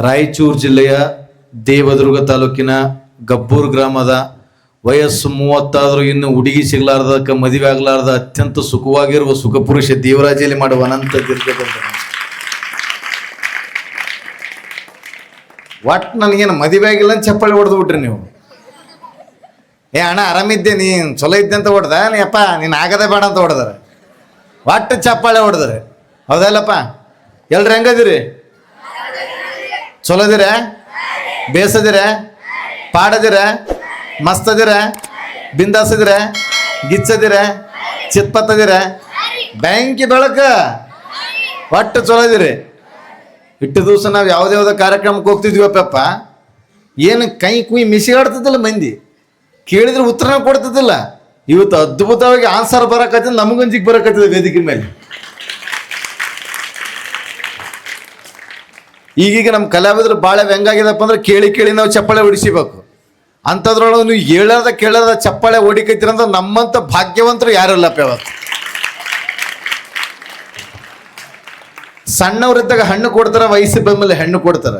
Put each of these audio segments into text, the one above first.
ರಾಯಚೂರು ಜಿಲ್ಲೆಯ ದೇವದುರ್ಗ ತಾಲೂಕಿನ ಗಬ್ಬೂರು ಗ್ರಾಮದ ವಯಸ್ಸು 30 ಇನ್ನು ಹುಡುಗಿ ಸಿಗಲಾರ್ದಕ್ಕೆ ಮದುವೆ ಆಗಲಾರ್ದ ಅತ್ಯಂತ ಸುಖವಾಗಿರುವ ಸುಖಪುರುಷ ದೇವರಾಜಲ್ಲಿ ಮಾಡುವ ಅನಂತ ದೀರ್ಘದಂತ ಒಟ್ಟು ನನಗೇನು ಮದುವೆ ಆಗಿಲ್ಲ ಅಂತ ಚಪ್ಪಾಳಿ ಹೊಡೆದು ಬಿಟ್ರಿ ನೀವು. ಏ ಅಣ್ಣ ಆರಾಮಿದ್ದೆ, ನೀನು ಚಲೋ ಇದ್ದೆ ಅಂತ ಹೊಡೆದ ನೀ ಅಪ್ಪ ನೀನು ಆಗದೆ ಬೇಡ ಅಂತ ಹೊಡೆದಾರೆ. ಒಟ್ಟು ಚಪ್ಪಾಳೆ ಹೊಡೆದ್ರೆ ಹೌದಲ್ಲಪ್ಪ. ಎಲ್ರು ಹೆಂಗದಿರಿ? ಚಲೋದಿರ, ಬೇಸದಿರ, ಪಾಡದಿರ, ಮಸ್ತದಿರ, ಬಿಂದಾಸದಿರ, ಗಿಚ್ಚದಿರ, ಚಿತ್ಪತ್ತದಿರ, ಬ್ಯಾಂಕಿ ಬೆಳಕ ಒಟ್ಟು ಚಲೋದಿರಿ. ಇಟ್ಟು ದಿವಸ ನಾವು ಯಾವುದ್ಯಾವುದೋ ಕಾರ್ಯಕ್ರಮಕ್ಕೆ ಹೋಗ್ತಿದ್ವಿಪ್ಪ, ಏನು ಕೈ ಕುಯ್ ಮಿಸಿಗಾಡ್ತದಿಲ್ಲ ಮಂದಿ, ಕೇಳಿದ್ರೆ ಉತ್ತರನ ಕೊಡ್ತದಿಲ್ಲ. ಇವತ್ತು ಅದ್ಭುತವಾಗಿ ಆನ್ಸರ್ ಬರಕತ್ತಿದ್ ನಮಗಂಜಿಗೆ ಬರಕತ್ತಿದೆ ವೇದಿಕೆ ಮೇಲೆ. ಈಗೀಗ ನಮ್ಮ ಕಲಾವಿದ್ರು ಭಾಳ ಹೆಂಗಾಗಿದಪ್ಪ ಅಂದ್ರೆ ಕೇಳಿ ಕೇಳಿ ನಾವು ಚಪ್ಪಾಳೆ ಹೊಡಿಸಿಬೇಕು. ಅಂಥದ್ರೊಳಗೆ ನೀವು ಹೇಳದ ಕೇಳದ ಚಪ್ಪಾಳೆ ಹೊಡಿಕೈತಿರಂದ್ರೆ ನಮ್ಮಂಥ ಭಾಗ್ಯವಂತರು ಯಾರಿಲ್ಲಪ್ಪ ಯಾವತ್ತು. ಸಣ್ಣವರಿದ್ದಾಗ ಹಣ್ಣು ಕೊಡ್ತಾರ, ವಯಸ್ಸು ಬಂದ್ಮೇಲೆ ಹೆಣ್ಣು ಕೊಡ್ತಾರ.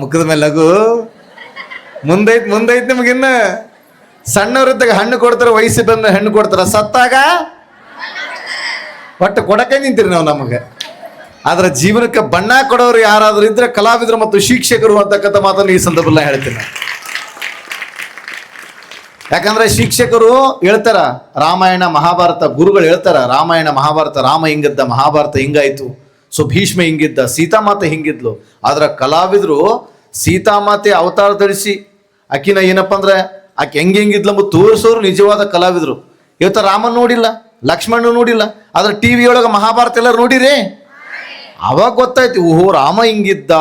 ಮುಖದ ಮೇಲೆ ನಗು ಮುಂದೈತ್ ನಿಮಗಿನ್ನ. ಸಣ್ಣವರಿದ್ದಾಗ ಹಣ್ಣು ಕೊಡ್ತಾರ, ವಯಸ್ಸು ಬಂದ್ಮೇಲೆ ಹೆಣ್ಣು ಕೊಡ್ತಾರ, ಸತ್ತಾಗ ಒಟ್ಟು ಕೊಡಕ್ಕೆ ನಿಂತೀರಿ ನಾವು ನಮಗೆ. ಆದ್ರೆ ಜೀವನಕ್ಕೆ ಬಣ್ಣ ಕೊಡೋರು ಯಾರಾದ್ರೂ ಇದ್ರೆ ಕಲಾವಿದರು ಮತ್ತು ಶಿಕ್ಷಕರು ಅಂತಕ್ಕಂಥ ಮಾತನ್ನು ಈ ಸಂದರ್ಭದಲ್ಲಿ ಹೇಳ್ತೀನಿ. ಯಾಕಂದ್ರೆ ಶಿಕ್ಷಕರು ಹೇಳ್ತಾರ ರಾಮಾಯಣ ಮಹಾಭಾರತ, ಗುರುಗಳು ಹೇಳ್ತಾರ ರಾಮಾಯಣ ಮಹಾಭಾರತ, ರಾಮ ಹಿಂಗಿದ್ದ, ಮಹಾಭಾರತ ಹಿಂಗಾಯ್ತು, ಸೊ ಭೀಷ್ಮ ಹಿಂಗಿದ್ದ, ಸೀತಾಮಾತೆ ಹಿಂಗಿದ್ಲು. ಆದ್ರೆ ಕಲಾವಿದರು ಸೀತಾಮಾತೆ ಅವತಾರ ಧರಿಸಿ ಆಕಿನ ಏನಪ್ಪ ಅಂದ್ರೆ ಆಕೆ ಹೆಂಗಿದ್ಲಂಬ ತೋರಿಸೋರು ನಿಜವಾದ ಕಲಾವಿದರು. ಇವತ್ತು ರಾಮನ್ ನೋಡಿಲ್ಲ, ಲಕ್ಷ್ಮಣ ನೋಡಿಲ್ಲ, ಆದ್ರೆ ಟಿವಿ ಒಳಗೆ ಮಹಾಭಾರತ ಎಲ್ಲರೂ ನೋಡಿರಿ. ಅವಾಗ ಗೊತ್ತಾಯ್ತು, ಓಹೋ ರಾಮ ಹಿಂಗಿದ್ದ,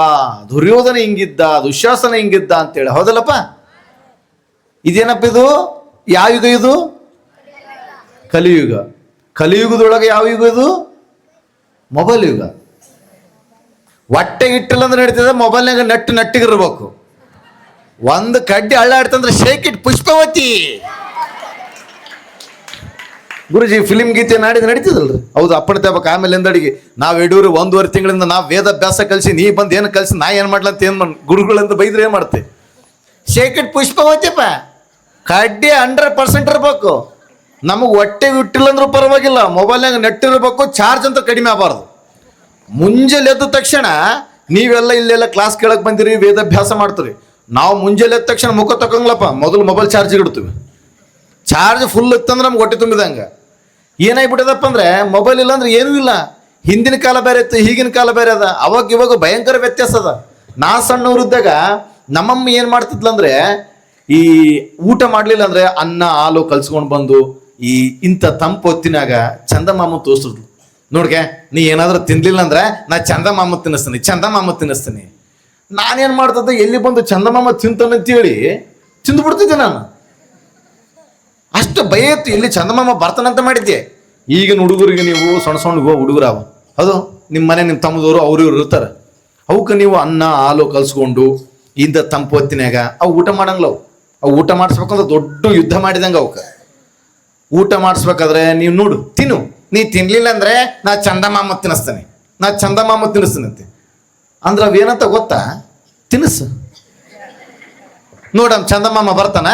ದುರ್ಯೋಧನ ಹಿಂಗಿದ್ದ, ದುಶ್ಯಾಸನ ಹಿಂಗಿದ್ದ ಅಂತೇಳಿ. ಹೌದಲ್ಲಪ್ಪ? ಇದೇನಪ್ಪ ಇದು? ಯಾವ ಯುಗ ಇದು? ಕಲಿಯುಗ. ಕಲಿಯುಗದೊಳಗೆ ಯಾವ ಯುಗ ಇದು? ಮೊಬೈಲ್ ಯುಗ. ಹೊಟ್ಟೆಗೆ ಇಟ್ಟಿಲ್ಲ ಅಂದ್ರೆ ನಡೀತದೆ, ಮೊಬೈಲ್ನಾಗ ನಟ್ಟಿಗಿರ್ಬೇಕು. ಒಂದು ಕಡ್ಡಿ ಅಳ್ಳಾಡ್ತಂದ್ರೆ shake it Pushpavati. Guruji film ಗೀತೆ ನಾಡಿದ್ದು ನಡೀತದಲ್ರಿ? ಹೌದು, ಅಪ್ಪಣ ತೇಬೇಕು. ಆಮೇಲೆ ಎಂದಡಿಗೆ ನಾವು ಯಡೂರು 1.5 ತಿಂಗಳಿಂದ ನಾವು ವೇದಾಭ್ಯಾಸ ಕಲಿಸಿ, ನೀ ಬಂದು ಏನು ಕಲಿಸಿ, ನಾ ಏನು ಮಾಡ್ಲಂತ ಏನು ಗುರುಗಳಂತ ಬೈದ್ರೆ ಏನು ಮಾಡ್ತೆ? ಶೇಕ್ ಇಟ್ ಪುಷ್ಪವತಿಪ್ಪ. ಕಡ್ಡಿ 100% ಇರ್ಬೇಕು. ನಮಗೆ ಹೊಟ್ಟೆಗೆ ಇಟ್ಟಿಲ್ಲ ಅಂದ್ರೂ ಪರವಾಗಿಲ್ಲ, ಮೊಬೈಲ್ನಾಗ ನೆಟ್ಟಿರ್ಬೇಕು, ಚಾರ್ಜ್ ಅಂತ ಕಡಿಮೆ ಆಗಬಾರ್ದು. ಮುಂಜಾನೆ ಎದ್ದ ತಕ್ಷಣ ನೀವೆಲ್ಲ ಇಲ್ಲೆಲ್ಲ ಕ್ಲಾಸ್ ಕೇಳಕ್ಕೆ ಬಂದಿರಿ, ವೇದಾಭ್ಯಾಸ ಮಾಡ್ತೀರಿ. ನಾವು ಮುಂಜಾನೆ ಎದ್ದ ತಕ್ಷಣ ಮುಖ ತಗೊಂಗ್ಲಪ್ಪ, ಮೊದಲು ಮೊಬೈಲ್ ಚಾರ್ಜಿಗೆ ಇಡ್ತೀವಿ. ಚಾರ್ಜ್ ಫುಲ್ ಇತ್ತಂದ್ರೆ ನಮ್ಗೆ ಹೊಟ್ಟೆ ತುಂಬಿದಂಗೆ. ಏನಾಗ್ಬಿಟ್ಟದಪ್ಪ ಅಂದ್ರೆ ಮೊಬೈಲ್ ಇಲ್ಲ ಅಂದ್ರೆ ಏನೂ ಇಲ್ಲ. ಹಿಂದಿನ ಕಾಲ ಬೇರೆ ಇತ್ತು, ಈಗಿನ ಕಾಲ ಬೇರೆ ಅದ. ಅವಾಗ ಇವಾಗ ಭಯಂಕರ ವ್ಯತ್ಯಾಸ ಅದ. ನಾ ಸಣ್ಣವ್ರಿದ್ದಾಗ ನಮ್ಮಮ್ಮ ಏನು ಮಾಡ್ತಿದ್ಲಂದ್ರೆ, ಈ ಊಟ ಮಾಡಲಿಲ್ಲ ಅಂದ್ರೆ ಅನ್ನ ಹಾಲು ಕಲ್ಸ್ಕೊಂಡು ಬಂದು ಈ ಇಂಥ ತಂಪು ಹೊತ್ತಿನಾಗ ಚಂದಮಾಮ ತೋರಿಸಿದ್ಲು. ನೋಡ್ಗೆ, ನೀ ಏನಾದರೂ ತಿನ್ಲಿಲ್ಲ ಅಂದ್ರೆ ನಾ ಚಂದಮಾಮ ತಿನ್ನಿಸ್ತೀನಿ. ನಾನೇನು ಮಾಡ್ತಿದ್ದೆ, ಎಲ್ಲಿ ಬಂದು ಚಂದಮಾಮ ತಿಂತಾನಂತೇಳಿ ತಿಂದುಬಿಡ್ತಿದ್ದೆ ನಾನು. ಅಷ್ಟು ಭಯ ಇತ್ತು, ಇಲ್ಲಿ ಚಂದಮಾಮ ಬರ್ತಾನಂತ ಮಾಡಿದ್ದೆ. ಈಗಿನ ಹುಡುಗರಿಗೆ ನೀವು ಸಣ್ಣ ಹುಡುಗರಾವ, ಅದು ನಿಮ್ಮ ಮನೆ ನಿಮ್ಮ ತಮ್ಮದವರು ಅವ್ರು ಇವ್ರು ಇರ್ತಾರೆ. ಅವಕ್ಕೆ ನೀವು ಅನ್ನ ಹಾಲು ಕಲ್ಸ್ಕೊಂಡು ಇಂಥ ತಂಪು ಹೊತ್ತಿನಾಗ ಅವು ಊಟ ಮಾಡಂಗಿಲ್ಲ. ಅವು ಊಟ ಮಾಡಿಸ್ಬೇಕಂದ್ರೆ ದೊಡ್ಡ ಯುದ್ಧ ಮಾಡಿದಂಗೆ. ಅವಕ್ಕೆ ಊಟ ಮಾಡಿಸ್ಬೇಕಾದ್ರೆ ನೀವು ನೋಡು, ತಿನ್ನು, ನೀ ತಿನ್ಲಿಲ್ಲ ಅಂದ್ರೆ ನಾ ಚಂದಮಾಮ ತಿನ್ನಿಸ್ತೀನಿ ಅಂತೆ. ಅಂದ್ರೆ ಅವೇನಂತ ಗೊತ್ತಾ? ತಿನ್ನಿಸು ನೋಡಮ್ ಚಂದಮಾಮ ಬರ್ತಾನ.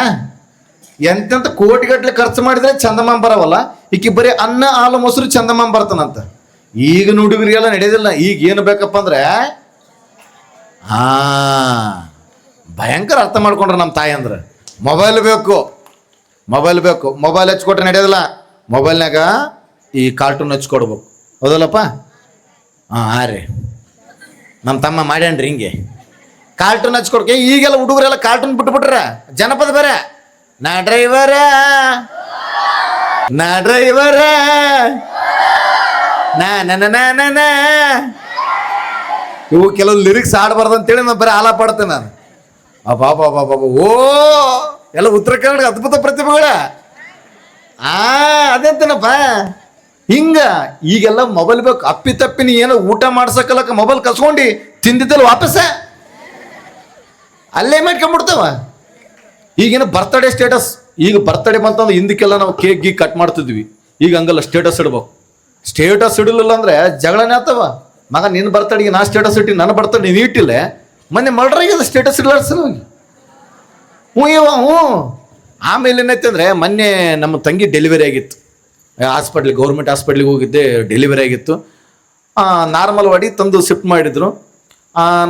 ಎಂತೆಂತ ಕೋಟಿಗಟ್ಟಲೆ ಖರ್ಚು ಮಾಡಿದ್ರೆ ಚಂದಮಾಮ ಬರವಲ್ಲ, ಈಕಿ ಬರೀ ಅನ್ನ ಹಾಲು ಮೊಸರು ಚಂದಮಾಮ ಬರ್ತಾನಂತ. ಈಗ ಹುಡುಗರಿಗೆಲ್ಲ ನಡೆಯೋದಿಲ್ಲ. ಈಗ ಏನು ಬೇಕಪ್ಪ ಅಂದ್ರೆ ಭಯಂಕರ ಅರ್ಥ ಮಾಡ್ಕೊಂಡ್ರೆ ನಮ್ಮ ತಾಯಿ ಅಂದ್ರೆ ಮೊಬೈಲ್ ಬೇಕು. ಮೊಬೈಲ್ ಹಚ್ಕೊಟ್ರೆ ನಡೆಯೋದಿಲ್ಲ. ಮೊಬೈಲ್ನಾಗ ಈ ಕಾರ್ಟೂನ್ ಹಚ್ಕೊಡ್ಬೇಕು. ಹೌದಲ್ಲಪ್ಪ? ರೀ ನಮ್ಮ ತಮ್ಮ ಮಾಡ್ಯಾನ್ರಿ ಹಿಂಗೆ ಕಾರ್ಟೂನ್ ಹಚ್ಕೊಡ್ಕೆ. ಈಗೆಲ್ಲ ಹುಡುಗರೆಲ್ಲ ಕಾರ್ಟೂನ್ ಬಿಟ್ಬಿಟ್ರ, ಜನಪದ ಬೇರೆ. ನಾ ಡ್ರೈವರ ಇವು ಕೆಲವು ಲಿರಿಕ್ಸ್ ಆಡಬಾರ್ದು ಅಂತೇಳಿ ನಾನು ಬರೀ ಆಲಾಪ ಆಡ್ತೇನೆ ನಾನು. ಓ ಎಲ್ಲ ಉತ್ತರ ಕನ್ನಡ ಅದ್ಭುತ ಪ್ರತಿಭೆಗಳ. ಅದೇಂತನಪ್ಪ ಹಿಂಗ. ಈಗೆಲ್ಲ ಮೊಬೈಲ್ ಬೇಕು. ಅಪ್ಪಿ ತಪ್ಪಿ ನೀ ಏನೋ ಊಟ ಮಾಡ್ಸಕ್ಕಲ್ಲಕ್ಕ ಮೊಬೈಲ್ ಕಸ್ಕೊಂಡು ತಿಂದಿದ್ದಲ್ಲ ವಾಪಸ್ಸ ಅಲ್ಲೇ ಮಾಡ್ಕೊಂಡ್ಬಿಡ್ತಾವ. ಈಗೇನು ಬರ್ತಡೇ ಸ್ಟೇಟಸ್. ಈಗ ಬರ್ತಡೇ ಬಂತಂದ್ರೆ ಹಿಂದಕ್ಕೆಲ್ಲ ನಾವು ಕೇಕ್ ಗೀಕ್ ಕಟ್ ಮಾಡ್ತಿದ್ವಿ. ಈಗ ಹಂಗಲ್ಲ, ಸ್ಟೇಟಸ್ ಇಡ್ಬೇಕು. ಸ್ಟೇಟಸ್ ಇಡಲಿಲ್ಲ ಅಂದ್ರೆ ಜಗಳನೇ ಆಗ್ತವ. ಮಗ ನಿನ್ನ ಬರ್ತಡೆಗೆ ನಾ ಸ್ಟೇಟಸ್ ಇಟ್ಟು ನನ್ನ ಬರ್ತಡೆ ನೀನು ಇಟ್ಟಿಲ್ಲ, ಮೊನ್ನೆ ಮರ್ಡರ್ ಆಗಿದೆ ಸ್ಟೇಟಸ್ ಇಡ್ಲಾರ ಸಲುವಾಗಿ. ಹ್ಞೂ. ಆಮೇಲೆ ಏನೈತೆ ಅಂದರೆ ಮೊನ್ನೆ ನಮ್ಮ ತಂಗಿ ಡೆಲಿವರಿ ಆಗಿತ್ತು, ಹಾಸ್ಪಿಟ್ಲಿಗೆ ಗೌರ್ಮೆಂಟ್ ಹಾಸ್ಪಿಟ್ಲಿಗೆ ಹೋಗಿದ್ದೆ, ಡೆಲಿವರಿ ಆಗಿತ್ತು. ನಾರ್ಮಲ್ ವಾಡಿ ತಂದು ಶಿಫ್ಟ್ ಮಾಡಿದ್ರು.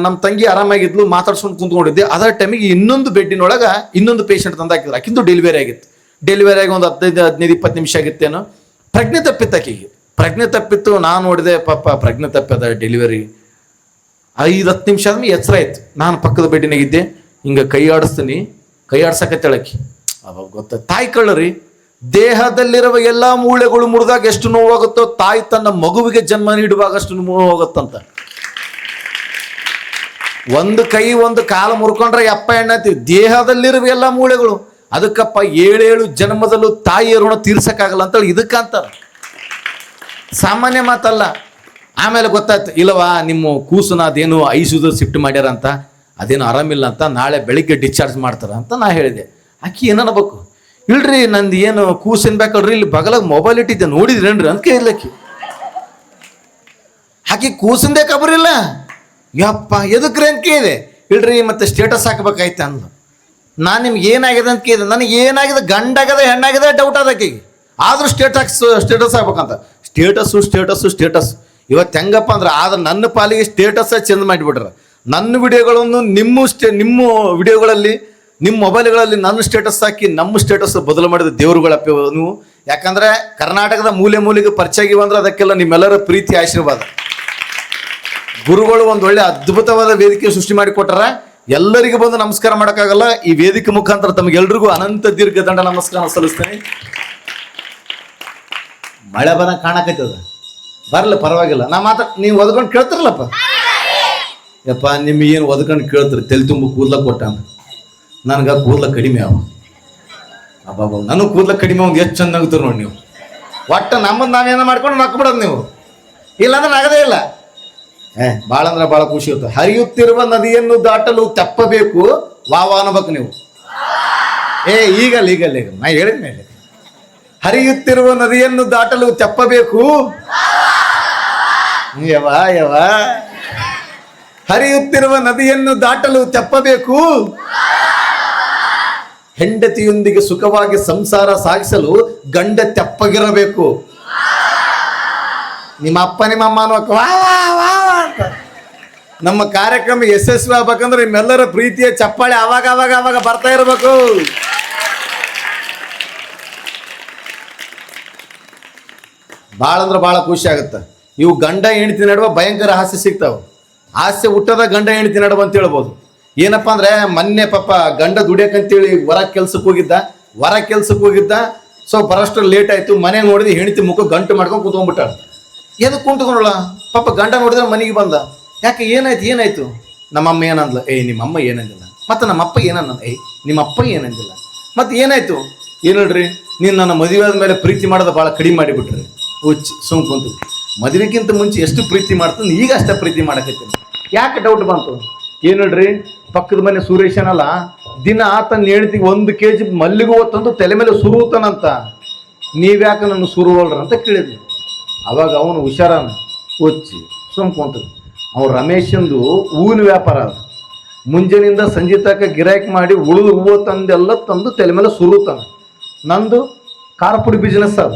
ನಮ್ಮ ತಂಗಿ ಆರಾಮಾಗಿದ್ಲು, ಮಾತಾಡ್ಸ್ಕೊಂಡು ಕುಂತ್ಕೊಂಡಿದ್ದೆ. ಅದರ ಟೈಮಿಗೆ ಇನ್ನೊಂದು ಬೆಡ್ಡಿನೊಳಗೆ ಇನ್ನೊಂದು ಪೇಷಂಟ್ ತಂದು ಹಾಕಿದ್ರು. ಆಕಿಂದು ಡೆಲಿವರಿ ಆಗಿತ್ತು. ಡೆಲಿವರಿ ಆಗಿ ಒಂದು 15-20 ನಿಮಿಷ ಆಗಿತ್ತೇನೋ, ಪ್ರಜ್ಞೆ ತಪ್ಪಿತ್ತು ಆಕಿಗೆ. ಪ್ರಜ್ಞೆ ತಪ್ಪಿತ್ತು. ನಾನು ನೋಡಿದೆ, ಪಾಪ ಪ್ರಜ್ಞೆ ತಪ್ಪದ ಡೆಲಿವರಿ 5-10 ನಿಮಿಷ ಆದ್ಮೇಲೆ ಎಚ್ಚರ ಆಯ್ತು. ನಾನು ಪಕ್ಕದ ಬೆಡ್ಡಿನಾಗಿದ್ದೆ, ಹಿಂಗೆ ಕೈ ಆಡಿಸ್ತೀನಿ, ಕೈ ಆಡ್ಸಕತ್ತೇಳಕ್ಕಿ. ಅವಾಗ ಗೊತ್ತ ತಾಯಿ ಕಳ್ಳರಿ. ದೇಹದಲ್ಲಿರುವ ಎಲ್ಲ ಮೂಳೆಗಳು ಮುರಿದಾಗ ಎಷ್ಟು ನೋವಾಗುತ್ತೋ, ತಾಯಿ ತನ್ನ ಮಗುವಿಗೆ ಜನ್ಮ ನೀಡುವಾಗ ಅಷ್ಟು ನೋವಾಗುತ್ತಂತ. ಒಂದು ಕೈ ಒಂದು ಕಾಲು ಮುರ್ಕೊಂಡ್ರೆ ಯಪ್ಪ ಎಣ್ಣತಿ, ದೇಹದಲ್ಲಿರುವ ಎಲ್ಲ ಮೂಳೆಗಳು. ಅದಕ್ಕಪ್ಪ 7 ಜನ್ಮದಲ್ಲೂ ತಾಯಿಯ ಋಣ ತೀರ್ಸಕ್ಕಾಗಲ್ಲ ಅಂತೇಳಿ ಇದಕ್ಕಂತಾರ. ಸಾಮಾನ್ಯ ಮಾತಲ್ಲ. ಆಮೇಲೆ ಗೊತ್ತಾಯ್ತು, ಇಲ್ಲವಾ ನಿಮ್ಮ ಕೂಸನ ಅದೇನು ಐಸಿಯುದ ಶಿಫ್ಟ್ ಮಾಡ್ಯಾರ ಅಂತ, ಅದೇನು ಆರಾಮಿಲ್ಲ ಅಂತ, ನಾಳೆ ಬೆಳಿಗ್ಗೆ ಡಿಸ್ಚಾರ್ಜ್ ಮಾಡ್ತಾರ ಅಂತ ನಾ ಹೇಳಿದೆ. ಆಕಿ ಏನನ್ಬೇಕು, ಇಲ್ರಿ ನಂದು ಏನು ಕೂಸಿನ ಬೇಕಲ್ರಿ, ಇಲ್ಲಿ ಬಗಲಾಗ ಮೊಬೈಲ್ ಇಟ್ಟಿದ್ದೆ ನೋಡಿದ್ರೇನ್ರಿ ಅಂತ ಕೇಳಿದ್ಲಕ್ಕಿ. ಆಕಿ ಕೂಸಿಂದೇ ಖಬರಿಲ್ಲ. ಯಪ್ಪ ಎದಕ್ರಿ ಅಂತ ಕೇಳಿದೆ. ಇಲ್ರಿ ಮತ್ತೆ ಸ್ಟೇಟಸ್ ಹಾಕ್ಬೇಕಾಯ್ತು ಅಂದ್ಲು. ನಾನು ನಿಮ್ಗೆ ಏನಾಗಿದೆ ಅಂತ ಕೇಳಿದೆ. ನನಗೆ ಏನಾಗಿದೆ, ಗಂಡಾಗದ ಹೆಣ್ಣಾಗಿದೆ ಡೌಟ್ ಅದಕ್ಕಿಗೆ, ಆದರೂ ಸ್ಟೇಟಸ್ ಹಾಕ್ಬೇಕಂತ. ಸ್ಟೇಟಸ್ ಇವತ್ತು ಹೆಂಗಪ್ಪ ಅಂದ್ರೆ, ಆದ್ರೆ ನನ್ನ ಪಾಲಿಗೆ ಸ್ಟೇಟಸ್ ಚೇಂಜ್ ಮಾಡಿಬಿಟ್ರ. ನನ್ನ ವಿಡಿಯೋಗಳನ್ನು ನಿಮ್ಮ ವಿಡಿಯೋಗಳಲ್ಲಿ, ನಿಮ್ಮ ಮೊಬೈಲ್ಗಳಲ್ಲಿ ನನ್ನ ಸ್ಟೇಟಸ್ ಹಾಕಿ ನಮ್ಮ ಸ್ಟೇಟಸ್ ಬದಲು ಮಾಡಿದ ದೇವರುಗಳಪ್ಪ ನೀವು. ಯಾಕಂದ್ರೆ ಕರ್ನಾಟಕದ ಮೂಲೆಗೆ ಪರಿಚಯ ಆಗಿವಂದ್ರೆ ಅದಕ್ಕೆಲ್ಲ ನಿಮ್ಮೆಲ್ಲರ ಪ್ರೀತಿ ಆಶೀರ್ವಾದ. ಗುರುಗಳು ಒಂದು ಒಳ್ಳೆ ಅದ್ಭುತವಾದ ವೇದಿಕೆ ಸೃಷ್ಟಿ ಮಾಡಿಕೊಟ್ಟಾರ. ಎಲ್ಲರಿಗೂ ಬಂದು ನಮಸ್ಕಾರ ಮಾಡೋಕ್ಕಾಗಲ್ಲ. ಈ ವೇದಿಕೆ ಮುಖಾಂತರ ತಮಗೆಲ್ರಿಗೂ ಅನಂತ ದೀರ್ಘದಂಡ ನಮಸ್ಕಾರ ಸಲ್ಲಿಸ್ತೇನೆ. ಮಳೆ ಬರ ಕಾಣಕತ್ತದ, ಬರಲ್ಲ ಪರವಾಗಿಲ್ಲ. ನಾ ನೀವು ಒದ್ಕೊಂಡು ಕೇಳ್ತಿರಲ್ಲಪ್ಪ. ಯಪ್ಪ ನಿಮ್ಗೆ ಏನು ಒದ್ಕೊಂಡು ಕೇಳ್ತೀರಿ, ತಲೆ ತುಂಬ ಕೂದ್ಲ ಕೊಟ್ಟ ಅಂತ. ನನಗೆ ಕೂದ್ಲ ಕಡಿಮೆ ಅವ. ಅಬ್ಬಾಬ ನನಗೆ ಕೂದ್ಲ ಕಡಿಮೆ ಒಂದು ಎಷ್ಟು ಚಂದ ನಗ್ತೀರಿ ನೋಡಿ ನೀವು. ಒಟ್ಟು ನಮ್ಮದು ನಾವೇನೋ ಮಾಡ್ಕೊಂಡು ನಕ್ಬಿಡೋದು ನೀವು, ಇಲ್ಲಾಂದ್ರೆ ನಗದೇ ಇಲ್ಲ. ಭಾಳ ಅಂದ್ರೆ ಭಾಳ ಖುಷಿ ಇರುತ್ತೆ. ಹರಿಯುತ್ತಿರುವ ನದಿಯನ್ನು ದಾಟಲು ತೆಪ್ಪಬೇಕು ವಾವ ಅನ್ಬೇಕು ನೀವು. ಈಗ ನಾ ಹೇಳಿದ ಮೇಲೆ, ಹರಿಯುತ್ತಿರುವ ನದಿಯನ್ನು ದಾಟಲು ತೆಪ್ಪಬೇಕು. ಯವ ಹರಿಯುತ್ತಿರುವ ನದಿಯನ್ನು ದಾಟಲು ತೆಪ್ಪಬೇಕು. ಹೆಂಡತಿಯೊಂದಿಗೆ ಸುಖವಾಗಿ ಸಂಸಾರ ಸಾಗಿಸಲು ಗಂಡ ತೆಪ್ಪಗಿರಬೇಕು. ನಿಮ್ಮ ಅಪ್ಪ ನಿಮ್ಮ ಅಮ್ಮ ಅನ್ನೋಕೆ ವಾ ಅಂತ. ನಮ್ಮ ಕಾರ್ಯಕ್ರಮ ಯಶಸ್ವಿ ಆಗ್ಬೇಕಂದ್ರೆ ನಿಮ್ಮೆಲ್ಲರ ಪ್ರೀತಿಯ ಚಪ್ಪಾಳೆ ಅವಾಗ ಬರ್ತಾ ಇರಬೇಕು. ಭಾಳ ಅಂದ್ರೆ ಭಾಳ ಖುಷಿ ಆಗುತ್ತೆ. ಇವು ಗಂಡ ಹೆಂಡತಿ ನಡುವ ಭಯಂಕರ ಹಾಸ್ಯ ಸಿಗ್ತಾವೆ. ಹಾಸ್ಯ ಹುಟ್ಟದ ಗಂಡ ಹೆಂಡತಿ ನಡುವ ಅಂತ ಹೇಳ್ಬೋದು. ಏನಪ್ಪ ಅಂದ್ರೆ, ಮೊನ್ನೆ ಪಾಪ ಗಂಡ ದುಡಿಯಕಂತೇಳಿ ಹೊರ ಕೆಲ್ಸಕ್ಕೆ ಹೋಗಿದ್ದ. ಸೊ ಬರೋಷ್ಟು ಲೇಟ್ ಆಯ್ತು. ಮನೆ ನೋಡಿದ್ರೆ ಹೆಂಡತಿ ಮುಖ ಗಂಟು ಮಾಡ್ಕೊಂಡು ಕೂತ್ಕೊಂಡ್ಬಿಟ್ಟಾಳ. ಎದಕ್ಕೆ ಕುಂತ್ಕೊಂಡಳ ಪಾಪ. ಗಂಡ ನೋಡಿದ್ರೆ ಮನೆಗೆ ಬಂದ. ಯಾಕೆ ಏನಾಯ್ತು? ನಮ್ಮಮ್ಮ ಏನಂದ್ಲ? ನಿಮ್ಮಮ್ಮ ಏನಂದಿಲ್ಲ. ಮತ್ತು ನಮ್ಮಪ್ಪ ಏನನ್ನ? ನಿಮ್ಮಪ್ಪ ಏನಂದಿಲ್ಲ. ಮತ್ತೆ ಏನಾಯ್ತು? ಏನು ಹೇಳ್ರಿ, ನೀನು ನನ್ನ ಮದುವೆ ಆದ್ಮೇಲೆ ಪ್ರೀತಿ ಮಾಡೋದು ಭಾಳ ಕಡಿಮೆ ಮಾಡಿಬಿಟ್ರಿ. ಸುಮ್ ಕುಂತು. ಮದುವೆಗಿಂತ ಮುಂಚೆ ಎಷ್ಟು ಪ್ರೀತಿ ಮಾಡ್ತಾನೆ, ಈಗ ಅಷ್ಟೇ ಪ್ರೀತಿ ಮಾಡಕತ್ತೀನಿ. ಯಾಕೆ ಡೌಟ್ ಬಂತು? ಏನು ಹೇಳ್ರಿ, ಪಕ್ಕದ ಮನೆ ಸುರೇಶನಲ್ಲ, ದಿನ ಆತನ ಹೇಳ್ತಿಗೆ 1 kg ಮಲ್ಲಿಗೆ ತಂದು ತಲೆ ಮೇಲೆ ಸುರುತ್ತಾನಂತ. ನೀವ್ಯಾಕೆ ನನ್ನ ಸುರುವಲ್ರ ಅಂತ ಕೇಳಿದ್ವಿ. ಅವಾಗ ಅವನು ಹುಷಾರನ ಸುಮ್ಕೊಂತ. ಅವ್ನು ರಮೇಶಂದು ಹೂವಿನ ವ್ಯಾಪಾರ ಅದು. ಮುಂಜಾನಿಂದ ಸಂಜೆ ತನಕ ಗಿರಾಕಿ ಮಾಡಿ ಉಳಿದು ಹೂವು ತಂದೆಲ್ಲ ತಂದು ತಲೆ ಮೇಲೆ ಸುರುತ್ತಾನ. ನಂದು ಖಾರ ಪುಡಿ ಬಿಸ್ನೆಸ್ ಅದ,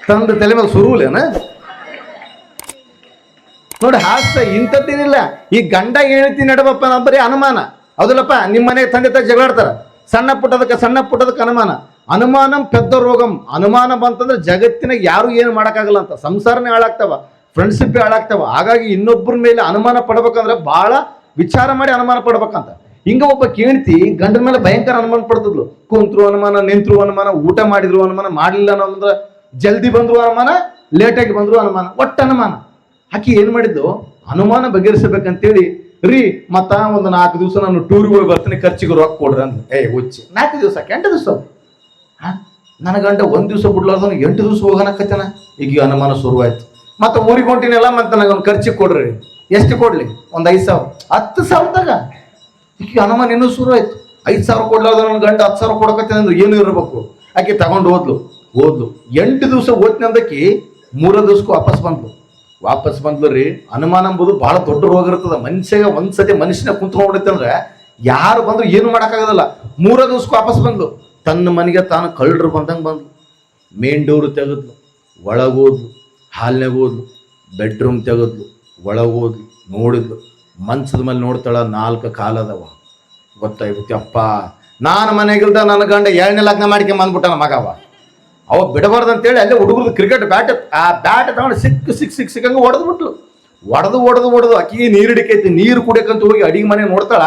ತಂದು ತಲೆ ಮೇಲೆ ಸುರುವುಲೇನ ನೋಡಿ. ಹಾಸ್ಯ ಇಂಥದ್ದೇನಿಲ್ಲ. ಈ ಗಂಡ ಹೇಳ್ತಿ ನಡಬಪ್ಪ ಬರೀ ಅನುಮಾನ. ಹೌದಲ್ಲಪ್ಪ, ನಿಮ್ಮ ಮನೆಗೆ ತಂದೆ ತಾಯಿ ಜಗಳಾಡ್ತಾರ. ಸಣ್ಣ ಪುಟ್ಟದಕ್ಕೆ ಅನುಮಾನ ಪೆದ್ದ ರೋಗಂ. ಅನುಮಾನ ಬಂತಂದ್ರೆ ಜಗತ್ತಿನಾಗ ಯಾರು ಏನು ಮಾಡೋಕ್ಕಾಗಲ್ಲ ಅಂತ. ಸಂಸಾರನೇ ಹಾಳಾಗ್ತಾವ, ಫ್ರೆಂಡ್ಶಿಪ್ ಹಾಳಾಗ್ತಾವ. ಹಾಗಾಗಿ ಇನ್ನೊಬ್ಬರ ಮೇಲೆ ಅನುಮಾನ ಪಡ್ಬೇಕಂದ್ರೆ ಭಾಳ ವಿಚಾರ ಮಾಡಿ ಅನುಮಾನ ಪಡ್ಬೇಕಂತ. ಹಿಂಗ ಒಬ್ಬ ಕೇಳ್ತಿ ಗಂಡನ ಮೇಲೆ ಭಯಂಕರ ಅನುಮಾನ ಪಡ್ತಿದ್ಲು. ಕುಂತ್ರು ಅನುಮಾನ, ನಿಂತರು ಅನುಮಾನ, ಊಟ ಮಾಡಿದ್ರು ಅನುಮಾನ, ಮಾಡಲಿಲ್ಲ ಅನ್ನೋದ್ರ, ಜಲ್ದಿ ಬಂದ್ರು ಅನುಮಾನ, ಲೇಟಾಗಿ ಬಂದ್ರು ಅನುಮಾನ, ಒಟ್ಟು ಅನುಮಾನ. ಆಕಿ ಏನು ಮಾಡಿದ್ದು, ಅನುಮಾನ ಬಗೆಹರಿಸಬೇಕಂತೇಳಿ, ರೀ ಮತ್ತ ಒಂದು 4 ದಿವಸ ನಾನು ಟೂರಿಗೆ ಹೋಗಿ ಬರ್ತೀನಿ, ಖರ್ಚಿಗೆ ರೊಕ್ಕ ಕೊಡ್ರಿ ಅಂದ್. 4 ದಿವಸ 8 ದಿವಸ ನನ್ನ ಗಂಡ 1 ದಿವಸ ಬಿಡ್ಲಾರ್ದ 8 ದಿವಸ ಹೋಗೋಣಕತ್ತೇನ. ಈಗ ಅನುಮಾನ ಶುರುವಾಯ್ತು. ಮತ್ತೆ ಊರಿಗೆ ಹೊಂಟಿನಲ್ಲ, ಮತ್ತೆ ನನಗೆ ಒಂದು ಖರ್ಚಿಗೆ ಕೊಡ್ರಿ. ಎಷ್ಟು ಕೊಡ್ಲಿ? ಒಂದು 5,000 10,000ದಾಗ ಈಗ ಅನುಮಾನ ಇನ್ನೂ ಶುರು ಆಯ್ತು. 5,000 ಕೊಡ್ಲಾರ್ದ ನನ್ನ ಗಂಡ 10,000 ಕೊಡಕತ್ತೇನೆ ಅಂದ್ರೆ ಏನು ಇರಬೇಕು. ಆಕೆ ತಗೊಂಡು ಓದ್ಲು 8 ದಿವಸ ಓದ್ನಿ ಅಂದಕ್ಕೆ 3 ದಿವಸಕ್ಕೂ ವಾಪಸ್ ಬಂದ್ಲು ರೀ. ಅನುಮಾನ ಎಂಬುದು ಬಹಳ ದೊಡ್ಡ ರೋಗ ಇರ್ತದ. ಮನುಷ್ಯಗ ಒಂದ್ಸತಿ ಮನುಷ್ಯನ ಕುಂತ್ಕೊಂಡ್ಬಿಡುತ್ತೆ ಅಂದ್ರೆ ಯಾರು ಬಂದ್ರು ಏನು ಮಾಡೋಕ್ಕಾಗೋದಿಲ್ಲ. 3 ದಿವಸಕ್ಕೂ ವಾಪಸ್ ಬಂದ್ಲು. ತನ್ನ ಮನೆಗೆ ತಾನು ಕಳ್ಳರು ಬಂದಂಗೆ ಬಂದ್ಲು. Main door ತೆಗೆದ್ಲು, ಒಳಗೋದ್ಲು. ಹಾಲ್ನಾಗ ಹೋದ್ಲು, ಬೆಡ್ರೂಮ್ ತೆಗೆದ್ಲು, ಒಳಗೋದ್ಲು, ನೋಡಿದ್ಲು. ಮಂಚದ ಮೇಲೆ ನೋಡ್ತಾಳ, 4 ಕಾಲದವ. ಗೊತ್ತಾಯ್ತು, ಅಪ್ಪ ನಾನು ಮನೆಗಿಲ್ದ ನನ್ನ ಗಂಡ 2ನೇ ಲಗ್ನ ಮಾಡ್ಕೊಂಡ್ ಬಂದ್ಬಿಟ್ಟ ನಮ್ಮ ಮಗವ. ಅವ ಬಿಡಬಾರ್ದು ಅಂತೇಳಿ ಅಲ್ಲೇ ಹುಡುಗರು ಕ್ರಿಕೆಟ್ ಬ್ಯಾಟ್ ತಗೊಂಡು ಸಿಕ್ಕಂಗೆ ಹೊಡೆದು ಅಕ್ಕಿಗೆ ನೀರು ಹಿಡಿಕೈತಿ. ನೀರು ಕುಡಿಯಕಂತ ಹೋಗಿ ಅಡಿಗೆ ಮನೆ ನೋಡ್ತಾಳ,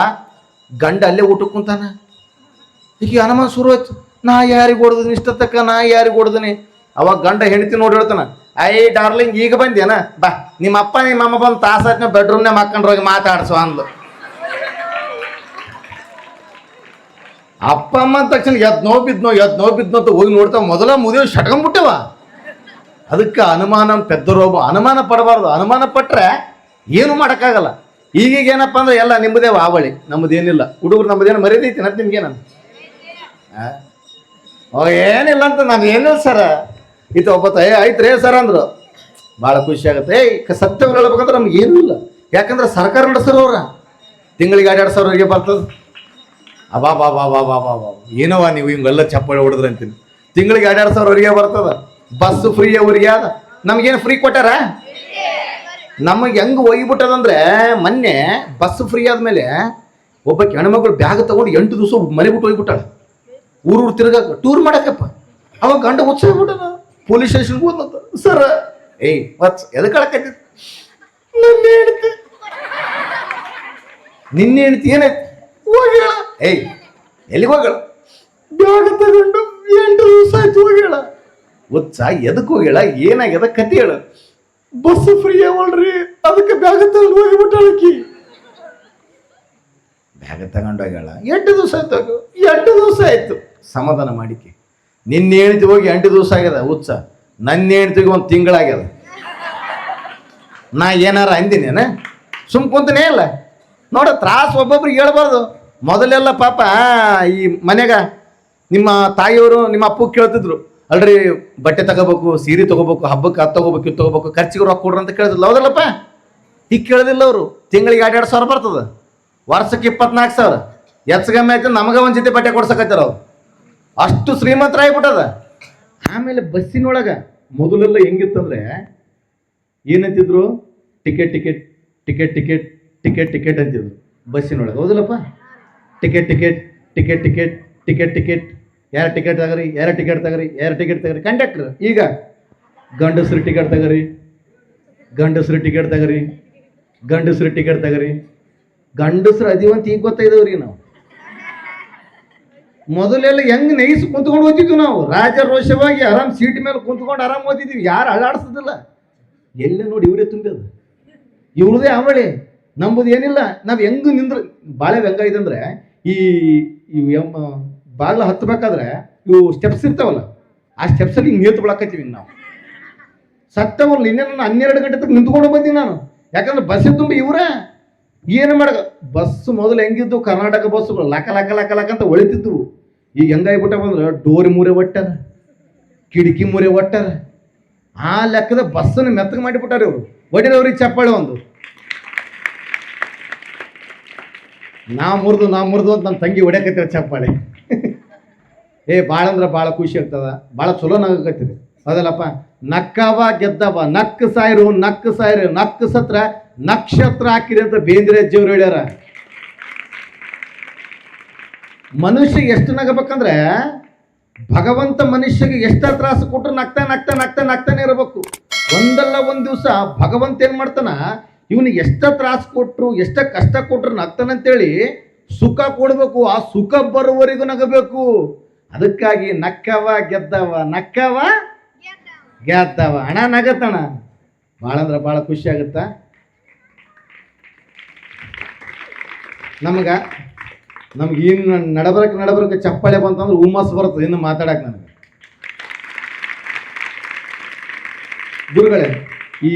ಗಂಡ ಅಲ್ಲೇ ಊಟಕ್ಕೆ ಕುಂತಾನ. ಈಗ ಅನುಮಾನ ಶುರು ಆಯ್ತು, ನಾ ಯಾರಿಗೆ ಹೊಡೆದನಿ ಇಷ್ಟತಕ್ಕ, ನಾ ಯಾರಿಗೆ ಹೊಡೆದನಿ. ಅವಾಗ ಗಂಡ ಹೆಂಡತಿ ನೋಡಿ ಹೇಳ್ತಾನ, ಐ ಡಾರ್ಲಿಂಗ್ ಈಗ ಬಂದೇನ, ಬಾ ನಿಮ್ಮ ಅಪ್ಪ ನಿಮ್ಮ ಅಮ್ಮ ಬಂದು ತಾಸಾತ್ನ ಬೆಡ್ರೂಮ್ನೇ ಮಕ್ಕಂಡ್ರೆ ಹೋಗಿ ಮಾತಾಡ್ಸೋ ಅಂದ್ಲು. ಅಪ್ಪ ಅಮ್ಮ ಅಂದ ತಕ್ಷಣ ಎದ್ ನೋವು ಬಿದ್ನೋ ಅಂತ ಹೋಗಿ ನೋಡ್ತಾವ. ಮೊದಲ ಮುದಿಯೋ ಶಟ್ಕೊಂಡ್ಬಿಟ್ಟವ. ಅದಕ್ಕೆ ಅನುಮಾನ ಪೆದ್ದರೋಬ. ಅನುಮಾನ ಪಡಬಾರ್ದು. ಅನುಮಾನ ಪಟ್ರೆ ಏನು ಮಾಡೋಕ್ಕಾಗಲ್ಲ. ಈಗೀಗ ಏನಪ್ಪ ಅಂದ್ರೆ ಎಲ್ಲ ನಿಮ್ಮದೇ ಆವಳಿ, ನಮ್ಮದೇನಿಲ್ಲ. ಹುಡುಗರು ನಮ್ಮದೇನು ಮರ್ಯಾದೈತಿ ಅಂತ ನಿಮ್ಗೇನ ಏನಿಲ್ಲ ಅಂತ ನಾನು ಏನಿಲ್ಲ ಸರ ಇದು ಒಬ್ಬತ್ತ ಆಯ್ತು ರೇ ಸರ್ ಅಂದ್ರು. ಭಾಳ ಖುಷಿ ಆಗುತ್ತೆ. ಸತ್ಯಗಳು ಹೇಳ್ಬೇಕಂದ್ರೆ ನಮ್ಗೆ ಏನೂ ಇಲ್ಲ. ಯಾಕಂದ್ರೆ ಸರ್ಕಾರ ನಡೆಸೋರು ಅವ್ರ ತಿಂಗಳಿಗೆ 2,000 ಬರ್ತದೆ. ಅಬಾ ಏನವ ನೀವು ಹಿಂಗೆಲ್ಲ ಚಪ್ಪಾಳೆ ಹೊಡೆದ್ರೆ ಅಂತೀನಿ. ತಿಂಗಳಿಗೆ 2,000 ಬರ್ತದ. ಬಸ್ ಫ್ರೀ ಅವ್ರಿಗೆ ಅದ. ನಮಗೇನು ಫ್ರೀ ಕೊಟ್ಟಾರ? ನಮಗೆ ಹೆಂಗೆ ಒಯ್ಬಿಟ್ಟದಂದ್ರೆ ಮೊನ್ನೆ ಬಸ್ ಫ್ರೀ ಆದ್ಮೇಲೆ ಒಬ್ಬ ಹೆಣ್ಮಗಳು ಬ್ಯಾಗ್ ತಗೊಂಡು 8 ದಿವಸ ಮನೆ ಬಿಟ್ಟು ಹೋಗ್ಬಿಟ್ಟಾಳ. ಊರು ತಿರ್ಗಾಕ ಟೂರ್ ಮಾಡಕ್ಕಪ್ಪ. ಅವಾಗ ಗಂಡ ಉತ್ಸಾಹ ಬಿಟ್ಟದ. ಪೊಲೀಸ್ ಸ್ಟೇಷನ್ಗೆ ಹೋದಂತ, ಸರ್ ಎದಕ್ಕೆ ಕಳಕೈತಿ? ನಿನ್ನೆ ಹೇಳ್ತಿ ಏನಾಯ್ತು? ಹೋಗ್ಯಾಳ. ಎಲ್ಲಿಗೆ ಹೋಗ್ಯಾಳ? ಬ್ಯಾಗ ತಗೊಂಡು 8 ದಿವಸ ಆಯ್ತು ಹೋಗ್ಯಾಳ. ಉತ್ಸಾಹ ಎದಕ್ಕೆ ಹೋಗ್ಯಾಳ? ಏನಾಗ್ಯದ ಕತೆ ಹೇಳ. ಬಸ್ ಫ್ರೀ ಅವಳ್ರಿ, ಅದಕ್ಕೆ ಬ್ಯಾಗ ತಗೊಂಡು ಹೋಗಿಬಿಟ್ಟಾಳಕಿ. ಬ್ಯಾಗ ತಗೊಂಡು ಹೋಗ್ಯಾಳ. 8 ದಿವಸ ಆಯ್ತು. 8 ದಿವಸ ಆಯ್ತು ಸಮಾಧಾನ ಮಾಡಿಕೆ. ನಿನ್ನೆ ಹೇಳ್ತಿ ಹೋಗಿ 8 ದಿವಸ ಆಗ್ಯದ ಉತ್ಸಾಹ. ನನ್ನ ಹೇಳ್ತಿಗೆ 1 ತಿಂಗಳಾಗ್ಯದ. ನಾ ಏನಾರ ಅಂದಿನೇನ? ಸುಮ್ ಕುಂತನೇ ಇಲ್ಲ. ನೋಡ ತ್ರಾಸ ಒಬ್ಬೊಬ್ರಿಗೆ ಹೇಳ್ಬಾರ್ದು. ಮೊದಲೆಲ್ಲ ಪಾಪ ಈ ಮನೆಗ ನಿಮ್ಮ ತಾಯಿಯವರು ನಿಮ್ಮ ಅಪ್ಪು ಕೇಳ್ತಿದ್ರು, ಅಲ್ರಿ ಬಟ್ಟೆ ತಗೋಬೇಕು, ಸೀರೆ ತಗೋಬೇಕು, ಹಬ್ಬಕ್ಕೆ ಅದು ತಗೋಬೇಕು, ಇದು ತಗೋಬೇಕು, ಖರ್ಚಿಗೆ ರೊಕ್ಕ ಕೊಡ್ರಿ ಅಂತ ಕೇಳಿದಿಲ್ಲ. ಹೌದಲ್ಲಪ್ಪ? ಈಗ ಕೇಳೋದಿಲ್ಲ ಅವರು. ತಿಂಗಳಿಗೆ 2,000 ಬರ್ತದೆ, ವರ್ಷಕ್ಕೆ 24,000. ಹೆಚ್ಚಗಮ್ಮೆ ಆಯ್ತು ನಮಗೆ ಒಂದು ಜೊತೆ ಬಟ್ಟೆ ಕೊಡ್ಸಕತ್ತಾರ ಅವ್ರು. ಅಷ್ಟು ಶ್ರೀಮಂತರಾಗ್ಬಿಟ್ಟದ. ಆಮೇಲೆ ಬಸ್ಸಿನೊಳಗೆ ಮೊದಲೆಲ್ಲ ಹೆಂಗಿತ್ತಂದ್ರೆ ಏನಂತಿದ್ರು? Ticket ticket ticket ticket ticket ticket ಅಂತಿದ್ರು ಬಸ್ಸಿನೊಳಗೆ. ಹೌದಿಲ್ಲಪ್ಪ? Ticket ticket ticket ticket ticket ticket ಯಾರು ಟಿಕೆಟ್ ತಗರಿ, ಯಾರು ಟಿಕೆಟ್ ತಗರಿ, ಯಾರು ಟಿಕೆಟ್ ತಗರಿ. ಕಂಡಕ್ಟರ್ ಈಗ ಗಂಡಸ್ರು ಟಿಕೆಟ್ ತಗರಿ, ಗಂಡಸ್ರು ಟಿಕೆಟ್ ತಗರಿ, ಗಂಡಸ್ರು ಟಿಕೆಟ್ ತಗರಿ. ಗಂಡಸ್ರು ಅದಿವಂತ ಈಗ ಗೊತ್ತಾಯ್ದವ್ರಿಗೆ. ನಾವು ಮೊದಲೆಲ್ಲ ಹೆಂಗ್ ನೈಸ್ ಕುಂತ್ಕೊಂಡು ಓದ್ತಿದ್ವಿ ನಾವು. ರಾಜರೋಷವಾಗಿ ಆರಾಮ್ ಸೀಟ್ ಮೇಲೆ ಕುಂತ್ಕೊಂಡು ಆರಾಮ್ ಓದಿದ್ವಿ. ಯಾರು ಅಳ್ಳಾಡಿಸೋದಿಲ್ಲ. ಎಲ್ಲೇ ನೋಡಿ ಇವರೇ ತುಂಬಿದ. ಇವ್ರದೇ ಅವಳಿ, ನಂಬುದು ಏನಿಲ್ಲ. ನಾವು ಹೆಂಗ್ ನಿಂದ್ರೆ ಬಾಳೆ ಹೆಂಗಾಯ್ತು ಅಂದ್ರೆ ಈ ಬಾಗ್ಲ ಹತ್ತಬೇಕಾದ್ರೆ ಇವು ಸ್ಟೆಪ್ಸ್ ಇರ್ತಾವಲ್ಲ, ಆ ಸ್ಟೆಪ್ಸಲ್ಲಿ ಹಿಂಗೆ ನೇತು ಬಿಡಾಕತ್ತೀವಿ ನಾವು. ಸತ್ತವಲ್ಲ. ಇನ್ನೇ ನಾನು 12 ಗಂಟೆ ತಕ್ಕ ನಿಂತ್ಕೊಂಡು ಬಂದೀನಿ ನಾನು. ಯಾಕಂದ್ರೆ ಬಸ್ಸಿಗೆ ತುಂಬ ಇವರೇ ಏನು ಮಾಡ. ಬಸ್ ಮೊದಲು ಹೆಂಗಿದ್ದು ಕರ್ನಾಟಕ ಬಸ್ಸುಗಳು ಲಕ ಲಕ ಲಕ ಲಕ ಅಂತ ಹೊಳಿತಿದ್ವು. ಈಗ ಹೆಂಗಾಗ್ಬಿಟ್ಟ ಬಂದ್ರೆ ಡೋರಿ ಮೂರೆ ಒಟ್ಟಾರ, ಕಿಟಕಿ ಮೂರೆ ಒಟ್ಟಾರ. ಆ ಲೆಕ್ಕದ ಬಸ್ಸನ್ನು ಮೆತ್ತಗೆ ಮಾಡಿಬಿಟ್ಟಾರೆ ಇವರು. ಒಡಿದವ್ರಿಗೆ ಚಪ್ಪಾಳೆ ಒಂದು. ನಾ ಮುರಿದು ಅಂತ ನನ್ನ ತಂಗಿ ಹೊಡ್ಯಾಕತ್ತೀರ ಚಪ್ಪಾಳೆ. ಭಾಳ ಅಂದ್ರೆ ಭಾಳ ಖುಷಿ ಆಗ್ತದ. ಭಾಳ ಚಲೋ ನಗಕತ್ತೀರಿ. ಹೌದಲ್ಲಪ್ಪ? ನಕ್ಕವ ಗೆದ್ದವ, ನಕ್ಕು ಸಾಯಿರು, ನಕ್ಕು ಸತ್ರ ನಕ್ಷತ್ರ ಹಾಕಿರಿ ಅಂತ ಬೇಂದ್ರೆ ಅಜ್ಜಿಯವ್ರು ಹೇಳ್ಯಾರ. ಮನುಷ್ಯ ಎಷ್ಟು ನಗಬೇಕಂದ್ರೆ ಭಗವಂತ ಮನುಷ್ಯಗೆ ಎಷ್ಟ ತ್ರಾಸ ಕೊಟ್ಟರು ನಗ್ತಾನೆ ಇರಬೇಕು. ಒಂದಲ್ಲ ಒಂದು ದಿವಸ ಭಗವಂತ ಏನ್ ಮಾಡ್ತಾನ, ಇವನಿಗೆ ಎಷ್ಟ ತ್ರಾಸ ಕೊಟ್ರು, ಎಷ್ಟ ಕಷ್ಟ ಕೊಟ್ರು ನಗ್ತಾನಂತೇಳಿ ಸುಖ ಕೊಡ್ಬೇಕು. ಆ ಸುಖ ಬರುವವರೆಗೂ ನಗಬೇಕು. ಅದಕ್ಕಾಗಿ ನಕ್ಕವ ಗೆದ್ದವ, ಹಣ ನಗತ್ತಣ. ಭಾಳ ಅಂದ್ರೆ ಭಾಳ ಖುಷಿ ಆಗುತ್ತ ನಮ್ಗೆ ಇನ್ನು ನಡಬರಕ್ಕೆ ಚಪ್ಪಾಳೆ ಬಂತಂದ್ರೆ ಹುಮ್ಮಸ್ ಬರ್ತದೆ ಇನ್ನು ಮಾತಾಡಕ್ಕೆ ನನಗೆ. ಗುರುಗಳೇ, ಈ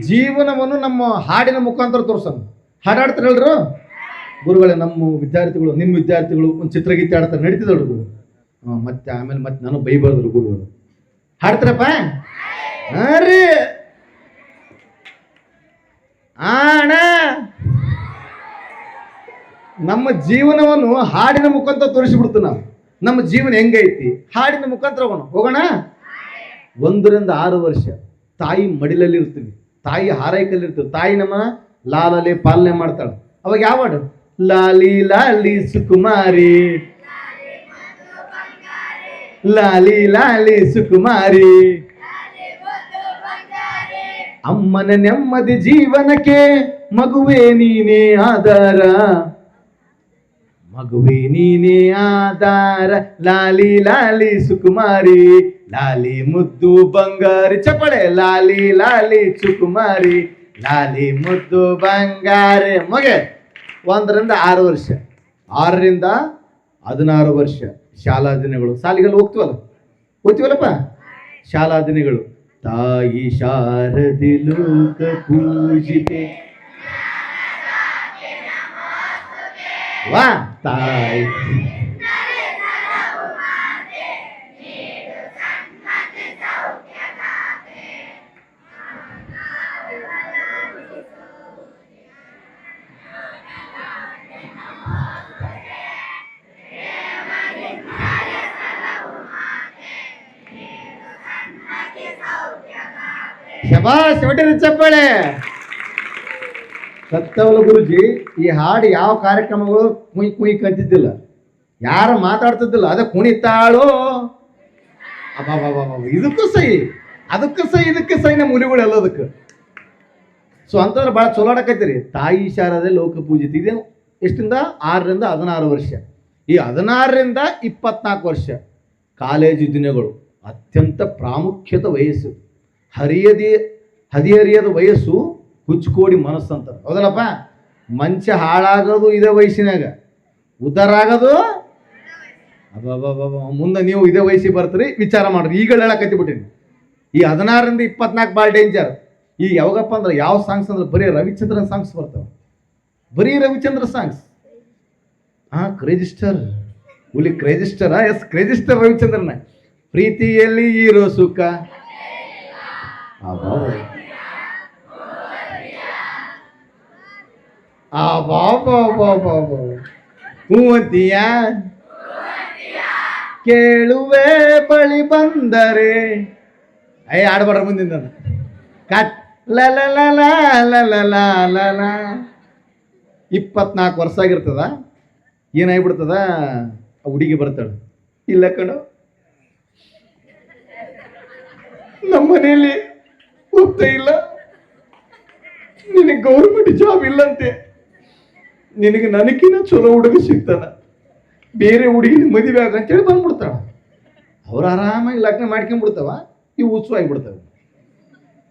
ಜೀವನವನ್ನು ನಮ್ಮ ಹಾಡಿನ ಮುಖಾಂತರ ತೋರ್ಸೋಣ. ಹಾಡಾಡ್ತಾರೆ ಹೇಳ್ರು ಗುರುಗಳೇ. ನಮ್ಮ ವಿದ್ಯಾರ್ಥಿಗಳು, ನಿಮ್ಮ ವಿದ್ಯಾರ್ಥಿಗಳು ಒಂದು ಚಿತ್ರಗೀತೆ ಆಡ್ತಾರೆ, ನಡೀತಿದ್ರು ಗುರು. ಮತ್ತೆ ಆಮೇಲೆ ನಾನು ಬೈಬಾರ್ದ್ರು ಗುರುಗಳು. ಹಾಡ್ತಾರಪ್ಪ? ಹಾ ರೀ ಅಣ್ಣ, ನಮ್ಮ ಜೀವನವನ್ನು ಹಾಡಿನ ಮುಖಾಂತರ ತೋರಿಸಿಬಿಡ್ತು. ನಾವು ನಮ್ಮ ಜೀವನ ಹೆಂಗೈತಿ ಹಾಡಿನ ಮುಖಾಂತರ ಹೋಗೋಣ. 1 ರಿಂದ 6 ವರ್ಷ ತಾಯಿ ಮಡಿಲಲ್ಲಿ ಇರ್ತೀವಿ, ತಾಯಿ ಹಾರೈಕಲ್ಲಿ ಇರ್ತೀವಿ. ತಾಯಿ ನಮ್ಮ ಲಾಲಲೆ ಪಾಲನೆ ಮಾಡ್ತಾಳೆ. ಅವಾಗ ಯಾವ ಹಾಡು? ಲಾಲಿ ಲಾಲಿ ಸುಕುಮಾರಿ, ಲಾಲಿ ಲಾಲಿ ಸುಕುಮಾರಿ, ಅಮ್ಮನ ನೆಮ್ಮದಿ ಜೀವನಕ್ಕೆ ಮಗುವೆ ನೀನೇ ಆಧಾರ, ಮಗುವೆ ನೀನೇ ಆಧಾರ, ಲಾಲಿ ಲಾಲಿ ಸುಕುಮಾರಿ, ಲಾಲಿ ಮುದ್ದು ಬಂಗಾರಿ. ಚಪ್ಪಳೆ. ಲಾಲಿ ಲಾಲಿ ಸುಕುಮಾರಿ, ಲಾಲಿ ಮುದ್ದು ಬಂಗಾರಿ. ಮಗೆ 1 ರಿಂದ 6 ವರ್ಷ, 6 ರಿಂದ 16 ವರ್ಷ ಶಾಲಾ ದಿನಗಳು. ಶಾಲೆಗಳು ಹೋಗ್ತೀವಲ್ಲಪ್ಪ. ಶಾಲಾ ದಿನಗಳು. ತಾಯಿ ಶಾರದಿ ಲೋಕ ಪೂಜಿತೆ, ವಾ ತಾಯಿ. ಶಬಾಷ್, ಹೊಟ್ಟೆ ಚಪ್ಪಾಳೆ. ಸತ್ತವಲ ಗುರುಜಿ ಈ ಹಾಡು ಯಾವ ಕಾರ್ಯಕ್ರಮಗಳು ಕುಯ್ ಕುಯ್ ಕಂತಿದ್ದಿಲ್ಲ, ಯಾರು ಮಾತಾಡ್ತಿದ್ದಿಲ್ಲ. ಅದ ಕುಣಿತಾಳೋ ಅಬ್ಬಾ, ಇದಕ್ಕೂ ಸೈ ಅದಕ್ಕೂ ಸೈ ಇದಕ್ಕೆ ಸೈ ನಮ್ಮ ಹುಲಿಗಳು ಎಲ್ಲದಕ್ಕೆ. ಸೊ ಅಂತಂದ್ರೆ ಭಾಳ ಚಲೋ ಆಡಕತ್ತೀರಿ. ತಾಯಿ ಶಾರದೆ ಲೋಕ ಪೂಜಿತ. ಇದೆ ಎಷ್ಟಿಂದ? 6 ರಿಂದ 16 ವರ್ಷ. ಈ 16 ರಿಂದ 24 ವರ್ಷ ಕಾಲೇಜು ದಿನಗಳು. ಅತ್ಯಂತ ಪ್ರಾಮುಖ್ಯತೆ ವಯಸ್ಸು. ಹದಿಹರಿಯದ ವಯಸ್ಸು ಹುಚ್ಚುಕೋಡಿ ಮನಸ್ಸು ಅಂತಾರೆ. ಹೌದಲ್ಲಪ್ಪ? ಮಂಚ ಹಾಳಾಗೋದು ಇದೇ ವಯಸ್ಸಿನಾಗ, ಉದ್ಧಾರ ಆಗೋದು ಅಬ್ಬಬ್ಬಬ್ಬ ಮುಂದೆ ನೀವು ಇದೇ ವಯಸ್ಸಿಗೆ ಬರ್ತೀರಿ. ವಿಚಾರ ಮಾಡ್ರಿ. ಈಗ ಹೇಳಕತ್ತಿ ಬಿಟ್ಟಿನಿ. ಈ 16 ರಿಂದ 24 ಭಾಳ ಡೇಂಜರ್. ಈಗ ಯಾವಾಗಪ್ಪ ಅಂದ್ರೆ ಯಾವ ಸಾಂಗ್ಸ್ ಅಂದ್ರೆ ಬರೀ ರವಿಚಂದ್ರನ್ ಸಾಂಗ್ಸ್ ಬರ್ತಾವೆ. ಬರೀ ರವಿಚಂದ್ರ ಸಾಂಗ್ಸ್. ಕ್ರೇಜಿಸ್ಟರ್ ಹುಲಿ. ಕ್ರೇಜಿಸ್ಟರ್. ಎಸ್, ಕ್ರೇಜಿಸ್ಟರ್ ರವಿಚಂದ್ರನ. ಪ್ರೀತಿಯಲ್ಲಿ ಇರೋ ಸುಖ. ಹೂವಂತಿಯ ಕೇಳುವೆ ಬಳಿ ಬಂದರೆ. ಆಡ್ಬಾಡ್ರ ಮುಂದಿನ ಕಟ್ ಲಲ 24 ವರ್ಷ ಆಗಿರ್ತದ. ಏನಾಗ್ಬಿಡ್ತದ? ಹುಡುಗಿ ಬರ್ತಾಳೆ. ಇಲ್ಲ ಕಣ, ನಮ್ಮ ಮನೆಯಲ್ಲಿ ಗೊತ್ತೇ ಇಲ್ಲ, ನಿನಗೆ ಗೌರ್ಮೆಂಟ್ ಜಾಬ್ ಇಲ್ಲಂತೆ, ನಿನಗೆ ನನಗಿನ್ನ ಚಲೋ ಹುಡುಗ ಸಿಗ್ತಾನ, ಬೇರೆ ಹುಡುಗಿ ಮದುವೆ ಆಗಂತೇಳಿ ಬಂದ್ಬಿಡ್ತಾಳ. ಅವ್ರು ಆರಾಮಾಗಿ ಲಗ್ನ ಮಾಡ್ಕೊಂಡ್ಬಿಡ್ತಾವ. ಇವು ಉತ್ಸವ ಆಗಿಬಿಡ್ತಾವೆ.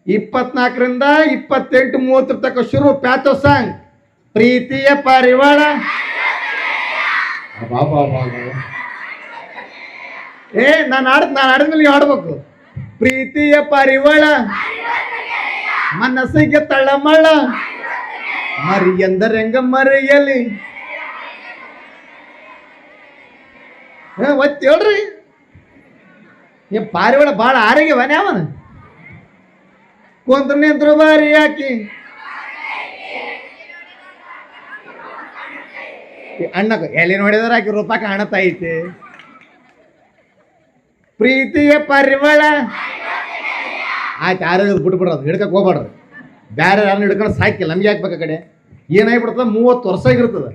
24 ರಿಂದ 28, 30 ತಕ್ಕ ಶುರು ಪ್ಯಾಥೋ ಸಾಂಗ್. ಪ್ರೀತಿಯ ಪಾರಿವಾಳ. ನಾನು ಆಡಿದ್ಮೇಲೆ ಆಡ್ಬೇಕು. ಪ್ರೀತಿಯ ಪಾರಿವಾಳ ಮನಸ್ಸಿಗೆ ತಳ್ಳಮಳ, ಮರಿ ಎಂದರೆಂಗ ಮರೆಯಲಿ. ಒತ್ತಿ ಹೇಳ್ರಿ. ಪಾರಿವಾಳ ಭಾಳ ಆರೋಗ್ಯವನ ಅವನ ಕೊಂತ ನಿಂದ್ರು ಬಾರಿ ಹಾಕಿ ಅಣ್ಣ ಎಲ್ಲಿ ನೋಡಿದ್ರೆ ಆಕಿ ರೂಪ ಕಾಣತೈತೆ. ಪ್ರೀತಿಯ ಪಾರಿವಾಳ. ಆಯ್ತು, ಆರೋಗ್ಯ ಬಿಟ್ಬಿಡ್ರದು, ಹಿಡ್ಕಕ್ಕೆ ಹೋಗ್ಬಾಡ್ರಿ. ಬೇರೆ ಯಾರನ್ನ ಹಿಡ್ಕೊಂಡು ಸಾಕಿಲ್ಲ, ನಮ್ಗೆ ಹಾಕ್ಬೇಕು. ಆ ಕಡೆ ಏನಾಗ್ಬಿಡ್ತದ? 30 ವರ್ಷ ಆಗಿರ್ತದ.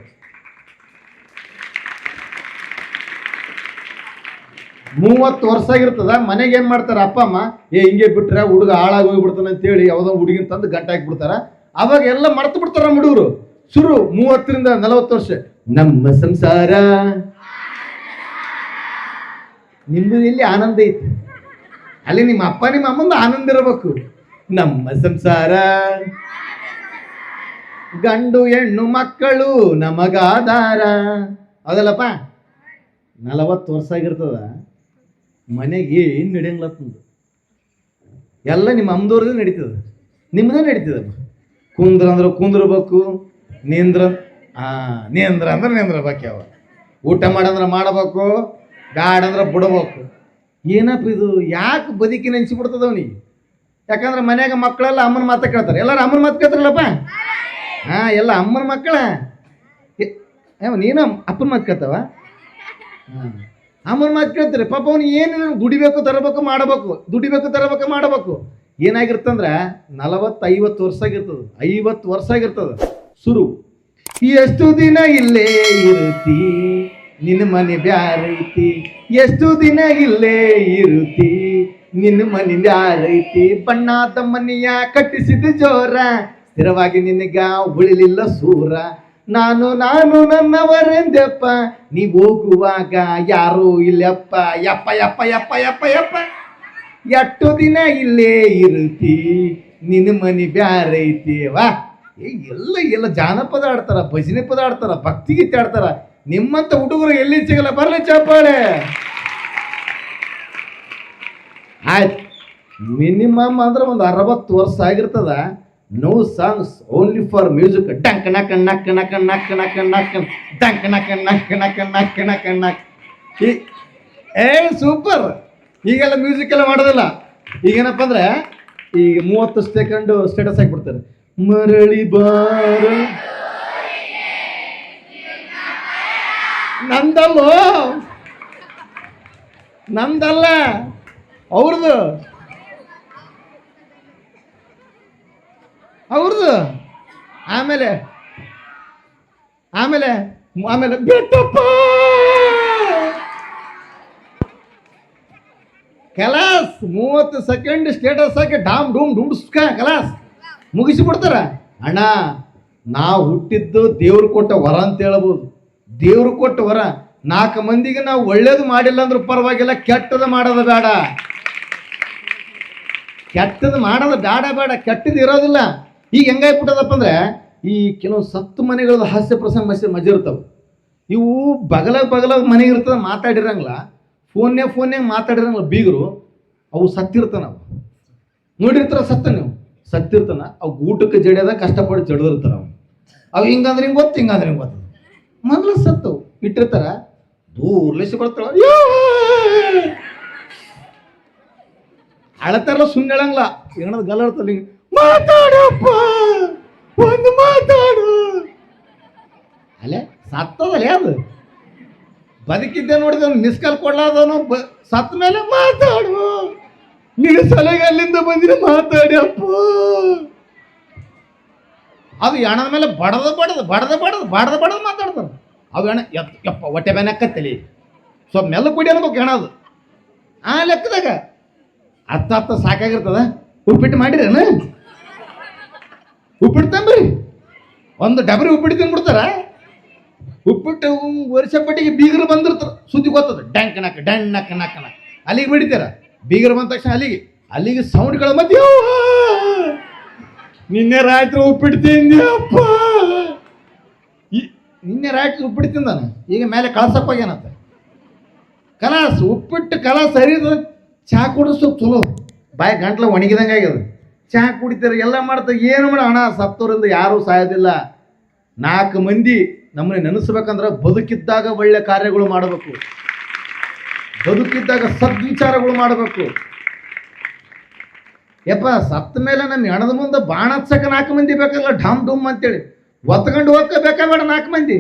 30 ವರ್ಷ ಆಗಿರ್ತದ. ಮನೆಗೆ ಏನು ಮಾಡ್ತಾರೆ ಅಪ್ಪ ಅಮ್ಮ? ಹಿಂಗೆ ಬಿಟ್ರೆ ಹುಡುಗ ಹಾಳಾಗಿ ಹೋಗ್ಬಿಡ್ತಾನೆ ಅಂತೇಳಿ ಯಾವುದೋ ಹುಡುಗಿನ ತಂದು ಗಂಟೆ ಹಾಕಿಬಿಡ್ತಾರ. ಅವಾಗ ಎಲ್ಲ ಮರ್ತು ಬಿಡ್ತಾರ ನಮ್ಮ ಹುಡುಗರು. ಶುರು 30 ರಿಂದ 40 ವರ್ಷ. ನಮ್ಮ ಸಂಸಾರ ನಿಮ್ಮದು ಎಲ್ಲಿ ಆನಂದ ಐತಿ? ಅಲ್ಲಿ ನಿಮ್ಮ ಅಪ್ಪ ನಿಮ್ಮ ಅಮ್ಮಂದು ಆನಂದ ಇರಬೇಕು. ನಮ್ಮ ಸಂಸಾರ ಗಂಡು ಹೆಣ್ಣು ಮಕ್ಕಳು ನಮಗಾಧಾರ. ಹೌದಲ್ಲಪ್ಪ? 40 ವರ್ಷ ಆಗಿರ್ತದ. ಮನೆಗೆ ಏನು ನಡೆಯಂಗ್ಲತ್ತಂದು ಎಲ್ಲ ನಿಮ್ಮ ಅಮ್ಮದವ್ರದ್ದು ನಡೀತದ, ನಿಮ್ಮದೇ ನಡೀತದ. ಕುಂದ್ರ ಅಂದ್ರೆ ಕುಂದ್ರಬೇಕು, ನಿಂದ್ರ ನಿಂದ್ರ ಅಂದ್ರೆ ನಿಂದ್ರಬೇಕು. ಯಾವ ಊಟ ಮಾಡಂದ್ರೆ ಮಾಡಬೇಕು, ಬ್ಯಾಡ ಅಂದ್ರೆ ಬಿಡ್ಬೇಕು. ಏನಪ್ಪ ಇದು ಯಾಕೆ ಬದುಕಿ ನೆನ್ಸಿಬಿಡ್ತದ ಅವನಿಗೆ. ಯಾಕಂದ್ರೆ ಮನ್ಯಾಗ ಮಕ್ಕಳೆಲ್ಲ ಅಮ್ಮನ ಮಾತ ಕೇಳ್ತಾರೆ. ಎಲ್ಲರೂ ಅಮ್ಮನ ಮಾತು ಕೇಳ್ತಾರಲ್ಲಪ್ಪ. ಹಾಂ, ಎಲ್ಲ ಅಮ್ಮನ ಮಕ್ಕಳ. ನೀನು ಅಪ್ಪನ ಮಾತು ಕೇಳ್ತಾವ? ಹಾಂ, ಅಮ್ಮನ ಮಾತು ಕೇಳ್ತಾರೆ. ಪಾಪ ಅವ್ನು ಏನು ದುಡಿಬೇಕು ತರಬೇಕು ಮಾಡಬೇಕು, ದುಡಿಬೇಕು ತರಬೇಕು ಮಾಡಬೇಕು. ಏನಾಗಿರ್ತಂದ್ರೆ 40-50 ವರ್ಷ ಆಗಿರ್ತದೆ, 50 ವರ್ಷ ಆಗಿರ್ತದೆ. ಶುರು ಎಷ್ಟು ದಿನ ಇಲ್ಲೇ ಇರುತ್ತಿ, ನಿನ್ನ ಮನೆ ಬ್ಯಾರೈತಿ, ಎಷ್ಟು ದಿನ ಇಲ್ಲೇ ಇರುತ್ತಿ, ನಿನ್ನ ಮನೆ ಬ್ಯಾರೈತಿ, ಬಣ್ಣದ ಮನೆಯ ಕಟ್ಟಿಸಿದ ಜೋರ, ಸ್ಥಿರವಾಗಿ ನಿನಗ ಉಳಿಲಿಲ್ಲ ಸೂರ, ನಾನು ನನ್ನವರೆಂದೆಪ್ಪ, ನೀ ಹೋಗುವಾಗ ಯಾರೂ ಇಲ್ಲಪ್ಪ, ಯಪ್ಪ ಯಪ್ಪ ಯಪ್ಪ ಯಪ್ಪ ಯಪ್ಪ, ಎಷ್ಟು ದಿನ ಇಲ್ಲೇ ಇರುತ್ತಿ, ನಿನ್ನ ಮನೆ ಬ್ಯಾರೈತಿ. ವಾ, ಎಲ್ಲ ಜಾನಪದ ಆಡ್ತಾರ, ಭಜನೆ ಪದ ಆಡ್ತಾರ, ಭಕ್ತಿಗೀತೆ ಆಡ್ತಾರ. ನಿಮ್ಮಂತ ಹುಡುಗರು ಎಲ್ಲಿ ಸಿಗಲ್ಲ. ಬರಲಿ ಚಪ್ಪಾಳೆ. ಆಯ್ತು, ಮಿನಿಮಮ್ ಅಂದ್ರೆ ಒಂದು 60 ವರ್ಷ ಆಗಿರ್ತದ. No songs, only for music. ಡಂಕ್ ನಕ್ ನಕ್ ನಕ್ ನಕ್ ನಕ್ ನಕ್ ಡಂಕ್ ನಕ್ ನಕ್ ನಕ್ ನಕ್ ನಕ್ ನಕ್. ಸೂಪರ್. ಈಗೆಲ್ಲ ಮ್ಯೂಸಿಕ್ ಎಲ್ಲ ಮಾಡೋದಿಲ್ಲ. ಈಗೇನಪ್ಪ ಅಂದ್ರೆ ಈಗ 30 ಸೆಕೆಂಡ್ ಸ್ಟೇಟಸ್ ಹಾಕಿಬಿಡ್ತಾರೆ. ಮರಳಿ ಬಾರ ನಂದಲ್ಲ ಅವ್ರದ್ದು ಆಮೇಲೆ ಆಮೇಲೆ ಆಮೇಲೆ ಬೆಟ್ಟಪ್ಪ ಕಲಾಸ್. 30 ಸೆಕೆಂಡ್ ಸ್ಟೇಟಸ್ ಹಾಕಿ ಡಾಮ್ ಡೂಮ್ ಡುಮ್ಸ್ಕ ಕಲಾಸ್ ಮುಗಿಸಿಬಿಡ್ತಾರ. ಅಣ್ಣ, ನಾವು ಹುಟ್ಟಿದ್ದು ದೇವ್ರು ಕೊಟ್ಟ ವರ ಅಂತ ಹೇಳ್ಬೋದು. ದೇವ್ರು ಕೊಟ್ಟ ವರ. 4 ಮಂದಿಗೆ ನಾವು ಒಳ್ಳೇದು ಮಾಡಿಲ್ಲ ಅಂದ್ರೂ ಪರವಾಗಿಲ್ಲ, ಕೆಟ್ಟದ ಮಾಡೋದು ಬೇಡ. ಕೆಟ್ಟದ್ದು ಮಾಡೋದು ಬೇಡ. ಕೆಟ್ಟದ್ದು ಇರೋದಿಲ್ಲ. ಈಗ ಹೆಂಗಾಗ್ಬಿಟ್ಟದಪ್ಪ ಅಂದ್ರೆ, ಈ ಕೆಲವು ಸತ್ತು ಮನೆಗಳದ್ದು ಹಾಸ್ಯ ಪ್ರಸಂಗ ಮಜಾ ಇರ್ತಾವೆ. ಇವು ಬಗಲಾಗ ಮನೆಗೆ ಇರ್ತದೆ, ಮಾತಾಡಿರಂಗಿಲ್ಲ. ಫೋನ್ಯಾಗ ಮಾತಾಡಿರಂಗಿಲ್ಲ ಬೀಗರು. ಅವು ಸತ್ತಿರ್ತಾನ. ಅವು ನೋಡಿರ್ತಾರ ನೀವು ಸತ್ತಿರ್ತಾನ. ಅವು ಊಟಕ್ಕೆ ಜಡಿಯೋದ ಕಷ್ಟಪಟ್ಟು ಜಡಿದಿರ್ತಾರ. ಅವು ಹಿಂಗಂದ್ರೆ ಹಿಂಗೆ ಗೊತ್ತು, ಹಿಂಗಂದ್ರೆ ಹಿಂಗೆ ಗೊತ್ತು. ಮೊದಲು ಸತ್ತು ಇಟ್ಟಿರ್ತಾರ. ದೂರ್ಲೇಸಿ ಬರ್ತಾಳ, ಅಳತಾರಲ್ಲ, ಸುಮ್ಮನೆ ಹೇಳಂಗಿಲ್ಲ. ಏನದು ಗಲ್ಲ ಇರ್ತಲ್ಲ, ಹಿಂಗೆ ಮಾತಾಡಪ್ಪ, ಒಂದು ಮಾತಾಡು. ಅಲ್ಲೇ ಸತ್ತದಲ್ಲೇ ಅದು. ಬದುಕಿದ್ದೆ ನೋಡಿದ ಮಿಸ್ ಕಾಲ್ ಕೊಡ್ಲಾದವನು ಸತ್ತ ಮೇಲೆ ಮಾತಾಡು, ನಿನ್ನ ಸಲಹೆ ಅಲ್ಲಿಂದ ಬಂದಿನ ಮಾತಾಡಿ ಅಪ್ಪ. ಅದು ಎಣದ ಮೇಲೆ ಬಡದ ಮಾತಾಡ್ತಾರ. ಅವು ಎಣ ಯಪ್ಪ ಹೊಟ್ಟೆ ಬೇನೆ ಅಕ್ಕತ್ತಲಿ ಸ್ವಲ್ಪ ಮೆಲ್ಲ ಕುಡಿ ಅನ್ಬೇಕು ಎಣದು. ಆ ಲೆಕ್ಕದಾಗ ಹತ್ತ ಸಾಕಾಗಿರ್ತದ. ಉಪ್ಪಿಟ್ಟು ಮಾಡಿರೇನು? ಉಪ್ಪಿಟ್ಟು ತಂಬ್ರಿ, ಒಂದು ಡಬರಿ ಉಪ್ಪಿಟ್ಟು ತಿನ್ಬಿಡ್ತಾರ. ಉಪ್ಪಿಟ್ಟು ವರ್ಷ ಪಟ್ಟಿಗೆ ಬೀಗರು ಬಂದಿರ್ತಾರ. ಸುದ್ದಿ ಗೊತ್ತದ, ಡ್ಯಾಂಕ್ ನಕ್ ನಕ್ ನಕ್ ನಕ್ ಅಲ್ಲಿಗೆ ಬಿಡಿತಾರ. ಬೀಗರು ಬಂದ ತಕ್ಷಣ ಅಲ್ಲಿಗೆ ಸೌಂಡ್ಗಳ ಮಧ್ಯೆ ನಿನ್ನೆ ರಾತ್ರಿ ಉಪ್ಪಿಟ್ಟು ತಿಂದ್ಯಪ್ಪ. ನಿನ್ನೆ ರಾತ್ರಿ ಉಪ್ಪಿಟ್ಟು ತಿಂದಾನ, ಈಗ ಮೇಲೆ ಕಳ್ಸಪ್ಪ ಹೋಗ್ಯಾನಂತ. ಕಲಾಸ್ ಉಪ್ಪಿಟ್ಟು ಕಲಾಸ್ ಹರಿದ. ಚಹಾ ಕುಡಿಸು ಚಲೋ, ಬಾಯಿ ಗಂಟ್ಲ ಒಣಗಿದಂಗೆ ಆಗ್ಯದ. ಚಹಾ ಕುಡಿತಾರೆ, ಎಲ್ಲ ಮಾಡ್ತಾರೆ. ಏನು ಮಾಡ ಹಣ, ಸತ್ತೋರಿಂದ ಯಾರೂ ಸಾಯೋದಿಲ್ಲ. 4 ಮಂದಿ ನಮ್ಮನ್ನ ನೆನೆಸ್ಬೇಕಂದ್ರೆ ಬದುಕಿದ್ದಾಗ ಒಳ್ಳೆ ಕಾರ್ಯಗಳು ಮಾಡಬೇಕು, ಬದುಕಿದ್ದಾಗ ಸದ್ವಿಚಾರಗಳು ಮಾಡಬೇಕು. ಯಪ್ಪ ಸತ್ತ ಮೇಲೆ ನಮ್ಮ ಹೆಣದ ಮುಂದೆ ಬಾಣ ಹಚ್ಚಕ್ಕೆ 4 ಮಂದಿ ಬೇಕಲ್ಲ, ಢಮ್ ಢುಮ್ ಅಂತೇಳಿ ಒತ್ಕೊಂಡು ಹೋಗಕ್ಕೆ ಬೇಕಾಬೇಡ. 4 ಮಂದಿ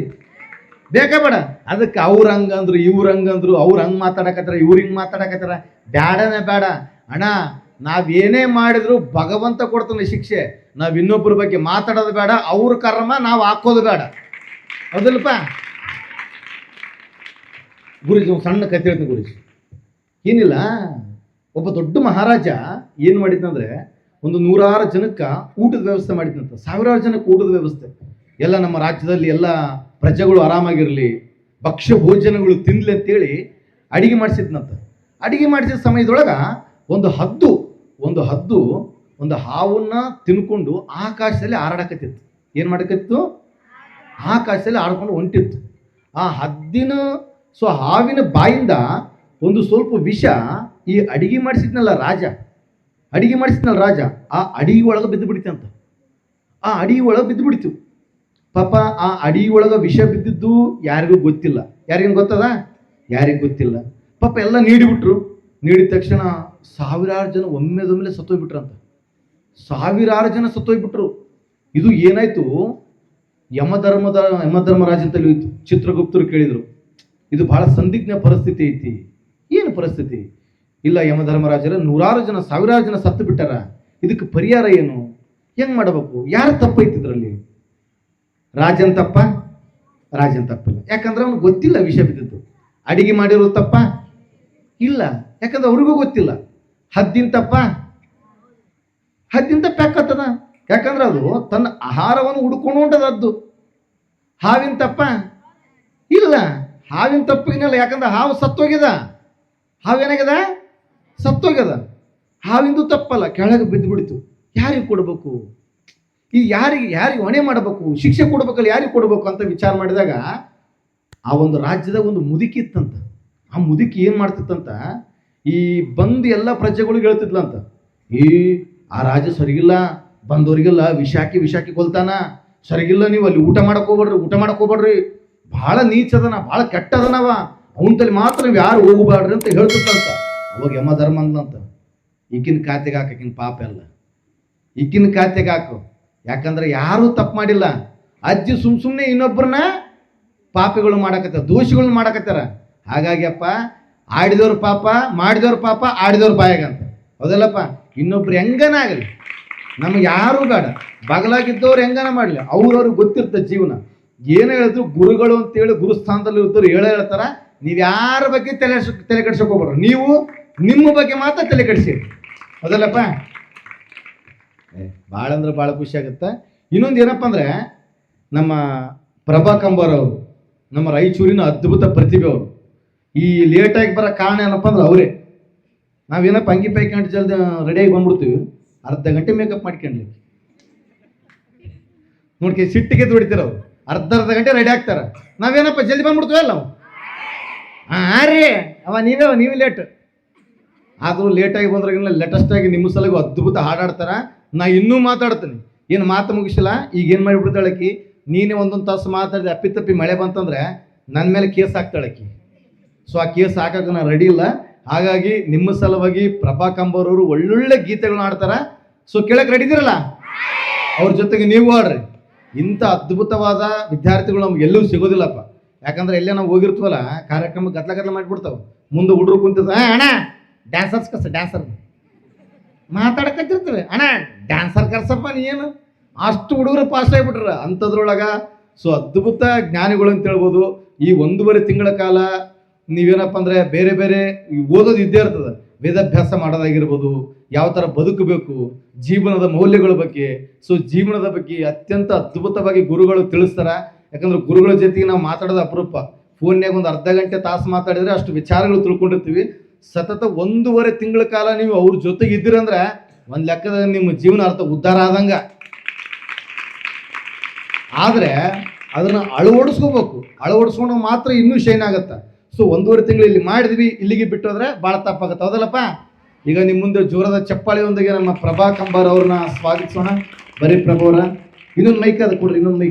ಬೇಕಾಬೇಡ. ಅದಕ್ಕೆ ಅವ್ರು ಹಂಗಂದ್ರು ಇವ್ರು ಹಂಗಂದ್ರು, ಅವ್ರು ಹಂಗೆ ಮಾತಾಡಕತ್ತಾರ, ಇವ್ರು ಹಿಂಗೆ ಮಾತಾಡಕತ್ತಾರ. ಬ್ಯಾಡನೇ ಬೇಡ ಅಣ್ಣ. ನಾವೇನೇ ಮಾಡಿದ್ರು ಭಗವಂತ ಕೊಡ್ತಾನೆ ಶಿಕ್ಷೆ. ನಾವು ಇನ್ನೊಬ್ಬರ ಬಗ್ಗೆ ಮಾತಾಡೋದು ಬೇಡ, ಅವ್ರ ಕರ್ಮ ನಾವು ಹಾಕೋದು ಬೇಡ. ಹೌದಲ್ಲಪ್ಪ ಗುರುಜಿ? ಒಂದು ಸಣ್ಣ ಕಥೆ ಹೇಳ್ತೀನಿ ಗುರುಜಿ. ಏನಿಲ್ಲ, ಒಬ್ಬ ದೊಡ್ಡ ಮಹಾರಾಜ ಏನು ಮಾಡಿದ್ನಂದ್ರೆ, ಒಂದು 100 ಜನಕ್ಕೆ ಊಟದ ವ್ಯವಸ್ಥೆ ಮಾಡಿದ್ನಂತ. 1000 ಜನಕ್ಕೆ ಊಟದ ವ್ಯವಸ್ಥೆ. ಎಲ್ಲ ನಮ್ಮ ರಾಜ್ಯದಲ್ಲಿ ಎಲ್ಲ ಪ್ರಜೆಗಳು ಆರಾಮಾಗಿರಲಿ, ಭಕ್ಷ್ಯ ಭೋಜನಗಳು ತಿನ್ಲಿ ಅಂತೇಳಿ ಅಡಿಗೆ ಮಾಡಿಸಿದ್ನಂತ. ಅಡಿಗೆ ಮಾಡಿಸಿದ ಸಮಯದೊಳಗೆ ಒಂದು ಹದ್ದು ಒಂದು ಹಾವನ್ನ ತಿನ್ಕೊಂಡು ಆಕಾಶದಲ್ಲಿ ಹಾರಾಡಕತ್ತಿತ್ತು. ಏನು ಮಾಡಕತ್ತಿತ್ತು? ಆಕಾಶದಲ್ಲಿ ಆಡ್ಕೊಂಡು ಹೊಂಟಿತ್ತು. ಆ ಹದ್ದಿನ ಹಾವಿನ ಬಾಯಿಂದ ಒಂದು ಸ್ವಲ್ಪ ವಿಷ ಈ ಅಡಿಗೆ ಮಾಡಿಸಿದ್ನಲ್ಲ ರಾಜ, ಆ ಅಡಿಗೆ ಒಳಗೆ ಬಿದ್ದು ಬಿಡಿತಂತ. ಆ ಅಡಿಗೆ ಒಳಗೆ ಬಿದ್ದು ಬಿಡಿತು. ಪಾಪ ಆ ಅಡಿಗೆ ಒಳಗೆ ವಿಷ ಬಿದ್ದಿದ್ದು ಯಾರಿಗೂ ಗೊತ್ತಿಲ್ಲ. ಯಾರಿಗೇನು ಗೊತ್ತದ? ಯಾರಿಗೂ ಗೊತ್ತಿಲ್ಲ. ಪಾಪ ಎಲ್ಲ ನೀಡಿಬಿಟ್ರು. ನೀಡಿದ ತಕ್ಷಣ ಸಾವಿರಾರು ಜನ ಒಮ್ಮೆದೊಮ್ಮೆಲೆ ಸತ್ತೋಗ್ಬಿಟ್ರಂತ. ಸಾವಿರಾರು ಜನ ಸತ್ತೋಗ್ಬಿಟ್ರು. ಇದು ಏನಾಯ್ತು, ಯಮಧರ್ಮರಾಜ ಅಂತ ಚಿತ್ರಗುಪ್ತರು ಕೇಳಿದ್ರು, ಇದು ಬಹಳ ಸಂದಿಗ್ಧ ಪರಿಸ್ಥಿತಿ ಐತಿ. ಏನು ಪರಿಸ್ಥಿತಿ? ಇಲ್ಲ, ಯಮಧರ್ಮರಾಜರ ನೂರಾರು ಜನ ಸಾವಿರಾರು ಜನ ಸತ್ತು ಬಿಟ್ಟಾರ, ಇದಕ್ಕೆ ಪರಿಹಾರ ಏನು, ಹೆಂಗ್ ಮಾಡಬೇಕು, ಯಾರು ತಪ್ಪೈತಿದ್ರಲ್ಲಿ? ರಾಜನ್ ತಪ್ಪಿಲ್ಲ, ಯಾಕಂದ್ರೆ ಅವ್ನಿಗೆ ಗೊತ್ತಿಲ್ಲ ವಿಷಯ ಬಿದ್ದದ್ದು. ಅಡಿಗೆ ಮಾಡಿರೋ ತಪ್ಪ ಇಲ್ಲ, ಯಾಕಂದ್ರೆ ಅವ್ರಿಗೂ ಗೊತ್ತಿಲ್ಲ. ಹದ್ದಿನ ತಪ್ಪ ಯಾಕತ್ತದ, ಯಾಕಂದ್ರೆ ಅದು ತನ್ನ ಆಹಾರವನ್ನು ಹುಡ್ಕೊಂಡು ಹೊಂಟದದ್ದು. ಹಾವಿನ ತಪ್ಪ ಇಲ್ಲ, ಹಾವಿನ ತಪ್ಪಿನಲ್ಲ, ಯಾಕಂದ್ರೆ ಹಾವು ಸತ್ತೋಗ್ಯದ. ಹಾವೇನಾಗ್ಯದ? ಸತ್ತೋಗ್ಯದ. ಹಾವಿಂದು ತಪ್ಪಲ್ಲ, ಕೆಳಗೆ ಬಿದ್ದು ಬಿಡ್ತು. ಯಾರಿಗೆ ಕೊಡ್ಬೇಕು? ಈ ಯಾರಿಗೆ ಹೊಣೆ ಮಾಡಬೇಕು, ಶಿಕ್ಷೆ ಕೊಡ್ಬೇಕಲ್ಲ, ಯಾರಿಗೆ ಕೊಡ್ಬೇಕು ಅಂತ ವಿಚಾರ ಮಾಡಿದಾಗ ಆ ಒಂದು ರಾಜ್ಯದಾಗ ಒಂದು ಮುದುಕಿ ಇತ್ತಂತ. ಆ ಮುದುಕಿ ಏನ್ ಮಾಡ್ತಿತ್ತಂತ, ಈ ಬಂದು ಎಲ್ಲ ಪ್ರಜೆಗಳಿಗೆ ಹೇಳ್ತಿದ್ಲಂತ, ಆ ರಾಜ ಸರಿಗಿಲ್ಲ, ಬಂದವ್ರಿಗೆಲ್ಲ ವಿಷಾಕಿ ಕೊಲ್ತಾನ, ಸರಿಗಿಲ್ಲ, ನೀವು ಅಲ್ಲಿ ಊಟ ಮಾಡಕ್ ಹೋಗ್ಬೇಡ್ರಿ, ಬಹಳ ನೀಚದನ, ಬಹಳ ಕೆಟ್ಟದನವ, ಅವನ ಮಾತ್ರ ನೀವು ಯಾರು ಹೋಗಬಾರ್ರಿ ಅಂತ ಹೇಳ್ತಿತ್ತಂತ. ಅವಾಗ ಯಮಧರ್ಮ ಅಂದಂತ, ಈಗಿನ ಖಾತೆಗೆ ಹಾಕ, ಈಗಿನ ಪಾಪ ಎಲ್ಲ ಈಗಿನ ಖಾತೆಗೆ ಹಾಕು, ಯಾಕಂದ್ರೆ ಯಾರೂ ತಪ್ಪು ಮಾಡಿಲ್ಲ. ಅಜ್ಜಿ ಸುಮ್ಮನೆ ಇನ್ನೊಬ್ಬರನ್ನ ಪಾಪಿಗಳು ಮಾಡಕತ್ತಾರ, ದೋಷಿಗಳನ್ನ ಮಾಡಕತ್ತಾರ. ಹಾಗಾಗಿ ಅಪ್ಪ, ಆಡಿದವ್ರ ಪಾಪ, ಮಾಡಿದವ್ರ ಪಾಪ, ಆಡಿದವ್ರ ಬಾಯಾಗಂತ. ಹೌದಲ್ಲಪ್ಪ? ಇನ್ನೊಬ್ರು ಹೆಂಗನ ಆಗಲಿ, ನಮ್ಗೆ ಯಾರೂ ಬೇಡ, ಬಗಲಾಗಿದ್ದವ್ರು ಹೆಂಗನ ಮಾಡಲಿ, ಅವ್ರವ್ರಿಗೆ ಗೊತ್ತಿರ್ತದೆ ಜೀವನ. ಏನು ಹೇಳಿದ್ರು ಗುರುಗಳು ಅಂತೇಳಿ ಗುರುಸ್ಥಾನದಲ್ಲಿ ಇರ್ತಾರೆ, ಹೇಳ್ತಾರ. ನೀವು ಯಾರ ಬಗ್ಗೆ ತಲೆ ಕೆಡ್ಸೋಕೆ ಹೋಗ್ಬೇಡ್ರಿ, ನೀವು ನಿಮ್ಮ ಬಗ್ಗೆ ಮಾತ್ರ ತಲೆ ಕೆಡಿಸಿರಿ. ಹೌದಲ್ಲಪ್ಪ? ಭಾಳ ಅಂದ್ರೆ ಭಾಳ ಖುಷಿ ಆಗುತ್ತೆ. ಇನ್ನೊಂದು ಏನಪ್ಪ ಅಂದರೆ, ನಮ್ಮ ಪ್ರಭಾ ಕಂಬಾರ್ ಅವರು ನಮ್ಮ ರಾಯಚೂರಿನ ಅದ್ಭುತ ಪ್ರತಿಭೆ ಅವರು. ಈ ಲೇಟಾಗಿ ಬರೋ ಕಾರಣ ಏನಪ್ಪ ಅಂದ್ರೆ ಅವರೇ. ನಾವೇನಪ್ಪ ಅಂಗಿ ಪೈಕಂಡು ಜಲ್ದಿ ರೆಡಿಯಾಗಿ ಬಂದ್ಬಿಡ್ತೀವಿ, ಅರ್ಧ ಗಂಟೆ ಮೇಕಪ್ ಮಾಡ್ಕೊಂಡ್ಲಿ ನೋಡ್ಕೆ ಸಿಟ್ಟಿಗೆ ದುಡಿತೀರ ಅವ್ರು. ಅರ್ಧ ಗಂಟೆ ರೆಡಿ ಆಗ್ತಾರೆ, ನಾವೇನಪ್ಪ ಜಲ್ದಿ ಬಂದ್ಬಿಡ್ತೀವಲ್ಲ ನಾವು. ರೀ ನೀವೇ ಲೇಟ್ ಆದರೂ ಲೇಟಾಗಿ ಬಂದ್ರಾಗಿಲ್ಲ, ಲೇಟೆಸ್ಟಾಗಿ ನಿಮ್ಮ ಸಲಗೂ ಅದ್ಭುತ ಹಾಡಾಡ್ತಾರ. ನಾ ಇನ್ನೂ ಮಾತಾಡ್ತೀನಿ, ಏನು ಮಾತು ಮುಗಿಸಿಲ್ಲ. ಈಗ ಏನು ಮಾಡಿಬಿಡ್ತಾಳಕಿ, ನೀನೇ ಒಂದೊಂದು ತಾಸು ಮಾತಾಡಿದೆ, ಅಪ್ಪಿತಪ್ಪಿ ಮಳೆ ಬಂತಂದ್ರೆ ನನ್ನ ಮೇಲೆ ಕೇಸ್ ಹಾಕ್ತಾಳಕಿ. ಸೊ ಆ ಕೇಸ್ ಹಾಕಕ್ಕೆ ನಾನು ರೆಡಿ ಇಲ್ಲ. ಹಾಗಾಗಿ ನಿಮ್ಮ ಸಲುವಾಗಿ ಪ್ರಭಾ ಕಂಬಾರವರು ಒಳ್ಳೊಳ್ಳೆ ಗೀತೆಗಳನ್ನ ಆಡ್ತಾರ. ಸೊ ಕೇಳಕ್ಕೆ ರೆಡಿ ಇದ್ದೀರಲ್ಲ? ಅವ್ರ ಜೊತೆಗೆ ನೀವು ಆಡ್ರಿ. ಇಂಥ ಅದ್ಭುತವಾದ ವಿದ್ಯಾರ್ಥಿಗಳು ನಮ್ಗೆ ಎಲ್ಲೂ ಸಿಗೋದಿಲ್ಲಪ್ಪ. ಯಾಕಂದ್ರೆ ಎಲ್ಲೇ ನಾವು ಹೋಗಿರ್ತೀವಲ್ಲ, ಕಾರ್ಯಕ್ರಮ ಗದ್ಲ ಮಾಡಿಬಿಡ್ತಾವೆ. ಮುಂದೆ ಹುಡುಗರು ಕುಂತಿರ್ತ, ಅಣ್ಣ ಡ್ಯಾನ್ಸರ್ ಮಾತಾಡಕತ್ತಿರ್ತೀವಿ, ಅಣ್ಣ ಡ್ಯಾನ್ಸರ್ ಕರ್ಸಪ್ಪ ನೀನು. ಅಷ್ಟು ಹುಡುಗರು ಪಾಸ್ ಆಗಿಬಿಟ್ರ ಅಂಥದ್ರೊಳಗ. ಸೊ ಅದ್ಭುತ ಜ್ಞಾನಿಗಳು ಅಂತ ಹೇಳ್ಬೋದು. ಈ 1.5 ತಿಂಗಳ ಕಾಲ ನೀವೇನಪ್ಪ ಅಂದರೆ ಬೇರೆ ಬೇರೆ ಓದೋದು ಇದ್ದೇ ಇರ್ತದೆ. ವೇದಾಭ್ಯಾಸ ಮಾಡೋದಾಗಿರ್ಬೋದು, ಯಾವ ಥರ ಬದುಕಬೇಕು, ಜೀವನದ ಮೌಲ್ಯಗಳ ಬಗ್ಗೆ. ಸೊ ಜೀವನದ ಬಗ್ಗೆ ಅತ್ಯಂತ ಅದ್ಭುತವಾಗಿ ಗುರುಗಳು ತಿಳಿಸ್ತಾರ. ಯಾಕಂದ್ರೆ ಗುರುಗಳ ಜೊತೆಗೆ ನಾವು ಮಾತಾಡೋದು ಅಪರೂಪ. ಫೋನ್ಯಾಗ ಒಂದು ಅರ್ಧ ಗಂಟೆ ತಾಸು ಮಾತಾಡಿದ್ರೆ ಅಷ್ಟು ವಿಚಾರಗಳು ತಿಳ್ಕೊಂಡಿರ್ತೀವಿ. ಸತತ 1.5 ತಿಂಗಳ ಕಾಲ ನೀವು ಅವ್ರ ಜೊತೆಗೆ ಇದ್ದೀರಂದ್ರೆ ಒಂದು ಲೆಕ್ಕದ ನಿಮ್ಮ ಜೀವನ ಅರ್ಥ ಉದ್ಧಾರ ಆದಂಗ. ಆದರೆ ಅದನ್ನು ಅಳವಡಿಸ್ಕೊಂಡು ಮಾತ್ರ ಇನ್ನೂ ಶೈನ್ ಆಗತ್ತೆ. ಸೊ 1.5 ತಿಂಗಳು ಇಲ್ಲಿ ಮಾಡಿದ್ವಿ, ಇಲ್ಲಿಗೆ ಬಿಟ್ಟೋದ್ರೆ ಭಾಳ ತಪ್ಪಾಗತ್ತೆ. ಹೌದಲ್ಲಪ್ಪ? ಈಗ ನಿಮ್ಮ ಮುಂದೆ ಜೋರದ ಚಪ್ಪಾಳಿಯೊಂದಿಗೆ ನಮ್ಮ ಪ್ರಭಾ ಕಂಬಾರ್ ಅವ್ರನ್ನ ಸ್ವಾಗತಿಸೋಣ. ಬರೀ ಪ್ರಭು ಅವರ ಇನ್ನೊಂದು ಮೈಕ್ ಅದು ಕೊಡ್ರಿ, ಇನ್ನೊಂದು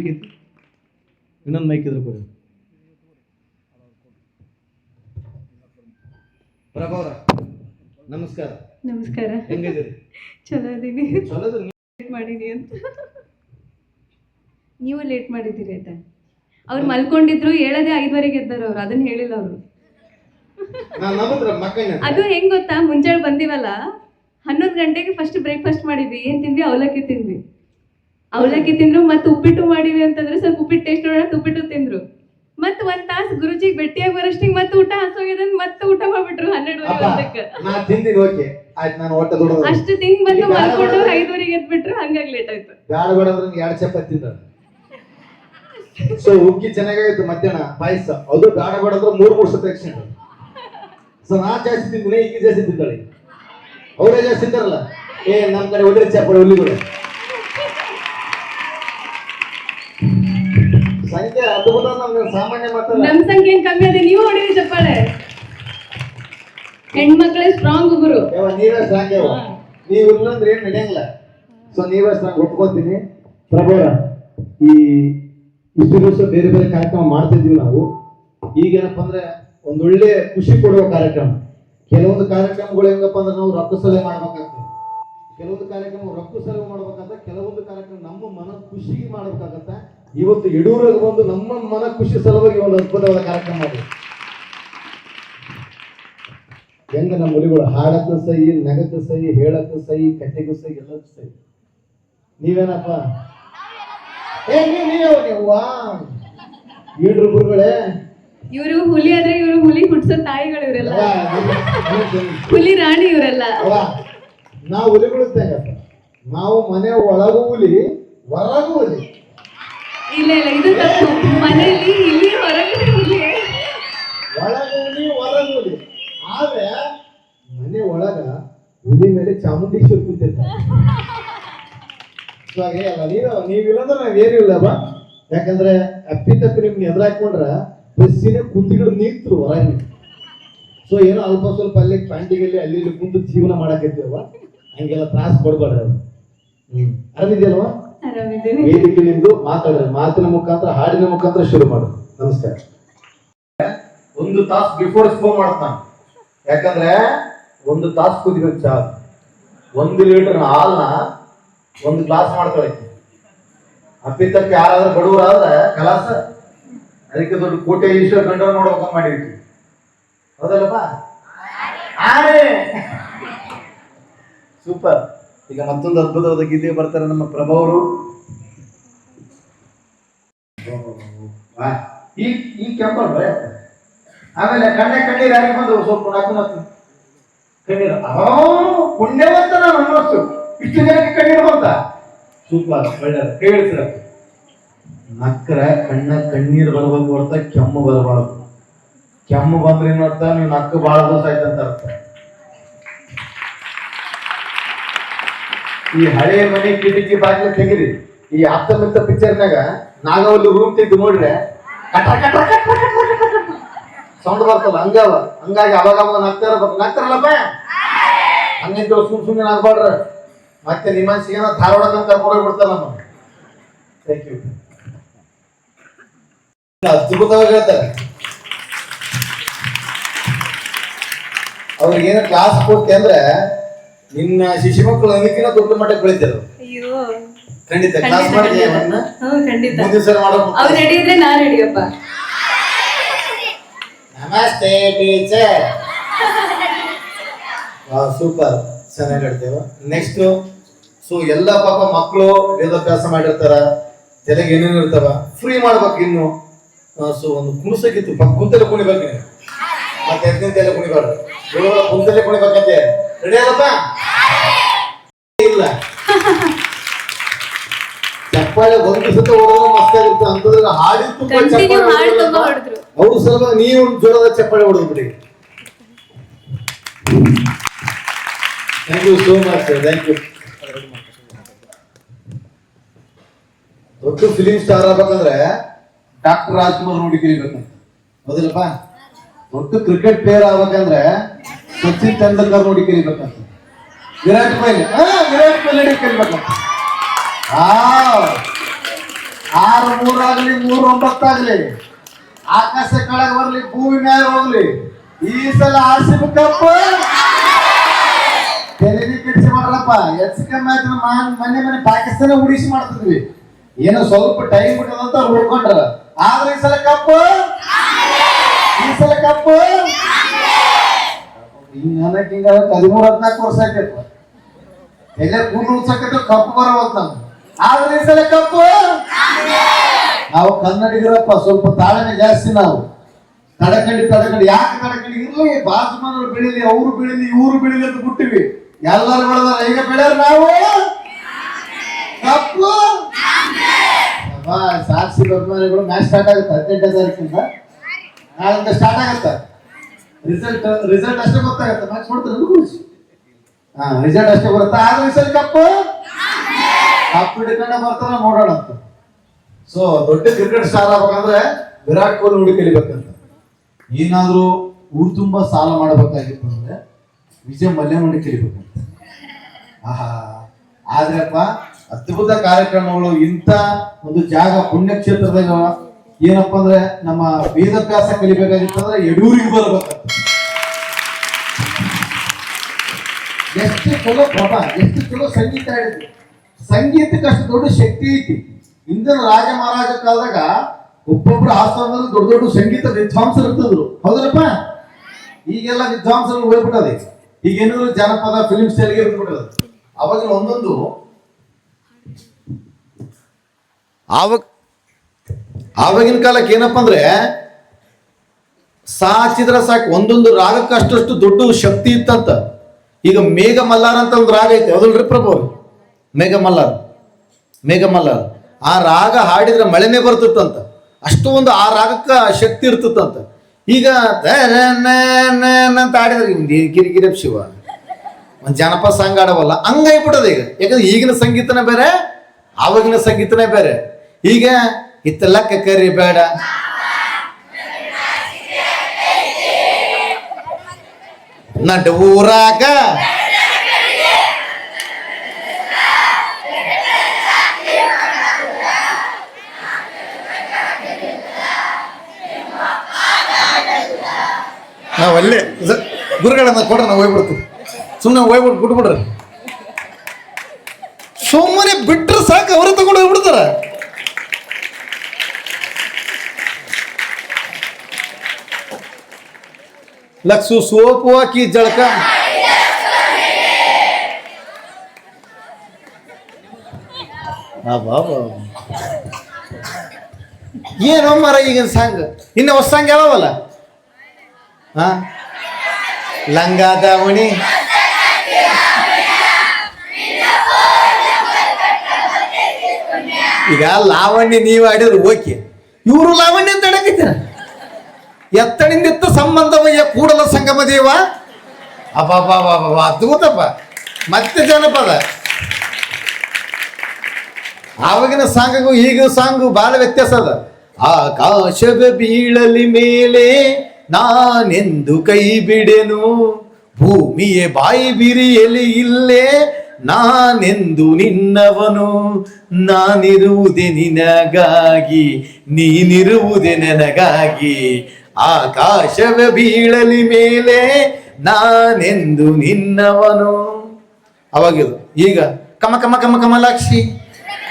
ಮೈಕ್ ಇದ್ರೆ ಕೊಡ್ರಿ. ಪ್ರಭಾ ಅವರ ನಮಸ್ಕಾರ. ಹೆಂಗಿದ್ದೀರಿ? ಚಲೋ ಇದೀನಿ. ಲೇಟ್ ಮಾಡಿದೀನಿ ಅಂತ ನೀವು ಲೇಟ್ ಮಾಡಿದ್ದೀರಿ ಆಯ್ತಾ? ಅವ್ರು ಮಲ್ಕೊಂಡಿದ್ರು, ಹೇಳದೆ 5:30ಗೆ ಎದ್ದಾರ ಅವ್ರು, ಅದನ್ನ ಹೇಳಿಲ್ಲ ಅವರು. ಅದು ಹೆಂಗ್ ಗೊತ್ತಾ, ಮುಂಜಾನೆ ಬಂದಿವಲ್ಲ 11 ಗಂಟೆಗೆ ಫಸ್ಟ್ ಬ್ರೇಕ್ಫಾಸ್ಟ್ ಮಾಡಿದ್ವಿ. ಏನ್ ತಿಂದ್ವಿ? ಅವಲಕ್ಕಿ ತಿಂದ್ರು. ಮತ್ತೆ ಉಪ್ಪಿಟ್ಟು ಮಾಡಿವಿ ಅಂತಂದ್ರೆ ಸ್ವಲ್ಪ ಉಪ್ಪಿಟ್ಟು ಟೇಸ್ಟ್ ನೋಡೋಣ, ಉಪ್ಪಿಟ್ಟು ತಿಂದ್ರು. ಮತ್ತೆ 1 ತಾಸು ಗುರುಜಿಗೆ ಭೇಟಿಯಾಗಿ ಬರೋಷ್ಟಿಗೆ ಮತ್ತೆ ಊಟ ಹಸೋಗ್ಯದಂತ ಮತ್ತೆ ಊಟ ಮಾಡ್ಬಿಟ್ರು 12:30. ಅಷ್ಟು ತಿಂಗ್ ಬಂದು ಮಲ್ಕೊಂಡು 5:30ಗೆ ಎದ್ಬಿಟ್ರು. ಹಂಗಾಗಿ ಲೇಟ್ ಆಯ್ತು. ಸೊ ಉಕ್ಕಿ ಚೆನ್ನಾಗಾಯ್ತು. ಮಧ್ಯಾಹ್ನ ಪಾಯಸ ಅದು ಬೇಡ ಬೇಡಂದ್ರೆ 3 ಸತಿ ಎಕ್ಸ್ಟೆಂಡ್. ಸೊ ನಾ ಜಾಸ್ತಿ ತಿಂತೀನಿ, ಈಕಿ ಜಾಸ್ತಿ ತಿಂತಾಳೆ. ಅವರೇ ಜಾಸ್ತಿ ತಿಂತಾರಲ್ಲ, ನಮ್ ಕಡೆ ಒಳ್ಳೆ ಚಾಪಡಿ ಹುಲ್ಲಿಗಳು ಸಂಖ್ಯೆ ಅದ್ಭುತ. ನಮ್ಗೆ ಸಾಮಾನ್ಯ ಮಾತಾಡ ನಮ್ ಸಂಖ್ಯೆ ಏನ್ ಕಮ್ಮಿ ಅದೇ, ನೀವು ಹೊಡಿರಿ ಚಪ್ಪಾಳೆ. ಹೆಣ್ಮಕ್ಳೇ ಸ್ಟ್ರಾಂಗ್ ಗುರು. ನೀವೇ ಸ್ಟ್ರಾಂಗ್, ನೀವು ಇಲ್ಲಂದ್ರೆ ಏನ್ ನಡೆಯಂಗಿಲ್ಲ. ಸೊ ನೀವೇ ಸ್ಟ್ರಾಂಗ್, ಒಪ್ಕೋತೀನಿ. ಪ್ರಭೋರ, ಈ ಇಷ್ಟು ದಿವಸ ಬೇರೆ ಬೇರೆ ಕಾರ್ಯಕ್ರಮ ಮಾಡ್ತಿದ್ವಿ ನಾವು. ಈಗೇನಪ್ಪ ಅಂದ್ರೆ ಒಂದೊಳ್ಳೆ ಖುಷಿ ಕೊಡುವ ಕಾರ್ಯಕ್ರಮ. ಕೆಲವೊಂದು ಕಾರ್ಯಕ್ರಮಗಳು ಹೆಂಗಪ್ಪ ಅಂದ್ರೆ ನಾವು ರೊಕ್ಕ ಸಲಹೆ ಮಾಡ್ಬೇಕಾಗ್ತದೆ, ಕೆಲವೊಂದು ಕಾರ್ಯಕ್ರಮ ರೊಕ್ಕ ಸಲಹೆ ಮಾಡ್ಬೇಕಾಗತ್ತೆ, ಕೆಲವೊಂದು ಕಾರ್ಯಕ್ರಮ ನಮ್ಮ ಮನ ಖುಷಿಗೆ ಮಾಡ್ಬೇಕಾಗತ್ತೆ. ಇವತ್ತು ಯಡೂರಿಗೆ ಬಂದು ನಮ್ಮ ಮನ ಖುಷಿ ಸಲುವಾಗಿ ಒಂದು ಅದ್ಭುತವಾದ ಕಾರ್ಯಕ್ರಮ ಮಾಡಿ ಹೆಂಗ ನಮ್ಮ ಹುಲಿಗಳು ಹಾಡಕ್ಕೂ ಸಹಿ, ನಗಕ್ಕೂ ಸಹಿ, ಹೇಳಕ್ಕೂ ಸಹಿ, ಕಟ್ಟೆಗೂ ಸಹಿ, ಎಲ್ಲಕ್ಕೂ ಸಹಿ. ನೀವೇನಪ್ಪ ಈಡ್ರು ಗುರುಗಳೇ, ಇವರು ಹುಲಿ ಆದ್ರೆ ಇವರು ಹುಲಿ ಹುಟ್ಸೋ ತಾಯಿಗಳು ಇವರೆಲ್ಲ, ಹುಲಿ ರಾಣಿ ಇವರೆಲ್ಲ. ನಾವು ಹುಲಿಗಳು ಇದ್ದಂಗಪ್ಪ, ನಾವು ಮನೆ ಒಳಗೂ ಹುಲಿ ಹೊರಗೂ ಹುಲಿ. ಇಲ್ಲ ಇಲ್ಲ, ಇದು ತಪ್ಪು. ಮನೆಯಲ್ಲಿ ಇಲ್ಲಿ ಹೊರಗಡೆ ಹುಲಿ, ಒಳಗ ಹುಲಿ ಹೊರಗೂ ಹುಲಿ. ಆದ್ರೆ ಮನೆ ಒಳಗ ಹುಲಿ ಮೇಲೆ ಚಾಮುಂಡೇಶ್ವರಿ ಕೂತಿರ್ತಾರೆ. ಅಲ್ಲ ನೀವಿಲ್ಲಂದ್ರೆ ನಾವೇನು ಇಲ್ಲಪ್ಪ. ಯಾಕಂದ್ರೆ ಅಪ್ಪಿತಪ್ಪಿ ನಿಮ್ಗೆ ಎದುರಾಕೊಂಡ್ರ ಬಸ್ಸಿನ ಕುಂತಿಗಳು ನಿಂತರು ಹೊರಗೆ. ಸೊ ಏನೋ ಅಲ್ಪ ಸ್ವಲ್ಪ ಅಲ್ಲಿ ಪ್ಯಾಂಟಿಗೆಲ್ಲಿ ಅಲ್ಲಿ ಇಲ್ಲಿ ಕುಂತು ಜೀವನ ಮಾಡಕತ್ತೀವಲ್ಲ, ಹಂಗೆಲ್ಲ ತ್ರಾಸ ಕೊಡ್ಬೇಡ್ರಿ. ಅದು ಆರಾಮಿದೆಯಲ್ವಾ? ವೇದಿಕೆ ನಿಮ್ದು ಮಾತಾಡ್ರಿ, ಮಾತಿನ ಮುಖಾಂತರ ಹಾಡಿನ ಮುಖಾಂತರ ಶುರು ಮಾಡೋದು. ನಮಸ್ಕಾರ. 1 ತಾಸು ಬಿಫೋರ್ ಫೋನ್ ಮಾಡ್ತಾನ. ಯಾಕಂದ್ರೆ 1 ತಾಸು ಕುದಿಬೇಕು ಚಾ. 1 ಲೀಟರ್ ಹಾಲ್ನ 1 ಗ್ಲಾಸ್ ಮಾಡ್ಕೊಳಕ್ಕೆ. ಅಪ್ಪಿತಪ್ಪಿ ಯಾರಾದ್ರೂ ಬಡವರಾದ್ರೆ ಕಲಾಸ, ಅದಕ್ಕೆ ದೊಡ್ಡ ಕೋಟೆ ಈಶ್ವರ ಕಂಡ್ರೆ ನೋಡ್ಬೇಕಂತ ಮಾಡಿರ್ತೀವಿ. ಹೌದಲ್ಲಪ್ಪ? ಸೂಪರ್. ಈಗ ಮತ್ತೊಂದು ಅದ್ಭುತವಾದ ಗೀತೆ ಬರ್ತಾರೆ ನಮ್ಮ ಪ್ರಭಾವರು. ಈ ಕೆಂಪಲ್ರಿ. ಆಮೇಲೆ ಕಣ್ಣೀರು ಯಾರಿಗೆ ಬಂದವು? ಸ್ವಲ್ಪ ನಾಲ್ಕು ಕಣ್ಣೀರು. ಪುಣ್ಯವಂತ ನಾನು ಅನ್ನೋಷ್ಟು ಇಷ್ಟು ಜನಕ್ಕೆ ಕಣ್ಣೀರು ಬಂತ. ಸೂಪರ್, ಒಳ್ಳೆಯದು. ಕೇಳಿಸ್ರ ನಕ್ಕರ ಕಣ್ಣೀರು ಬರಬೇಕು ಹೊರತ ಕೆಮ್ಮು ಬರಬಾರ್ದು. ಕೆಮ್ಮು ಬಂದ್ರೆ ಏನು ಅರ್ಥ? ನೀವು ನಕ್ಕು ಬಹಳ ದಿವಸ ಆಯ್ತಂತ ಅರ್ಥ. ಈ ಹಳೆ ಮನೆ ಕಿಟಕಿ ಬಾಗಿಲು ತೆಗಿರಿ. ಈ ಹತ್ತಮಿತ್ತ ಪಿಕ್ಚರ್ನಾಗ ನಾಗವಲ್ಲಿ ರೂಮ್ ತೆಗೆದು ನೋಡ್ರೆ ಸೌಂಡ್ ಬರ್ತಲ್ಲ, ಹಂಗವ. ಹಂಗಾಗಿ ಅವಾಗ ನಗ್ತಾರಲ್ಲಪ್ಪ. ಹಂಗಂತ ಸುಮ್ಮನೆ ಆಗ್ಬಾಡ್ರ. ಮತ್ತೆ ನಿಮ್ಮ ಮನ್ಸಿಗೆ ಧಾರವಾಡ ಕರ್ಕೊಂಡು ಬಿಡ್ತಾರ ನಮ್ಮ. Thank you. ಅದ್ಭುತವಾಗಿ ಹೇಳ್ತಾರೆ. ಅವ್ರಿಗೇನು ಕ್ಲಾಸ್ ಕೊಡ್ತಿ ಅಂದ್ರೆ ನಿನ್ನ ಶಿಶು ಮಕ್ಕಳು ಅದಕ್ಕಿಂತ ದೊಡ್ಡ ಮಟ್ಟಕ್ಕೆ ಬೆಳಿತಾರೆ. ಖಂಡಿತ ಕ್ಲಾಸ್ ಮಾಡಿ ಮುಂದಿನ ಸಲ ಮಾಡೋದು. ಅವ್ರು ರೆಡಿ ಇದ್ರೆ ನಾ ರೆಡಿಯಪ್ಪ. ನಮಸ್ತೆ ಟೀಚರ್. ಸೂಪರ್, ಚೆನ್ನಾಗಿ ಹೇಳ್ತೇವೆ. ನೆಕ್ಸ್ಟ್ ಸೊ ಎಲ್ಲ ಪಾಪ ಮಕ್ಕಳು ವೇದಾಭ್ಯಾಸ ಮಾಡಿರ್ತಾರ, ತಲೆಗೆ ಏನೇನು ಇರ್ತಾವ ಫ್ರೀ ಮಾಡ್ಬೇಕು. ಇನ್ನು ಸೊ ಒಂದು ಕುಣಿಸಕ್ಕಿತ್ತು, ಕುಂತಲೆ ಕುಣಿಬೇಕು ನೀವು. ಮತ್ತೆ ಎತ್ತಿನ ಕುಣಿಬಾರ್ದು, ಕುಂತಲೆ ಕುಣಿಬೇಕಂತೆ. ರೆಡಿ ಆಗಪ್ಪ? ಇಲ್ಲ ಚಪ್ಪಾಳೆ ಒಂದು ಸತ ಹೊಡೆದ್ರೆ ಮಸ್ತ್ ಆಗಿರುತ್ತೆ. ಅಂತಂದ್ರೆ ಹಾಡಿ ತುಂಬಾ ಚಪ್ಪಾಳೆ ಅವ್ರು ಸಲ ನೀವು ಜೋರದ ಚಪ್ಪಾಳೆ ಹೊಡೆದು ಬಿಡಿ. Thank you so much. Thank you. ದೊಡ್ಡ ಫಿಲಿಂ ಸ್ಟಾರ್ ಆಗ್ಬೇಕಂದ್ರೆ ಡಾಕ್ಟರ್ ರಾಜ್ಕುಮಾರ್ ನೋಡಿ ಕಲಿಬೇಕಂತ. ಹೌದಿಲ್ಲಪ್ಪ? ದೊಡ್ಡ ಕ್ರಿಕೆಟ್ ಪ್ಲೇಯರ್ ಆಗ್ಬೇಕಂದ್ರೆ ಸಚಿನ್ ತೆಂಡೂಲ್ಕರ್ ನೋಡಿ ಕಲಿಬೇಕಂತ. ವಿರಾಟ್ ಕೊಹ್ಲಿ ನೋಡಿ ಕಲಿಬೇಕಂತ. 6-3 ಆಗಲಿ 3-9 ಆಕಾಶ ಕೆಳಗೆ ಬರ್ಲಿ, ಭೂಮಿ ಮ್ಯಾಲ ಹೋಗ್ಲಿ, ಈ ಸಲ RCB ಕಪ್ ತೆರಿಗೆ ಕಿಡಿಸಿ ಮಾಡ್ರಪ್ಪ. ಕಮ್ಮಿ ಆಯ್ತು. ಮನೆ ಪಾಕಿಸ್ತಾನ ಉಡಿಸಿ ಮಾಡ್ತಿದ್ವಿ. ಏನೋ ಸ್ವಲ್ಪ ಟೈಮ್ ಬಿಟ್ಟದಂತ ಉಳ್ಕೊಂಡ್ರ. ಆದ್ರೆ ಈ ಸಲ ಕಪ್, ಈ ಸಲ ಕಪ್. ಹಿಂಗ 13-14 ವರ್ಷ ಆಯ್ತಪ್ಪ. ಎಲ್ಲ ಕೂಡು ಉತ್ಸಕ್ಕೆ ಕಪ್ ಬರವಲ್ತ ನಮ್ಗೆ. ಆದ್ರೆ ಈ ಸಲ ಕಪ್ಪು ನಾವು ಕನ್ನಡಿಗರಪ್ಪ, ಸ್ವಲ್ಪ ತಾಳ್ಮೆ ಜಾಸ್ತಿ. ನಾವು ತಡಕಂಡಿ ಯಾಕೆ ತಡಕಂಡಿ ಇರ್ಲಿ, ಬಾಜುಮನವ್ರು ಬೆಳಿಲಿ, ಅವ್ರು ಬೆಳಿಲಿ, ಇವ್ರು ಬೆಳಿಲಿ ಅಂತ ಬಿಟ್ಟಿವಿ. ಎಲ್ಲರೂ ಬೆಳೆದಾರ. ಈಗ ಬೆಳೆಯರ್ ನಾವು ಕಪ್ಪು. ಸಾಕ್ಷಿ ಅಭಿಮಾನಿಗಳು ಮ್ಯಾಚ್ ಸ್ಟಾರ್ಟ್ ಆಗುತ್ತೆ 18ನೇ ತಾರೀಕಿಂದ. ನಾಳೆ ಸ್ಟಾರ್ಟ್ ಆಗತ್ತ. ರಿಸಲ್ಟ್ ಅಷ್ಟೇ ಗೊತ್ತಾಗತ್ತೆ. ಮ್ಯಾಚ್ ನೋಡ್ತಾರೆ ರಿಸಲ್ಟ್ ಅಷ್ಟೇ ಬರುತ್ತೆ. ಆದ್ರೆ ಈ ಸಲ ಕಪ್ಪು ಹಿಡ್ಕೊಂಡೆ ಬರ್ತಾರ, ನೋಡೋಣ ಅಂತ. ಸೊ ದೊಡ್ಡ ಕ್ರಿಕೆಟ್ ಸ್ಟಾರ್ ಆಗ್ಬೇಕಂದ್ರೆ ವಿರಾಟ್ ಕೊಹ್ಲಿ ನೋಡಿ ಕಲಿಬೇಕಂತ. ಏನಾದ್ರೂ ಊರು ತುಂಬಾ ಸಾಲ ಮಾಡಬೇಕಾಗಿತ್ತು ಅಂದ್ರೆ ವಿಜಯ್ ಮಲ್ಯ ನೋಡಿ ಕಲಿಬೇಕಂತ. ಆದ್ರಪ್ಪ ಅದ್ಭುತ ಕಾರ್ಯಕ್ರಮಗಳು ಇಂಥ ಒಂದು ಜಾಗ ಪುಣ್ಯಕ್ಷೇತ್ರದಾಗ ಏನಪ್ಪ ಅಂದ್ರೆ ನಮ್ಮ ವೇದಾಭ್ಯಾಸ ಕಲಿಬೇಕಾಗಿತ್ತು ಅಂದ್ರೆ ಯಡೂರಿಗೆ ಬರ್ಬೇಕಂತ. ಎಷ್ಟು ಚಲೋ ಪ್ರಭಾ, ಎಷ್ಟು ಚಲೋ ಸಂಗೀತ ಹೇಳಿದ್ರು. ಸಂಗೀತಕ್ಕೆ ಅಷ್ಟು ದೊಡ್ಡ ಶಕ್ತಿ ಐತಿ. ಹಿಂದಿನ ರಾಜ ಮಹಾರಾಜ ಕಾಲದಾಗ ಒಬ್ಬೊಬ್ರು ಆಸ್ಥಾನದಲ್ಲಿ ದೊಡ್ಡ ದೊಡ್ಡ ಸಂಗೀತ ವಿದ್ವಾಂಸರು ಇರ್ತಿದ್ರು. ಹೌದಲ್ಲಪ್ಪ? ಈಗೆಲ್ಲ ವಿದ್ವಾಂಸರು ಹೋಗ್ಬಿಟ್ಟದೆ. ಈಗೇನಿದ್ರು ಜನಪದ ಫಿಲ್ಮ್ ಸ್ಟೈಲ್ಗೆ ಇರ್ಬಿಟ್ಟದ. ಅವಾಗ ಒಂದೊಂದು ಆವಾಗಿನ ಕಾಲಕ್ಕೆ ಏನಪ್ಪ ಅಂದ್ರೆ ಸಾಚಿದ್ರ ಸಾಕು, ಒಂದೊಂದು ರಾಗಕ್ಕೆ ಅಷ್ಟು ದೊಡ್ಡ ಶಕ್ತಿ ಇತ್ತಂತ. ಈಗ ಮೇಘ ಮಲ್ಲಾರ ಅಂತ ಒಂದು ರಾಗ ಐತೆ, ಹೌದಲ್ರಿ ಪ್ರಭು? ಮೇಘ ಮಲ್ಲಾರ ಆ ರಾಗ ಹಾಡಿದ್ರೆ ಮಳೆನೇ ಬರ್ತಿತ್ತಂತ. ಅಷ್ಟು ಒಂದು ಆ ರಾಗಕ್ಕೆ ಶಕ್ತಿ ಇರ್ತಿತ್ತಂತ. ಈಗ ಅಂತ ಆಡಿದ್ರೆ ಕಿರಿಕಿರಿ ಶಿವ ಒಂದು ಜನಪದ ಸಾಂಗ್ ಆಡವಲ್ಲ, ಹಂಗಾಗ್ಬಿಟ್ಟದ ಈಗ. ಯಾಕಂದ್ರೆ ಈಗಿನ ಸಂಗೀತನೇ ಬೇರೆ, ಆವಾಗಿನ ಸಂಗೀತನೇ ಬೇರೆ. ಈಗ ಇತ್ತಲಕ್ಕ ಕರಿ ಬೇಡ, ನಡು ಊರಾಗ ನಾವಲ್ಲೇ ಗುರುಗಳನ್ನ ಕೊಡ್ರ, ನಾವು ಹೋಗ್ಬಿಡ್ತೀವಿ. ಸುಮ್ಮನೆ ಬಿಟ್ಬಿಡ್ರಿ. ಸುಮ್ಮನೆ ಬಿಟ್ರೆ ಸಾಕು, ಅವರು ತಗೊಂಡು ಹೋಗ್ಬಿಡ್ತಾರ. ಲಕ್ಸು ಸೋಪು ಹಾಕಿ ಜಳಕ ಏನೋ ಮರ ಈಗಿನ ಸಾಂಗ್. ಇನ್ನು ಹೊಸ ಸಾಂಗ್ ಯಾವಲ್ಲ? ಲಂಗ ದಾವಣಿ, ಈಗ ಲಾವಣ್ಯ ನೀವು ಆಡಿದ್ರು ಓಕೆ, ಇವರು ಲಾವಣ್ಯ ಅಂತ ಆಡಕತ್ತೀರ. ಎತ್ತಣಿಂದಿತ್ತ ಸಂಬಂಧವಯ್ಯ ಕೂಡಲ ಸಂಗಮ ದೇವ. ಅಬ್ಬಾ ಅದ್ಭುತಪ್ಪ. ಮತ್ತೆ ಜನಪದ. ಆವಾಗಿನ ಸಾಂಗಿಗೂ ಈಗಿನ ಸಾಂಗು ಬಹಳ ವ್ಯತ್ಯಾಸ ಅದ. ಆಕಾಶದ ಬೀಳಲಿ ಮೇಲೆ ನಾನೆಂದು ಕೈ ಬಿಡೆನು, ಭೂಮಿಯೇ ಬಾಯಿ ಬಿರಿಯಲಿ ಇಲ್ಲೇ ನಾನೆಂದು ನಿನ್ನವನು, ನಾನಿರುವುದೇ ನಿನಗಾಗಿ ನೀನಿರುವುದೇ ನನಗಾಗಿ, ಆಕಾಶವೇ ಬೀಳಲಿ ಮೇಲೆ ನಾನೆಂದು ನಿನ್ನವನು. ಅವಾಗಿದು. ಈಗ ಕಮ ಕಮ ಕಮ ಕಮಲಾಕ್ಷಿ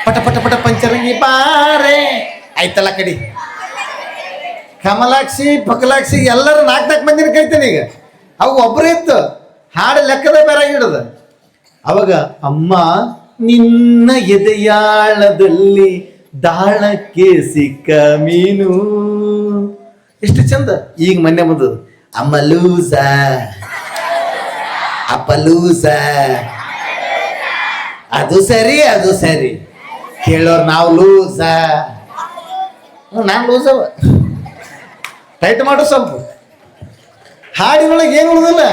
ಪಟ ಪಟ ಪಟ ಪಂಚರಂಗಿ ಬಾರೆ ಆಯ್ತಲ್ಲ ಕಡಿ. ಕಮಲಾಕ್ಷಿ ಪಕಲಾಕ್ಷಿ ಎಲ್ಲರೂ ನಾಲ್ಕು ಮಂದಿನ ಕರಿತೇನೆ. ಈಗ ಅವಾಗ ಒಬ್ಬರೇ ಇತ್ತು, ಹಾಡು ಲೆಕ್ಕದ ಬೇರೆ ಹಿಡದ. ಅವಾಗ ಅಮ್ಮ ನಿನ್ನ ಎದೆಯಾಳದಲ್ಲಿ ದಾಳಕ್ಕೆ ಸಿಕ್ಕ ಮೀನು, ಎಷ್ಟು ಚಂದ. ಈಗ ಮೊನ್ನೆ ಬಂದದು ಅಮ್ಮಲೂಸ ಅಪ್ಪಲೂಸ, ಅದು ಸರಿ ಕೇಳೋರು ನಾವು ಲೂಸ. ನಾನು ಲೂಸವ. ಟೈಟ್ ಮಾಡು ಸ್ವಲ್ಪ. ಹಾಡಿನೊಳಗೆ ಏನು ಉಳಿದಿಲ್ಲ.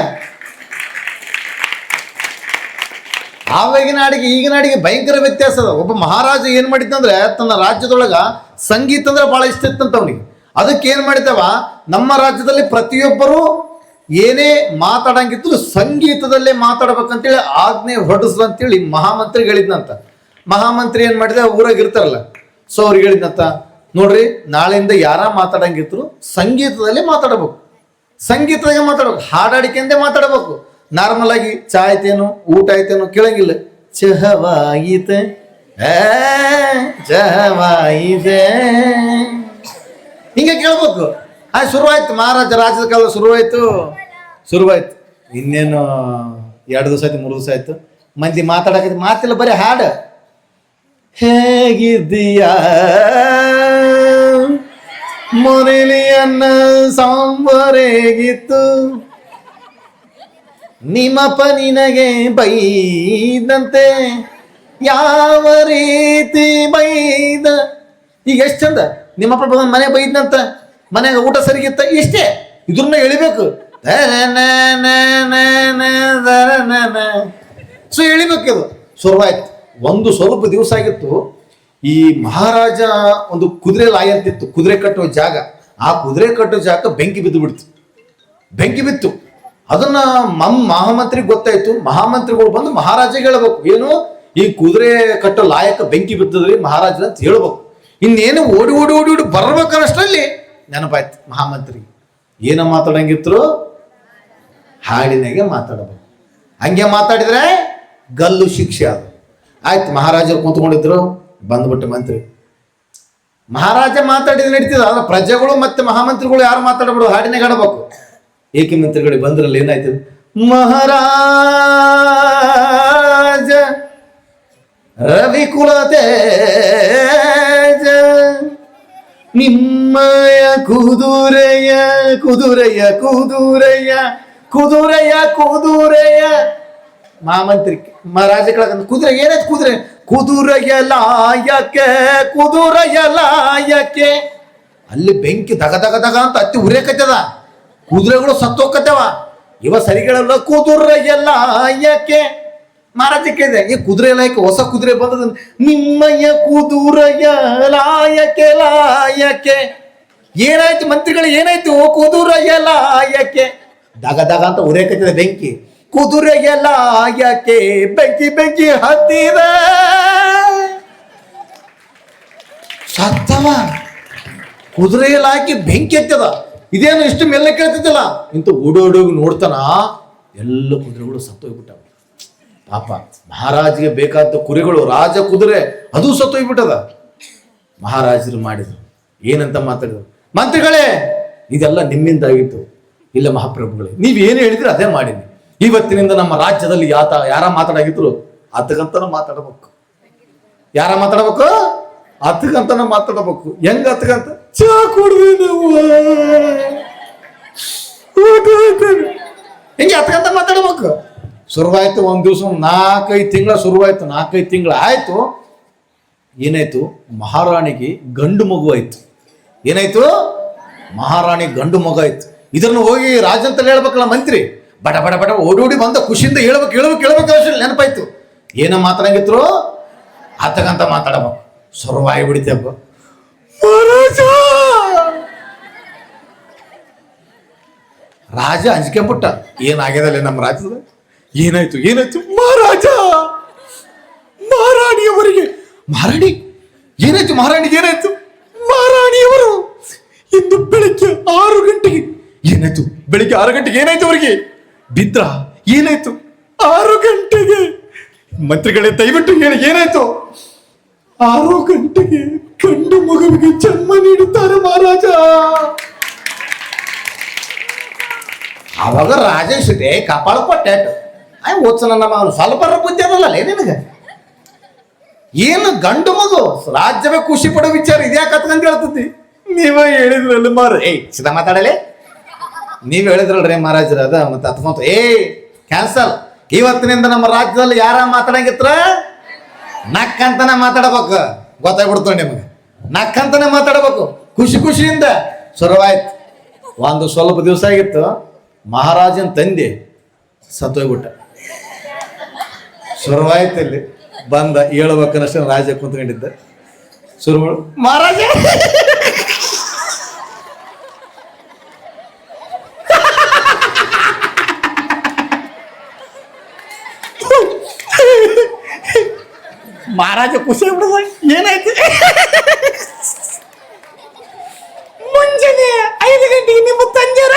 ಆವಾಗಿನ ಹಾಡಿಗೆ ಈಗಿನ ಹಾಡಿಗೆ ಭಯಂಕರ ವ್ಯತ್ಯಾಸ ಅದ. ಒಬ್ಬ ಮಹಾರಾಜ ಏನ್ ಮಾಡಿದ್ದಂದ್ರೆ ತನ್ನ ರಾಜ್ಯದೊಳಗ ಸಂಗೀತ ಅಂದ್ರೆ ಬಹಳ ಇಷ್ಟ ಇತ್ತಂತ ಅವನಿಗೆ. ಅದಕ್ಕೆ ಏನ್ ಮಾಡಿದವ, ನಮ್ಮ ರಾಜ್ಯದಲ್ಲಿ ಪ್ರತಿಯೊಬ್ಬರು ಏನೇ ಮಾತಾಡಂಗಿತ್ತು ಸಂಗೀತದಲ್ಲೇ ಮಾತಾಡ್ಬೇಕಂತೇಳಿ ಆಜ್ಞೆ ಹೊರಡಿಸ್ದಂತೇಳಿ ಮಹಾಮಂತ್ರಿಗೆ ಹೇಳಿದ್ನಂತ. ಮಹಾಮಂತ್ರಿ ಏನ್ ಮಾಡಿದ, ಊರಾಗ ಇರ್ತಾರಲ್ಲ, ಸೊ ಅವ್ರಿಗೆ ಹೇಳಿದ್ನಂತ, ನೋಡ್ರಿ ನಾಳೆಯಿಂದ ಯಾರ ಮಾತಾಡಂಗಿದ್ರು ಸಂಗೀತದಲ್ಲೇ ಮಾತಾಡಬೇಕು, ಸಂಗೀತದಾಗೆ ಮಾತಾಡ್ಬೇಕು, ಹಾಡಾಡಿಕೆಂದೇ ಮಾತಾಡಬೇಕು. ನಾರ್ಮಲ್ ಆಗಿ ಚಾ ಆಯ್ತೇನು ಊಟ ಆಯ್ತೇನು ಕೇಳಂಗಿಲ್ಲ. ಚಹವಾಯಿತೆ ಚಹವಾಯಿತೆ ಹಿಂಗೆ ಕೇಳ್ಬೇಕು. ಶುರುವಾಯ್ತು. ಮಹಾರಾಜ ರಾಜ್ಯದ ಕಾಲ ಶುರುವಾಯ್ತು. ಇನ್ನೇನು 2 ದಿವಸ ಆಯ್ತು, 3 ದಿವಸ ಆಯ್ತು. ಮಂದಿ ಮಾತಾಡಕೈತಿ, ಮಾತಿಲ್ಲ, ಬರೀ ಹಾಡು. ಹೇಗಿದ್ದೀಯಾ ಮೊರೆಲಿ ಅನ್ನ ಸಾಂಬಾರೇಗಿತ್ತು, ನಿಮ್ಮಪ್ಪ ನಿನಗೆ ಬೈದಂತೆ ಯಾವ ರೀತಿ ಬೈದ. ಈಗ ಎಷ್ಟು ಚಂದ. ನಿಮ್ಮಪ್ಪ ಬಂದ ಮನೆ ಬೈದಂತ, ಮನೆಗೆ ಊಟ ಸರಿಗಿತ್ತ, ಇಷ್ಟೇ. ಇದ್ರನ್ನ ಎಳಿಬೇಕು. ಸೊ ಎಳಿಬೇಕು. ಇದು ಶುರುವಾಯ್ತು. ಒಂದು ಸ್ವಲ್ಪ ದಿವಸ ಆಗಿತ್ತು. ಈ ಮಹಾರಾಜ ಒಂದು ಕುದುರೆ ಲಾಯ ಅಂತಿತ್ತು, ಕುದುರೆ ಕಟ್ಟುವ ಜಾಗ. ಆ ಕುದುರೆ ಕಟ್ಟುವ ಜಾಗ ಬೆಂಕಿ ಬಿತ್ತು. ಅದನ್ನ ಮಹಾಮಂತ್ರಿಗೆ ಗೊತ್ತಾಯ್ತು. ಮಹಾಮಂತ್ರಿಗಳು ಬಂದು ಮಹಾರಾಜಗೆ ಹೇಳ್ಬೇಕು, ಏನು ಈ ಕುದುರೆ ಕಟ್ಟೋ ಲಾಯಕ ಬೆಂಕಿ ಬಿದ್ದದ್ರಿ ಮಹಾರಾಜ ಅಂತ ಹೇಳ್ಬೇಕು. ಇನ್ನೇನು ಓಡಿ ಬರ್ಬೇಕನ್ನಷ್ಟರಲ್ಲಿ ನೆನಪಾಯ್ತು ಮಹಾಮಂತ್ರಿಗೆ. ಏನ ಮಾತಾಡಂಗಿದ್ರು ಹಾಡಿನಾಗೆ ಮಾತಾಡಬೇಕು. ಹಂಗೆ ಮಾತಾಡಿದ್ರೆ ಗಲ್ಲು ಶಿಕ್ಷೆ ಅದು. ಆಯ್ತು, ಮಹಾರಾಜರು ಕೂತ್ಕೊಂಡಿದ್ರು, ಬಂದ್ಬಿಟ್ಟು ಮಂತ್ರಿ. ಮಹಾರಾಜ ಮಾತಾಡಿದ್ರೆ ನಡೀತಿದ, ಆದ್ರೆ ಪ್ರಜೆಗಳು ಮತ್ತೆ ಮಹಾಮಂತ್ರಿಗಳು ಯಾರು ಮಾತಾಡಬಿಡು, ಹಾಡಿನಾಗ ಆಡಬೇಕು. ಏಕೆ ಮಂತ್ರಿಗಳಿಗೆ ಬಂದ್ರಲ್ಲಿ ಏನಾಯ್ತು? ಮಹಾರಾಜ ರವಿಕುಲ ತೇಜ ನಿಮ್ಮಯ ಕುದುರೆಯ ಕುದುರೆಯ ಕುದುರೆಯ ಕುದುರೆಯ ಕುದುರೆಯ ಮಹಾಮಂತ್ರಿ ಮಹಾರಾಜ ಕೆಳಗಂತ ಕುದುರೆ ಏನಾಯ್ತು? ಕುದುರೆಯ ಲಾಯಕ್ಕೆ ಕುದುರೆಯ ಲಾಯಕ್ಕೆ. ಅಲ್ಲಿ ಬೆಂಕಿ ದಗ ದಗ ದಗ ಅಂತ ಹತ್ತಿ ಉರಿಯಕತ್ತದ, ಕುದುರೆಗಳು ಸತ್ತೋಕತ್ತವ. ಇವ ಸರಿಗಳಲ್ಲ, ಕುದುರೆಯ ಲಾಯಕ್ಕೆ. ಮಹಾರಾಜ ಕೇಳಿದೆ, ಈ ಕುದುರೆ ಲಾಯಕ್ಕೆ ಹೊಸ ಕುದುರೆ ಬಂದದ, ನಿಮ್ಮಯ್ಯ ಕುದುರೆಯ ಲಾಯಕ್ಕೆ ಲಾಯಕ್ಕೆ. ಏನಾಯ್ತು ಮಂತ್ರಿಗಳು, ಏನಾಯ್ತು? ಕುದುರೆಯ ಲಾಯಕ್ಕೆ. ದಗ ದಗ ಅಂತ ಉರಿಯಕತ್ತದ ಬೆಂಕಿ. ಕುದುರೆಯ ಲಾಯಕ್ಕೆ ಬೆಂಕಿ ಬೆಂಕಿ ಹತ್ತಿದ ಸತ್ತವ. ಕುದುರೆಯ ಲಾಯಕ್ಕೆ ಬೆಂಕಿ ಹತ್ತದ. ಇದೇನು ಇಷ್ಟು ಮೆಲ್ಲ ಕೇಳ್ತಿದ್ದಲ್ಲ ಇಂತ ಓಡೋಡೋಗಿ ನೋಡ್ತಾನ, ಎಲ್ಲ ಕುದುರೆಗಳು ಸತ್ತೋಗ್ಬಿಟ್ಟವ. ಪಾಪ ಮಹಾರಾಜಿಗೆ ಬೇಕಾದ ಕುರಿಗಳು, ರಾಜ ಕುದುರೆ ಅದು ಸತ್ತೋಗ್ಬಿಟ್ಟದ. ಮಹಾರಾಜರು ಮಾಡಿದ್ರು, ಏನಂತ ಮಾತಾಡಿದ್ರು, ಮಂತ್ರಿಗಳೇ ಇದೆಲ್ಲ ನಿಮ್ಮಿಂದಾಗಿತ್ತು. ಇಲ್ಲ ಮಹಾಪ್ರಭುಗಳೇ, ನೀವೇನು ಹೇಳಿದ್ರೆ ಅದೇ ಮಾಡೀನಿ. ಇವತ್ತಿನಿಂದ ನಮ್ಮ ರಾಜ್ಯದಲ್ಲಿ ಯಾರ ಮಾತಾಡಾಗಿದ್ರು ಅದಕ್ಕಂತನ ಮಾತಾಡಬೇಕು. ಯಾರ ಮಾತಾಡಬೇಕು? ಅದಕ್ಕಂತನ ಮಾತಾಡಬೇಕು. ಹೆಂಗ ಅದಕ್ಕಂತ? ಚಾ ಕುಡ್ವಿ ನಾವು ಹಿಂಗೆ ಅದಕ್ಕಂತ ಮಾತಾಡಬೇಕು. ಶುರುವಾಯ್ತು ಒಂದ್ ದಿವ್ಸ, 4-5 ತಿಂಗಳ ಶುರುವಾಯ್ತು. 4-5 ತಿಂಗಳ ಆಯ್ತು. ಏನಾಯ್ತು? ಮಹಾರಾಣಿಗೆ ಗಂಡು ಮಗು ಆಯ್ತು. ಏನಾಯ್ತು? ಮಹಾರಾಣಿ ಗಂಡು ಮಗು ಆಯ್ತು. ಇದನ್ನು ಹೋಗಿ ರಾಜಂತಲ್ಲಿ ಹೇಳ್ಬೇಕಲ್ಲ ಮಂತ್ರಿ. ಬಡ ಬಡ ಬಡ ಓಡೋಡಿ ಬಂದ, ಖುಷಿಯಿಂದ ಹೇಳ್ಬೇಕು ಅಷ್ಟೇ ನೆನಪಾಯ್ತು. ಏನ ಮಾತಾಡಂಗಿದ್ರು ಅತ್ತಗಂತ ಮಾತಾಡಬೇಕು. ಶುರುವಾಗಿ ಬಿಡಿತಪ್ಪ. ರಾಜ ಅಂಜಿಕೆ ಪುಟ್ಟ, ಏನಾಗ್ಯದಲ್ಲ ನಮ್ಮ ರಾಜ್ಯದ, ಏನಾಯ್ತು ಏನಾಯ್ತು? ಮಹಾರಾಜ ಮಹಾರಾಣಿಯವರಿಗೆ, ಮಹಾರಾಣಿ ಏನಾಯ್ತು? ಮಹಾರಾಣಿಗೆ ಏನಾಯ್ತು? ಮಹಾರಾಣಿಯವರು ಇಂದು ಬೆಳಿಗ್ಗೆ 6 ಗಂಟೆಗೆ ಏನಾಯ್ತು? ಬೆಳಿಗ್ಗೆ 6 ಗಂಟೆಗೆ ಏನಾಯ್ತು? ಅವರಿಗೆ ಬಿದ್ರ. ಏನಾಯ್ತು? 6 ಗಂಟೆಗೆ. ಮಂತ್ರಿಗಳೇ ದಯವಿಟ್ಟು ಹೇಳಿ, ಏನಾಯ್ತು? 6 ಗಂಟೆಗೆ ಗಂಡು ಮಗುವಿಗೆ ಜನ್ಮ ನೀಡುತ್ತಾರೆ ಮಹಾರಾಜ. ಅವಾಗ ರಾಜ ಸಿಟೆ ಕಪಾಳ ಕೊಟ್ಟಾಟ. ಓದ್ಸನ ನಮ್ಮ ಅವನು ಸ್ವಲ್ಪ ಬುದ್ಧಿ ಅದಲ್ಲ ನಿನಗೆ. ಏನು ಗಂಡು ಮಗು, ರಾಜ್ಯವೇ ಖುಷಿ ಪಡೋ ವಿಚಾರ ಇದ್ಯಾಕೆ ಹತ್ಕಂತ ಹೇಳ್ತತಿ? ನೀವ ಹೇಳಿದ್ರಲ್ಲ ಮಾರ. ಸಿದಾ ಮಾತಾಡಲೆ, ನೀವ್ ಹೇಳಿದ್ರಲ್ರಿ ಮಹಾರಾಜರ, ಅದ ಮತ್ತೆ ಹತ್ಕೊಂತ ಕ್ಯಾನ್ಸಲ್. ಇವತ್ತಿನಿಂದ ನಮ್ಮ ರಾಜ್ಯದಲ್ಲಿ ಯಾರ ಮಾತಾಡಂಗಿತ್ರ ನಕ್ಕಂತನ ಮಾತಾಡಬೇಕು. ಗೊತ್ತಾಗ್ಬಿಡ್ತು ನಿಮಗೆ, ನಕ್ಕಂತನೇ ಮಾತಾಡಬೇಕು. ಖುಷಿ ಖುಷಿಯಿಂದ ಶುರುವಾಯ್ತು. ಒಂದು ಸ್ವಲ್ಪ ದಿವಸ ಆಗಿತ್ತು, ಮಹಾರಾಜನ ತಂದೆ ಸತ್ತೋಗ್ಬಿಟ್ಟ. ಶುರುವಾಯ್ತು. ಇಲ್ಲಿ ಬಂದ ಹೇಳ್ಬೇಕನ್ನಷ್ಟ ರಾಜ ಕುಂತ್ಕೊಂಡಿದ್ದ. ಶುರು ಮಹಾರಾಜ ಮಹಾರಾಜ ಖುಷಿ ಆಗ್ಬಿಡದ. ಏನಾಯ್ತು? ಮುಂಜಾನೆ 5 ಗಂಟೆಗೆ ನಿಮ್ಮ ತಂದೆಯರ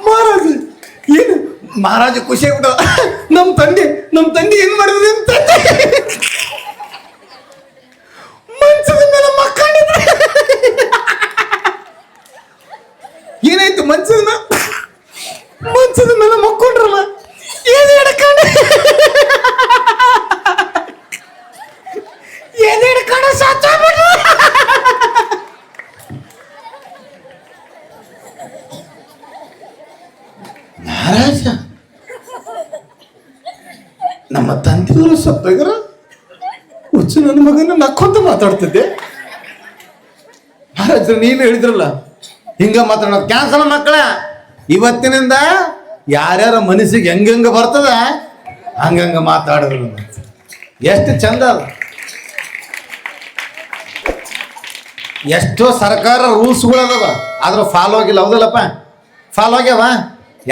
ಮಹಾರಾಜ ಏನು? ಮಹಾರಾಜ ಖುಷಿ ಆಗ್ಬಿಡ. ನಮ್ಮ ತಂದೆ ಏನ್ ಮಾಡಿದ್ರಿ? ಮಂಚದ ಮೇಲೆ ಮಕ್ಕಳಿದ್ರೆ. ಏನಾಯ್ತು? ಮಂಚದ ಮೇಲೆ ಮಕ್ಕೊಂಡ್ರಲ್ಲ, ಏನ್ ಹಿಡ್ಕೊಂಡು ಸತ್ತೋಗ್ಬಿಟ್ರು. ಮಹಾರಾಜ ನಮ್ಮ ತಂದೆಯವರು ಸತ್ತೋಗ್ರ. ಹುಚ್ಚು ನನ್ನ ಮಗನ ನಕ್ಕೊಂತ ಮಾತಾಡ್ತಿದ್ದೆ. ಮಹಾರಾಜರು ನೀನು ಹೇಳಿದ್ರಲ್ಲ ಹಿಂಗ ಮಾತಾಡೋದು ಕ್ಯಾನ್ಸಲ್. ಮಕ್ಕಳ ಇವತ್ತಿನಿಂದ ಯಾರ್ಯಾರ ಮನಸ್ಸಿಗೆ ಹೆಂಗ ಬರ್ತದ ಹಂಗಂಗ ಮಾತಾಡಿದ್ರು. ಎಷ್ಟು ಚಂದ ಅದ. ಎಷ್ಟೋ ಸರ್ಕಾರ ರೂಲ್ಸ್ಗಳು ಅದಾವ, ಆದ್ರೂ ಫಾಲೋ ಆಗಿಲ್ಲ. ಹೌದಲ್ಲಪ್ಪ? ಫಾಲೋ ಆಗ್ಯಾವ.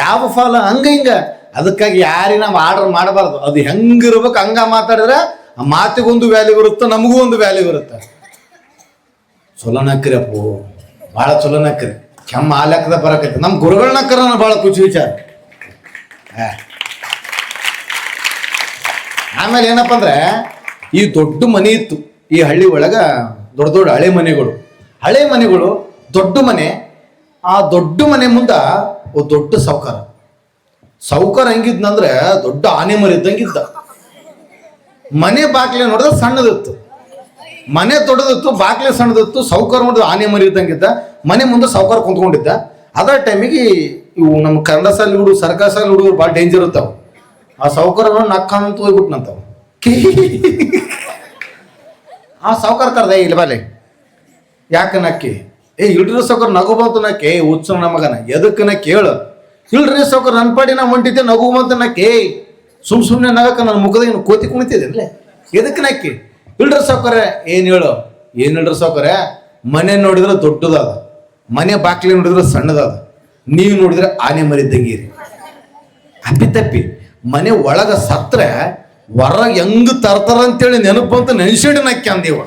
ಯಾವ ಫಾಲೋ? ಹಂಗ ಹಿಂಗ. ಅದಕ್ಕಾಗಿ ಯಾರಿನ ನಾವು ಆರ್ಡರ್ ಮಾಡಬಾರ್ದು. ಅದು ಹೆಂಗಿರ್ಬೇಕು ಹಂಗ ಮಾತಾಡಿದ್ರೆ ಆ ಮಾತಿಗೊಂದು ವ್ಯಾಲ್ಯೂ ಇರುತ್ತೆ, ನಮಗೂ ಒಂದು ವ್ಯಾಲ್ಯೂ ಇರುತ್ತೆ. ಚಲೋ ನಕ್ರಿ ಅಪ್ಪು, ಭಾಳ ಚಲೋ ನಕ್ರಿ. ಕೆಮ್ಮ ಆ ಲೆಕ್ಕದ ಬರಕೈತೆ. ನಮ್ಮ ಗುರುಗಳನ್ನ ಕರ ಭಾಳ ಖುಷಿ ವಿಚಾರ. ಆಮೇಲೆ ಏನಪ್ಪ ಅಂದ್ರೆ ಈ ದೊಡ್ಡ ಮನೆ ಇತ್ತು ಈ ಹಳ್ಳಿ ಒಳಗ, ದೊಡ್ಡ ದೊಡ್ಡ ಹಳೆ ಮನೆಗಳು, ದೊಡ್ಡ ಮನೆ. ಆ ದೊಡ್ಡ ಮನೆ ಮುಂದ ದೊಡ್ಡ ಸಾವುಕಾರ ಹೆಂಗಿದ್ನಂದ್ರೆ ದೊಡ್ಡ ಆನೆ ಮರಿ ಇದ್ದಂಗಿದ್ದ. ಮನೆ ಬಾಗ್ಲೆ ನೋಡಿದ್ರೆ ಸಣ್ಣದಿತ್ತು, ಮನೆ ದೊಡ್ಡದಿತ್ತು, ಬಾಗ್ಲೆ ಸಣ್ಣದಿತ್ತು. ಸಾವುಕಾರ ನೋಡಿದ್ರೆ ಆನೆ ಮರಿ ಇದ್ದಂಗಿದ್ದ. ಮನೆ ಮುಂದೆ ಸಾವುಕಾರ ಕುಂತ್ಕೊಂಡಿದ್ದ. ಅದೇ ಟೈಮಿಗೆ ಇವು ನಮ್ಮ ಕನ್ನಡ ಸಾಲಿ ಹುಡುಗರು, ಸರ್ಕಾರಿ ಸಾಲಿ ಹುಡುಗರು ಭಾಳ ಡೇಂಜರ್ ಇರ್ತಾವ. ಆ ಸಾವುಕಾರ ನಕ್ಕಂತ ಹೋಗ್ಬಿಟ್ನಂತಾವ. ಆ ಸಾವುಕಾರ ಕರ್ದ ಇಲ್ಲಿ ಬಾಲೆ ಯಾಕೆ ನಕ್ಕಿ? ಇಲ್ರಿ ಸಾವುಕಾರ ನಗು ಬಂತು ನಕ್ಕೆ. ಹುಚ್ಚ ನಮಗನ ಎದಕ್ಕೆ ನಾ ಕೇಳು. ಇಲ್ರಿ ಸಾವುಕಾರ ನನ್ನ ಪಾಡಿ ನಾ ಹೊಂಟಿದ್ದೆ ನಗು ಬಂತು ನಕ್ಕೆ. ಸುಮ್ಮನೆ ನಗಕ್ಕ ನನ್ನ ಮುಖದಾಗ ಕೋತಿ ಕುಣಿತಿದ್ದಿರ್ಲೆ ಎದಕ್ಕೆ ನಕ್ಕಿ? ಇಲ್ರಿ ಸಾವುಕಾರ ಏನು ಹೇಳು? ಏನಿಲ್ರಿ ಸಾವುಕಾರ, ಮನೆ ನೋಡಿದ್ರೆ ದೊಡ್ಡದಾದ, ಮನೆ ಬಾಕ್ಲಿ ನೋಡಿದ್ರೆ ಸಣ್ಣದಾದ, ನೀವು ನೋಡಿದ್ರೆ ಆನೆ ಮರಿದ್ದಂಗಿರಿ. ಅಪ್ಪಿ ಮನೆ ಒಳಗ ಸತ್ರೆ ಹೊರಗೆ ಹೆಂಗ್ ತರ್ತಾರ ಅಂತೇಳಿ ನೆನಪು ಬಂತು, ನೆನ್ಸಿಡಿ ನಕ್ಕಿ ಅಂದೀವ.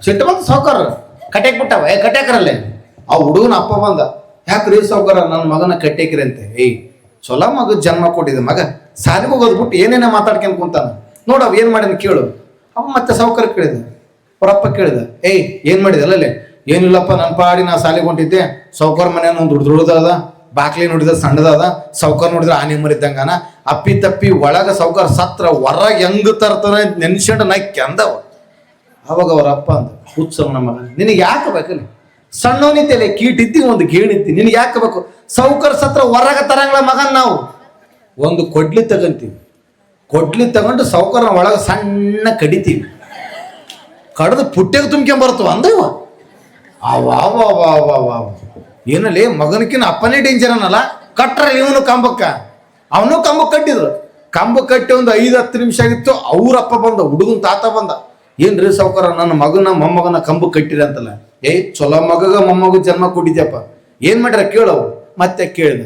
ಸಿಟ್ಟು ಬಂತು ಸಾವುಕಾರ. ಕಟ್ಯಾಕ್ ಬಿಟ್ಟವ. ಕಟ್ಯಾಕ್ರಲ್ಲೇ ಆ ಹುಡುಗನ ಅಪ್ಪ ಬಂದ. ಯಾಕ್ರಿ ಸಾವುಕಾರ ನನ್ನ ಮಗನ ಕಟ್ಯಾಕ್ರಿ ಅಂತ? ಚೊಲೋ ಮಗ ಜನ್ಮ ಕೊಟ್ಟಿದ್ದ ಮಗ, ಸಾಲಿಗೆ ಹೋಗೋದು ಬಿಟ್ಟು ಏನೇನೇ ಮಾತಾಡ್ಕೊಂಡ್ ಕುಂತಾನ ನೋಡು. ಅವ್ ಏನ್ ಮಾಡಿದ ಕೇಳು. ಅವ ಮತ್ತೆ ಸಾವುಕಾರ ಕೇಳಿದ, ಅವರಪ್ಪ ಕೇಳಿದ, ಏನ್ ಮಾಡಿದಲ್ಲೇ? ಏನಿಲ್ಲಪ್ಪ, ನನ್ನ ಪಾಡಿ ನಾ ಸಾಲಿಗೆ ಹೊಂಟಿದ್ದೆ, ಸಾವುಕಾರ ಮನೆ ದುಡ್ದದ, ಬಾಕ್ಲಿ ನೋಡಿದ್ರೆ ಸಣ್ಣದಾದ, ಸಾವುಕಾರ ನೋಡಿದ್ರೆ ಆನೆ ಮರಿದ್ದಂಗಾನ. ಅಪ್ಪಿ ತಪ್ಪಿ ಒಳಗ ಸಾವುಕಾರ ಸತ್ರ ಹೊರಗೆ ಹೆಂಗ್ ತರ್ತಾನೆ ನೆನ್ಸ್ಕೊಂಡು ನಕ್ಕಿ ಅಂದವ. ಅವಾಗ ಅವರಪ್ಪ ಅಂದ, ಹುಚ್ಚವ ನಮ್ಮ ಮಗ, ನಿನಗೆ ಯಾಕೆ ಬೇಕಲ್ಲಿ? ಸಣ್ಣವನಿದ್ದೆಲೆ ಕೀಟಿದ್ದಿ, ಒಂದು ಗೇಣಿದ್ದಿ, ನಿನಗೆ ಯಾಕೆ ಬೇಕು? ಸಾವುಕಾರ ಸತ್ರ ಹೊರಗ ತರಂಗಿಲ್ಲ ಮಗನ್. ನಾವು ಒಂದು ಕೊಡ್ಲಿ ತಗಂತೀವಿ, ಕೊಡ್ಲಿ ತಗೊಂಡು ಸಾವುಕಾರನ ಒಳಗೆ ಸಣ್ಣ ಕಡಿತೀವಿ, ಕಡ್ದು ಪುಟ್ಟೆಗೆ ತುಂಬ್ಕೊಂಬರ್ತವ ಅಂದವ. ಏನಲ್ಲಿ ಮಗನಕಿನ ಅಪ್ಪನೇ ಡೇಂಜರ್ ಅನ್ನಲ್ಲ. ಕಟ್ರ ಇವನು ಅವನು ಕಂಬಕ್ಕೆ ಕಟ್ಟಿದ್ರು. ಕಂಬ ಕಟ್ಟಿ ಒಂದು 5-10 ನಿಮಿಷ ಆಗಿತ್ತು. ಅವ್ರಪ್ಪ ಬಂದ, ಹುಡುಗನ ತಾತ ಬಂದ. ಏನ್ರಿ ಸಾವುಕಾರ ನನ್ನ ಮಗನ ಮೊಮ್ಮಗನ ಕಂಬಕ್ಕೆ ಕಟ್ಟಿರಿ ಅಂತಲ್ಲ? ಚೊಲೋ ಮಗಗ ಮೊಮ್ಮಗ ಜನ್ಮ ಕೊಟ್ಟಿದ್ಯಪ್ಪ, ಏನ್ ಮಾಡ್ಯಾರ ಕೇಳವು. ಮತ್ತೆ ಕೇಳಿದ,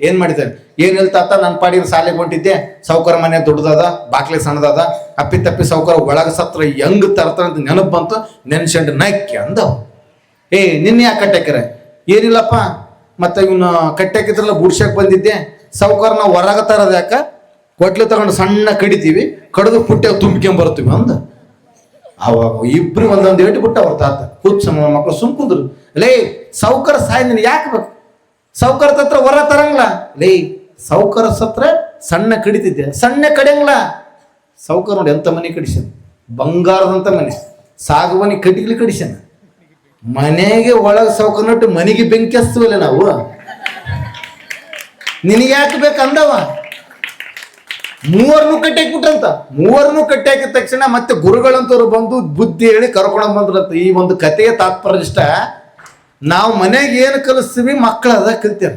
ಏನ್ ಮಾಡಿದ್ದಾರೆ? ಏನಿಲ್ಲ ತಾತ, ನನ್ನ ಪಾಡಿನ ಸಾಲಿಗೆ ಹೊಂಟಿದ್ದೆ, ಸಾವುಕಾರ ಮನೆ ದೊಡ್ಡದಾದ, ಬಾಕ್ಲೆ ಸಣ್ಣದಾದ, ಅಪ್ಪಿ ತಪ್ಪಿ ಸಾವುಕಾರ ಒಳಗ ಸತ್ರ ಹೆಂಗ್ ತರ್ತಾರ ಅಂತ ನೆನಪು ಬಂತು, ನೆನ್ಸಂಡು ನಕ್ಕಿ ಅಂದವ. ನಿನ್ನೆ ಯಾಕೆ ಕಟ್ಟಾಕ್ಯಾರ? ಏನಿಲ್ಲಪ್ಪ, ಮತ್ತೆ ಇವನು ಕಟ್ಟಾಕಿದ್ರಲ್ಲ ಬುಡ್ಸಕ್ ಬಂದಿದ್ದೆ, ಸಾವುಕಾರ ನಾವು ಹೊರಗ ತರದ ಯಾಕ? ಕೊಟ್ಲಿ ತಗೊಂಡು ಸಣ್ಣ ಕಡಿತೀವಿ, ಕಡಿದು ಪುಟ್ಟೆ ತುಂಬ್ಕೊಂಬರ್ತೀವಿ ಅಂದ. ಅವಾಗ ಇಬ್ರು ಒಂದೊಂದು ಏಟು ಬಿಟ್ಟ ಅವ್ರ ತಾತ. ಹುಚ್ಚ ಮಕ್ಕಳು ಸುಮ್ಕುಂದ್ರು. ಸಾವುಕಾರ ಸಾಯ್ ನಿನ್ ಯಾಕೆ ಬೇಕು? ಸಾವುಕಾರ ತತ್ರ ಹೊರ ತರಂಗಿಲ್ಲ. ಸಾವುಕಾರ ಸತ್ರ ಸಣ್ಣ ಕಡಿತಿದ್ದೆ, ಸಣ್ಣ ಕಡಿಯಂಗಿಲ್ಲ. ಸಾವುಕಾರ ನೋಡಿ ಎಂತ ಮನೆ ಕಡಿಸ್ಯಾನ, ಬಂಗಾರದಂತ ಮನೆ, ಸಾಗುವನಿ ಕಟ್ಟಿಗೆ ಕಡಿಸ್ಯಾನ. ಮನೆಗೆ ಒಳಗೆ ಸಾವುಕಾರ ನಟ್ಟು ಮನೆಗೆ ಬೆಂಕಿ ಹಚ್ತೀವಲ್ಲ ನಾವು. ನಿನಗೆ ಯಾಕೆ ಬೇಕಂದವ. ಮೂವರ್ನು ಕಟ್ಟಿ ಹಾಕ್ಬಿಟ್ರಂತ. ಮೂವರ್ನು ಕಟ್ಟಿ ಹಾಕಿದ ತಕ್ಷಣ ಮತ್ತೆ ಗುರುಗಳಂತವ್ರು ಬಂದು ಬುದ್ಧಿ ಹೇಳಿ ಕರ್ಕೊಂಡ್ ಬಂದ್ರಂತ. ಈ ಒಂದು ಕಥೆಯ ತಾತ್ಪರ್ಯ ಇಷ್ಟ. ನಾವು ಮನೆಗೆ ಏನು ಕಲಿಸ್ತೀವಿ ಮಕ್ಕಳು ಅದ ಕಲಿತೀರ.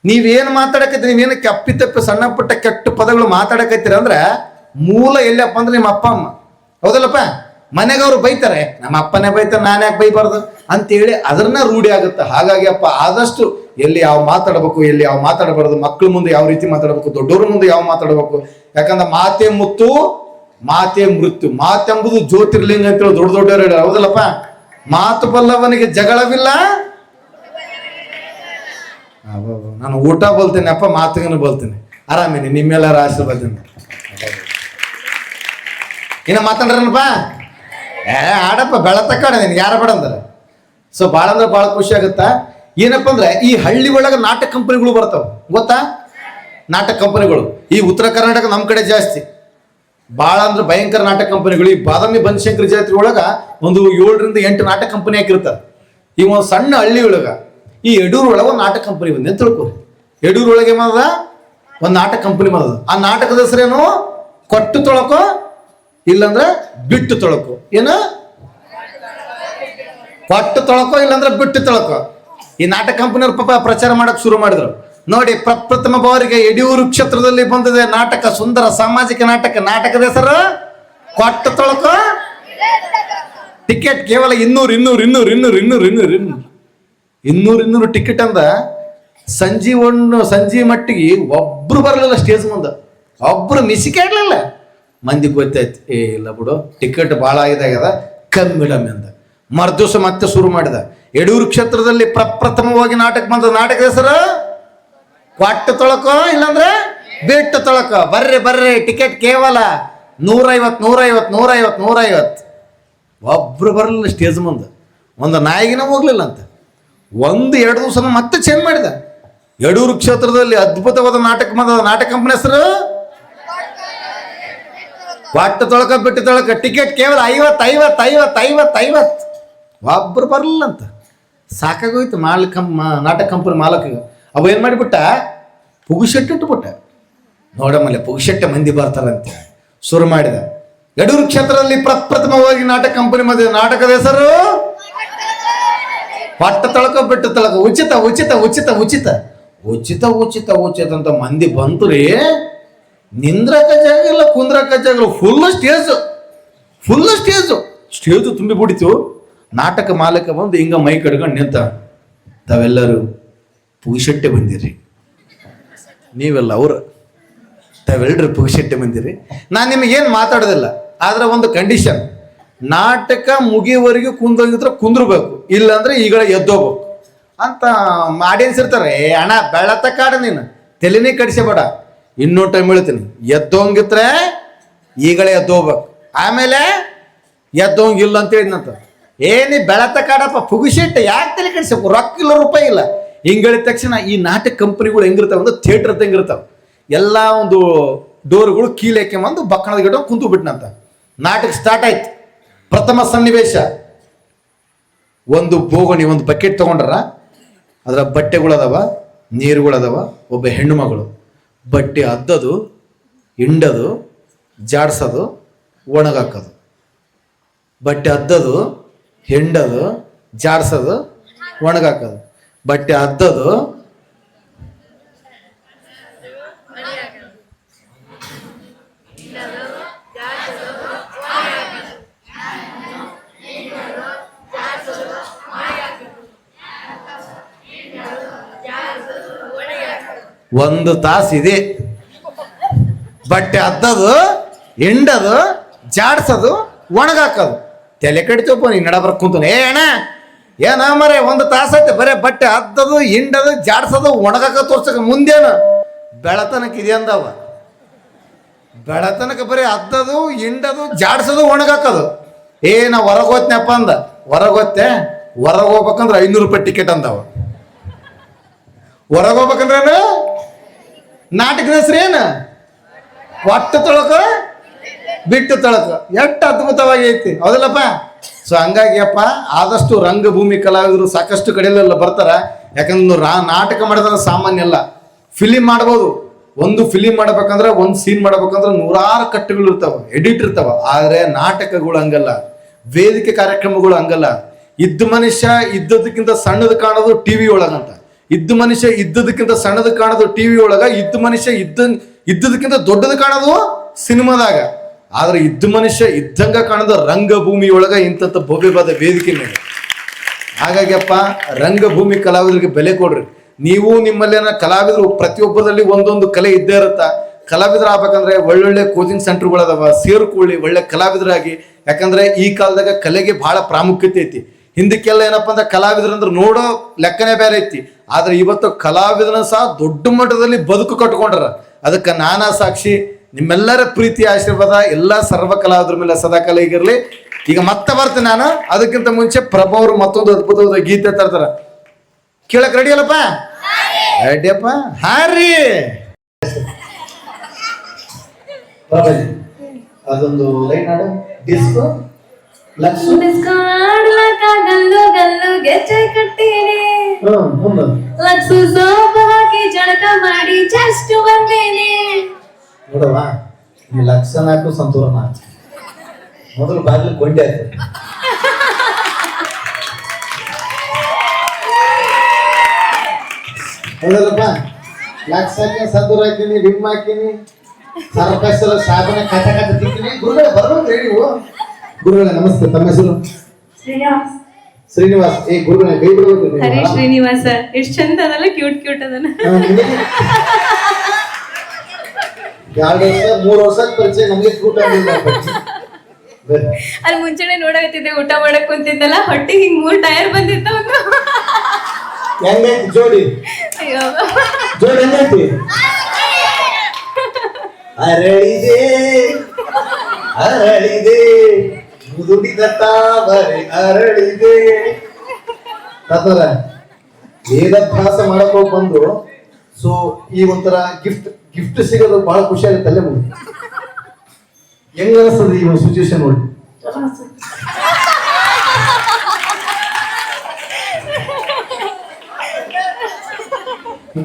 ನೀವೇನು ಮಾತಾಡಕತ್ತೀರಿ, ನೀವೇನಕ್ಕೆ ಅಪ್ಪಿ ತಪ್ಪಿ ಸಣ್ಣ ಪುಟ್ಟ ಕೆಟ್ಟ ಪದಗಳು ಮಾತಾಡಕತ್ತೀರ ಅಂದ್ರೆ ಮೂಲ ಎಲ್ಲಪ್ಪ ಅಂದ್ರೆ ನಿಮ್ಮ ಅಪ್ಪ ಅಮ್ಮ. ಹೌದಲ್ಲಪ್ಪ? ಮನೆಗೆ ಅವ್ರು ಬೈತಾರೆ, ನಮ್ಮ ಅಪ್ಪನೇ ಬೈತಾರೆ, ನಾನು ಯಾಕೆ ಬೈಬಾರ್ದು ಅಂತೇಳಿ ಅದನ್ನ ರೂಢಿ ಆಗುತ್ತೆ. ಹಾಗಾಗಿ ಅಪ್ಪ ಆದಷ್ಟು ಎಲ್ಲಿ ಯಾವ ಮಾತಾಡಬೇಕು, ಎಲ್ಲಿ ಯಾವ ಮಾತಾಡಬಾರ್ದು, ಮಕ್ಕಳ ಮುಂದೆ ಯಾವ ರೀತಿ ಮಾತಾಡಬೇಕು, ದೊಡ್ಡವ್ರ ಮುಂದೆ ಯಾವ ಮಾತಾಡಬೇಕು. ಯಾಕಂದ್ರೆ ಮಾತೆ ಮುತ್ತು, ಮಾತೆ ಮೃತ್ಯು. ಮಾತೆಂಬುದು ಜ್ಯೋತಿರ್ಲಿಂಗ ಅಂತೇಳಿ ದೊಡ್ಡ ದೊಡ್ಡವರು ಹೇಳ. ಹೌದಲ್ಲಪ್ಪ? ಮಾತು ಬಲ್ಲವನಿಗೆ ಜಗಳವಿಲ್ಲ. ನಾನು ಊಟ ಬೋಲ್ತೇನೆ ಅಪ್ಪ, ಮಾತುಗನು ಬೋಲ್ತೇನೆ. ಆರಾಮೇನೆ, ನಿಮ್ಮೆಲ್ಲರ ಆಶೀರ್ವಾದದಿಂದ. ಇನ್ನ ಮಾತಾಡ್ರನಪ್ಪ. ಆಡಪ್ಪ ಬೆಳತಕ್ಕಾಡ, ನಿನ್ಗೆ ಯಾರ ಬೇಡ ಅಂದಾರೆ. ಸೊ ಭಾಳ ಅಂದ್ರೆ ಭಾಳ ಖುಷಿ ಆಗುತ್ತಾ. ಏನಪ್ಪ ಅಂದ್ರೆ ಈ ಹಳ್ಳಿ ಒಳಗೆ ನಾಟಕ ಕಂಪನಿಗಳು ಬರ್ತಾವ, ಗೊತ್ತಾ? ನಾಟಕ ಕಂಪನಿಗಳು ಈ ಉತ್ತರ ಕರ್ನಾಟಕ ನಮ್ಮ ಕಡೆ ಜಾಸ್ತಿ. ಭಾಳ ಅಂದ್ರೆ ಭಯಂಕರ ನಾಟಕ ಕಂಪನಿಗಳು. ಈ ಬಾದಾಮಿ ಬನಶಂಕರಿ ಜಾತ್ರೆ ಒಳಗ ಒಂದು 7-8 ನಾಟಕ ಕಂಪನಿ ಹಾಕಿರ್ತಾರೆ. ಈ ಒಂದು ಸಣ್ಣ ಹಳ್ಳಿ ಒಳಗ ಈ ಯಡೂರು ಒಳಗೆ ಒಂದು ನಾಟಕ ಕಂಪನಿ ಬಂದೆ ಅಂತ ತಿಳ್ಕೊರಿ. ಯಡೂರು ಒಳಗೆ ಏನದ ಒಂದು ನಾಟಕ ಕಂಪನಿ ಬಂದದ. ಆ ನಾಟಕದ ಹೆಸರೇನು? ಕೊಟ್ಟು ತೊಳಕೋ ಇಲ್ಲಂದ್ರೆ ಬಿಟ್ಟು ತೊಳಕೋ. ಏನು? ಕೊಟ್ಟು ತೊಳಕೋ ಇಲ್ಲಾಂದ್ರೆ ಬಿಟ್ಟು ತೊಳಕೋ. ಈ ನಾಟಕ ಕಂಪನಿಯವ್ರ ಪಾಪ ಪ್ರಚಾರ ಮಾಡಕ್ ಶುರು ಮಾಡಿದ್ರು. ನೋಡಿ, ಪ್ರಪ್ರಥಮ ಬಾರಿಗೆ ಯಡಿಯೂರು ಕ್ಷೇತ್ರದಲ್ಲಿ ಬಂದಿದೆ ನಾಟಕ, ಸುಂದರ ಸಾಮಾಜಿಕ ನಾಟಕ. ನಾಟಕದ ಹೆಸರು ಕೊಟ್ಟು ತೊಳಕೋ. ಟಿಕೆಟ್ ಕೇವಲ 200 ಟಿಕೆಟ್ ಅಂದ. ಸಂಜೆ ಮಟ್ಟಿಗೆ ಒಬ್ರು ಬರಲಿಲ್ಲ ಸ್ಟೇಜ್ ಮುಂದೆ, ಒಬ್ರು ಮಿಸಿಕಾಡ್ಲಿಲ್ಲ. ಮಂದಿ ಗೊತ್ತಾಯ್ತು, ಇಲ್ಲ ಬಿಡು ಟಿಕೆಟ್ ಭಾಳ ಇದಾಗ್ಯದ, ಕಮ್ಮಿಡಮ್ ಅಂದ. ಮರ್ದಿವಸ ಮತ್ತೆ ಶುರು ಮಾಡಿದ. ಯಡೂರು ಕ್ಷೇತ್ರದಲ್ಲಿ ಪ್ರಪ್ರಥಮವಾಗಿ ನಾಟಕ ಬಂದ. ನಾಟಕದ ಹೆಸರು ಕ್ವಾಟ್ ತೊಳಕೋ ಇಲ್ಲಾಂದ್ರೆ ಬಿಟ್ಟು ತೊಳಕೋ. ಬರ್ರಿ ಟಿಕೆಟ್ ಕೇವಲ 150. ಒಬ್ರು ಬರಲಿಲ್ಲ ಸ್ಟೇಜ್ ಮುಂದೆ. ಒಂದು ನಾಯಿಗಿನ ಹೋಗ್ಲಿಲ್ಲ ಅಂತ. 1-2 ದಿವಸ ಮತ್ತೆ ಚೇಂಜ್ ಮಾಡಿದ. ಯಡೂರು ಕ್ಷೇತ್ರದಲ್ಲಿ ಅದ್ಭುತವಾದ ನಾಟಕ ಬಂದ. ನಾಟಕ ಕಂಪನಿ ಹೆಸರು ಕ್ವಾಟ್ ತೊಳಕ ಬಿಟ್ಟು ತೊಳಕ. ಟಿಕೆಟ್ ಕೇವಲ 50. ಒಬ್ರು ಬರಲಿಲ್ಲ ಅಂತ. ಸಾಕಾಗೋಯ್ತು ನಾಟಕ ಕಂಪನಿ ಮಾಲಕಿಗೆ. ಅವ ಏನು ಮಾಡಿಬಿಟ್ಟ, ಪುಗುಶೆಟ್ಟು ಇಟ್ಟುಬಿಟ್ಟ. ನೋಡಮಲ್ಲ ಪುಗುಶೆಟ್ಟೆ ಮಂದಿ ಬರ್ತಾರಂತೆ ಶುರು ಮಾಡಿದ. ಯಡೂರು ಕ್ಷೇತ್ರದಲ್ಲಿ ಪ್ರಪ್ರಥಮವಾಗಿ ನಾಟಕ ಕಂಪನಿ ಮದುವೆ. ನಾಟಕದ ಹೆಸರು ಪಟ್ಟ ತೊಳಕ ಬಿಟ್ಟು ತೊಳಕ. ಉಚಿತ ಅಂತ ಮಂದಿ ಬಂತು ರೀ. ನಿಂದ್ರಕ ಜಾಗ ಇಲ್ಲ, ಕುಂದ್ರಕ ಜಾಗ ಇಲ್ಲ. ಫುಲ್ ಸ್ಟೇಜು ತುಂಬಿ ಬಿಡಿತು. ನಾಟಕ ಮಾಲಕ ಬಂದು ಹಿಂಗ ಮೈ ಕಡ್ಕೊಂಡು ನಿಂತ, ತಾವೆಲ್ಲರೂ ಪುಗಿಶೆಟ್ಟೆ ಬಂದಿರಿ, ನೀವೆಲ್ಲ ಅವರು ತಾವೆಲ್ಲರೂ ಪುಗಿಶೆಟ್ಟೆ ಬಂದಿರಿ. ನಾನು ನಿಮಗೇನು ಮಾತಾಡೋದಿಲ್ಲ, ಆದ್ರೆ ಒಂದು ಕಂಡೀಷನ್, ನಾಟಕ ಮುಗಿಯವರೆಗೂ ಕುಂದೋಗಿದ್ರೆ ಕುಂದ್ರಬೇಕು, ಇಲ್ಲಾಂದ್ರೆ ಈಗಳ ಎದ್ದೋಗ್ಬೇಕು ಅಂತ ಆಡಿಯನ್ಸ್ ಇರ್ತಾರೆ. ಅಣ್ಣ ಬೆಳತ ಕಾಡ ನೀನು ತಲೆನೇ ಕಡಿಸಬೇಡ, ಇನ್ನೊಂದು ಟೈಮ್ ಹೇಳ್ತೀನಿ, ಎದ್ದೋಂಗಿದ್ರೆ ಈಗಳೇ ಎದ್ದೋಗ್ಬೇಕು, ಆಮೇಲೆ ಎದ್ದೋಂಗಿಲ್ಲ ಅಂತ ಹೇಳಿದ್ನಂತ. ಏನಿ ಬೆಳತ ಕಾಡಪ್ಪ ಪುಗಿಶೆಟ್ಟೆ ಯಾಕೆ ತಲೆ ಕಡಿಸ್ಬೇಕು, ರೊಕ್ಕ ಇಲ್ಲ ರೂಪಾಯಿ ಇಲ್ಲ. ಹಿಂಗೆ ಹೇಳಿದ ತಕ್ಷಣ ಈ ನಾಟಕ ಕಂಪನಿಗಳು ಹೆಂಗಿರ್ತಾವೆ ಅಂದ್ರೆ ಥಿಯೇಟರ್ ಹೆಂಗಿರ್ತಾವೆ, ಎಲ್ಲ ಒಂದು ಡೋರ್ಗಳು ಕೀಲೇಕೆ ಬಂದು ಬಕ್ಕಣದ ಗಿಡ ಕುಂತು ಬಿಟ್ನಂತ. ನಾಟಕ ಸ್ಟಾರ್ಟ್ ಆಯ್ತು. ಪ್ರಥಮ ಸನ್ನಿವೇಶ, ಒಂದು ಬೋಗಣಿ, ಒಂದು ಬಕೆಟ್ ತಗೊಂಡ್ರ, ಅದರ ಬಟ್ಟೆಗಳದವ, ನೀರುಗಳದವ. ಒಬ್ಬ ಹೆಣ್ಣು ಮಗಳು ಬಟ್ಟೆ ಅದ್ದದು, ಹಿಂಡದು, ಜಾಡ್ಸೋದು, ಒಣಗಾಕೋದು. ಬಟ್ಟೆ ಅದ್ದದು, ಹಿಂಡದು, ಜಾಡ್ಸೋದು, ಒಣಗಾಕೋದು. ಬಟ್ಟೆ ಅದ್ದದು, ಒಂದು ತಾಸು ಇದೆ. ಬಟ್ಟೆ ಅದ್ದದು, ಹಿಂಡದು, ಜಾಡ್ಸೋದು, ಒಣಗಾಕೋದು. ತಲೆ ಕಡಿತಪ್ಪ ನೀನು ನಡ ಬರ್ಕೊಂತಾನೆ. ಅಣ್ಣ ಏನ ಮರೆ ಒಂದು ತಾಸು ಐತೆ ಬರೇ ಬಟ್ಟೆ ಅದ್ದದು, ಹಿಂಡದು, ಜಾಡ್ಸೋದು, ಒಣಗಾಕ ತೋರ್ಸಕ. ಮುಂದೇನು ಬೆಳತನಕ ಇದೆ ಅಂದವ. ಬೆಳತನಕ ಬರೀ ಅದ್ದದು, ಹಿಂಡದು, ಜಾಡ್ಸೋದು, ಒಣಗಾಕೋದು. ನಾ ಹೊರಗೋತ್ನಪ್ಪ ಅಂದ. ಹೊರಗೆ ಹೋಗ್ಬೇಕಂದ್ರೆ 500 ರೂಪಾಯಿ ಟಿಕೆಟ್ ಅಂದವ. ಹೊರಗೆ ಹೋಗ್ಬೇಕಂದ್ರೇನು, ನಾಟಕದ ಹೆಸರು ಏನು, ಒಟ್ಟು ತೊಳಕ ಬಿಟ್ಟು ತೊಳಕ. ಎಷ್ಟು ಅದ್ಭುತವಾಗಿ ಐತಿ, ಹೌದಲ್ಲಪ್ಪ? ಸೊ ಹಂಗಾಗಿ ಅಪ್ಪ, ಆದಷ್ಟು ರಂಗಭೂಮಿ ಕಲಾವಿದರು ಸಾಕಷ್ಟು ಕಡೆಯಲ್ಲೆಲ್ಲ ಬರ್ತಾರ. ಯಾಕಂದ್ರೆ ನಾಟಕ ಮಾಡೋದ್ರೆ ಸಾಮಾನ್ಯ ಅಲ್ಲ. ಫಿಲಿಮ್ ಮಾಡ್ಬೋದು. ಒಂದು ಫಿಲಿಮ್ ಮಾಡ್ಬೇಕಂದ್ರೆ, ಒಂದು ಸೀನ್ ಮಾಡ್ಬೇಕಂದ್ರೆ 100 ಕಟ್ಟುಗಳು ಇರ್ತಾವ, ಎಡಿಟ್ ಇರ್ತಾವ. ಆದರೆ ನಾಟಕಗಳು ಹಂಗಲ್ಲ, ವೇದಿಕೆ ಕಾರ್ಯಕ್ರಮಗಳು ಹಂಗಲ್ಲ. ಇದ್ದ ಮನುಷ್ಯ ಇದ್ದದಕ್ಕಿಂತ ಸಣ್ಣದು ಕಾಣೋದು ಟಿವಿ ಒಳಗಂತ, ಇದ್ದ ಮನುಷ್ಯ ಇದ್ದದಕ್ಕಿಂತ ಸಣ್ಣದು ಕಾಣೋದು ಟಿವಿ ಒಳಗ, ಇದ್ದ ಮನುಷ್ಯ ಇದ್ದದಕ್ಕಿಂತ ದೊಡ್ಡದು ಕಾಣೋದು ಸಿನಿಮಾದಾಗ. ಆದ್ರೆ ಇದ್ದ ಮನುಷ್ಯ ಇದ್ದಂಗ ಕಾಣೋದು ರಂಗಭೂಮಿ ಒಳಗ, ಇಂಥ ಭವ್ಯವಾದ ವೇದಿಕೆ ಮೇಲೆ. ಹಾಗಾಗಿ ಅಪ್ಪ, ರಂಗಭೂಮಿ ಕಲಾವಿದರಿಗೆ ಬೆಲೆ ಕೊಡ್ರಿ. ನೀವು ನಿಮ್ಮಲ್ಲೇನ ಕಲಾವಿದರು ಪ್ರತಿಯೊಬ್ಬರಲ್ಲಿ ಒಂದೊಂದು ಕಲೆ ಇದ್ದೇ ಇರುತ್ತ. ಕಲಾವಿದರು ಆಗ್ಬೇಕಂದ್ರೆ ಒಳ್ಳೊಳ್ಳೆ ಕೋಚಿಂಗ್ ಸೆಂಟರ್ಗಳದಾವ, ಸೇರ್ಕೊಳ್ಳಿ, ಒಳ್ಳೆ ಕಲಾವಿದರಾಗಿ. ಯಾಕಂದ್ರೆ ಈ ಕಾಲದಾಗ ಕಲೆಗೆ ಬಹಳ ಪ್ರಾಮುಖ್ಯತೆ ಐತಿ. ಹಿಂದಕ್ಕೆಲ್ಲ ಏನಪ್ಪಾ ಅಂದ್ರೆ ಕಲಾವಿದರಂದ್ರೆ ನೋಡೋ ಲೆಕ್ಕನೇ ಬೇರೆ ಐತಿ. ಆದ್ರೆ ಇವತ್ತು ಕಲಾವಿದನ ಸಹ ದೊಡ್ಡ ಮಟ್ಟದಲ್ಲಿ ಬದುಕು ಕಟ್ಕೊಂಡ್ರ. ಅದಕ್ಕೆ ನಾನಾ ಸಾಕ್ಷಿ. ನಿಮ್ಮೆಲ್ಲರ ಪ್ರೀತಿ ಆಶೀರ್ವಾದ ಎಲ್ಲ ಸರ್ವ ಕಲಾವಿದರ ಮೇಲೆ ಸದಾಕಾಲ ಈಗಿರ್ಲಿ. ಈಗ ಮತ್ತೆ ಬರ್ತೀನಿ ನಾನು. ಅದಕ್ಕಿಂತ ಮುಂಚೆ ಪ್ರಭು ಅವರು ಮತ್ತೊಂದು ಅದ್ಭುತವಾದ ಗೀತೆ ತರ್ತಾರ, ಕೇಳಕ್ ರೆಡಿ ಅಲ್ಲಪ್ಪ? ರೆಡಿಯಪ್ಪ? ಹಾರಿ ಅದೊಂದು ಲೈನ್ ಹಾಡು. ಡಿಸ್ಕೋ ಗಲ್ಲು ಗಲ್ಲು ಗೆಜ್ಜೆ ಕಟ್ಟೀನಿ, ಲಕ್ಸು ಸೋಪು ಹಾಕಿ ಜಳಕ ಮಾಡಿ ಜಸ್ಟ್ ಬಂದೇನಿ. ನೋಡವ, ನೀ ಲಕ್ಷ ನಾಲ್ಕು ಸಂತೂರ ನಾಲ್ಕು ಮೊದಲು ಬಾಗಿಲು ಕೊಂಡೆ ಆಯ್ತು. ಹೌದಲ್ಲಪ್ಪ? ಲಕ್ಷ ಹಾಕಿ ಸಂತೂರ ಹಾಕಿನಿ, ವಿಮ್ ಹಾಕಿನಿ, ಸರ್ಕಸ್ಸರ ಸಾಬನ ಕಥ ತಿಂತೀನಿ. ಗುರುಗಳೇ ಬರ್ಬೇಕು ನೀವು. ಗುರುಗಳೇ ನಮಸ್ತೆ, ತಮ್ಮ ಹೆಸರು? ಶ್ರೀನಿವಾಸ್. ಗುರುಗಳೇ ಕೈ ಬಿಡಬೇಕು. ಹರಿ ಶ್ರೀನಿವಾಸ, ಎಷ್ಟು ಚಂದ ಅದಲ್ಲ, ಕ್ಯೂಟ್ ಅದನ್ನ. 2 ವರ್ಷ 3 ವರ್ಷದ ಪರಿಚಯ, ನಮಗೆ ಕ್ಯೂಟ್ ಆಗಿಲ್ಲ. ಅಲ್ಲಿ ಮುಂಚೆನೆ ನೋಡಕತ್ತಿದ್ದೆ, ಊಟ ಮಾಡಕ್ ಕುಂತಿದ್ದಲ್ಲ, ಹೊಟ್ಟಿಗೆ ಹಿಂಗ್ 3 ಟೈರ್ ಬಂದಿತ್ತು ಒಂದು. ಹೆಂಗೈತಿ ಜೋಡಿ? ಅಯ್ಯೋ ಜೋಡಿ ಹೆಂಗೈತಿ? ಅರಳಿದೆ ಅರಳಿದೆ ಮುದುಡಿದ ತಾವರೆ ಅರಳಿದೆ. ಆತರ ವೇದಾಭ್ಯಾಸ ಮಾಡಕ್ ಹೋಗಿ ಬಂದು ಸೊ ಈ ಒಂಥರ ಗಿಫ್ಟ್ ಸಿಗೋದು ಬಹಳ ಖುಷಿ ಆಗುತ್ತೆ. ಅಲ್ಲೇ ಮುಗಿ ಹೆಂಗ ಅನಿಸ್ತದೆ ಈ ಒಂದು ಸಿಚುವೇಶನ್ ನೋಡಿ?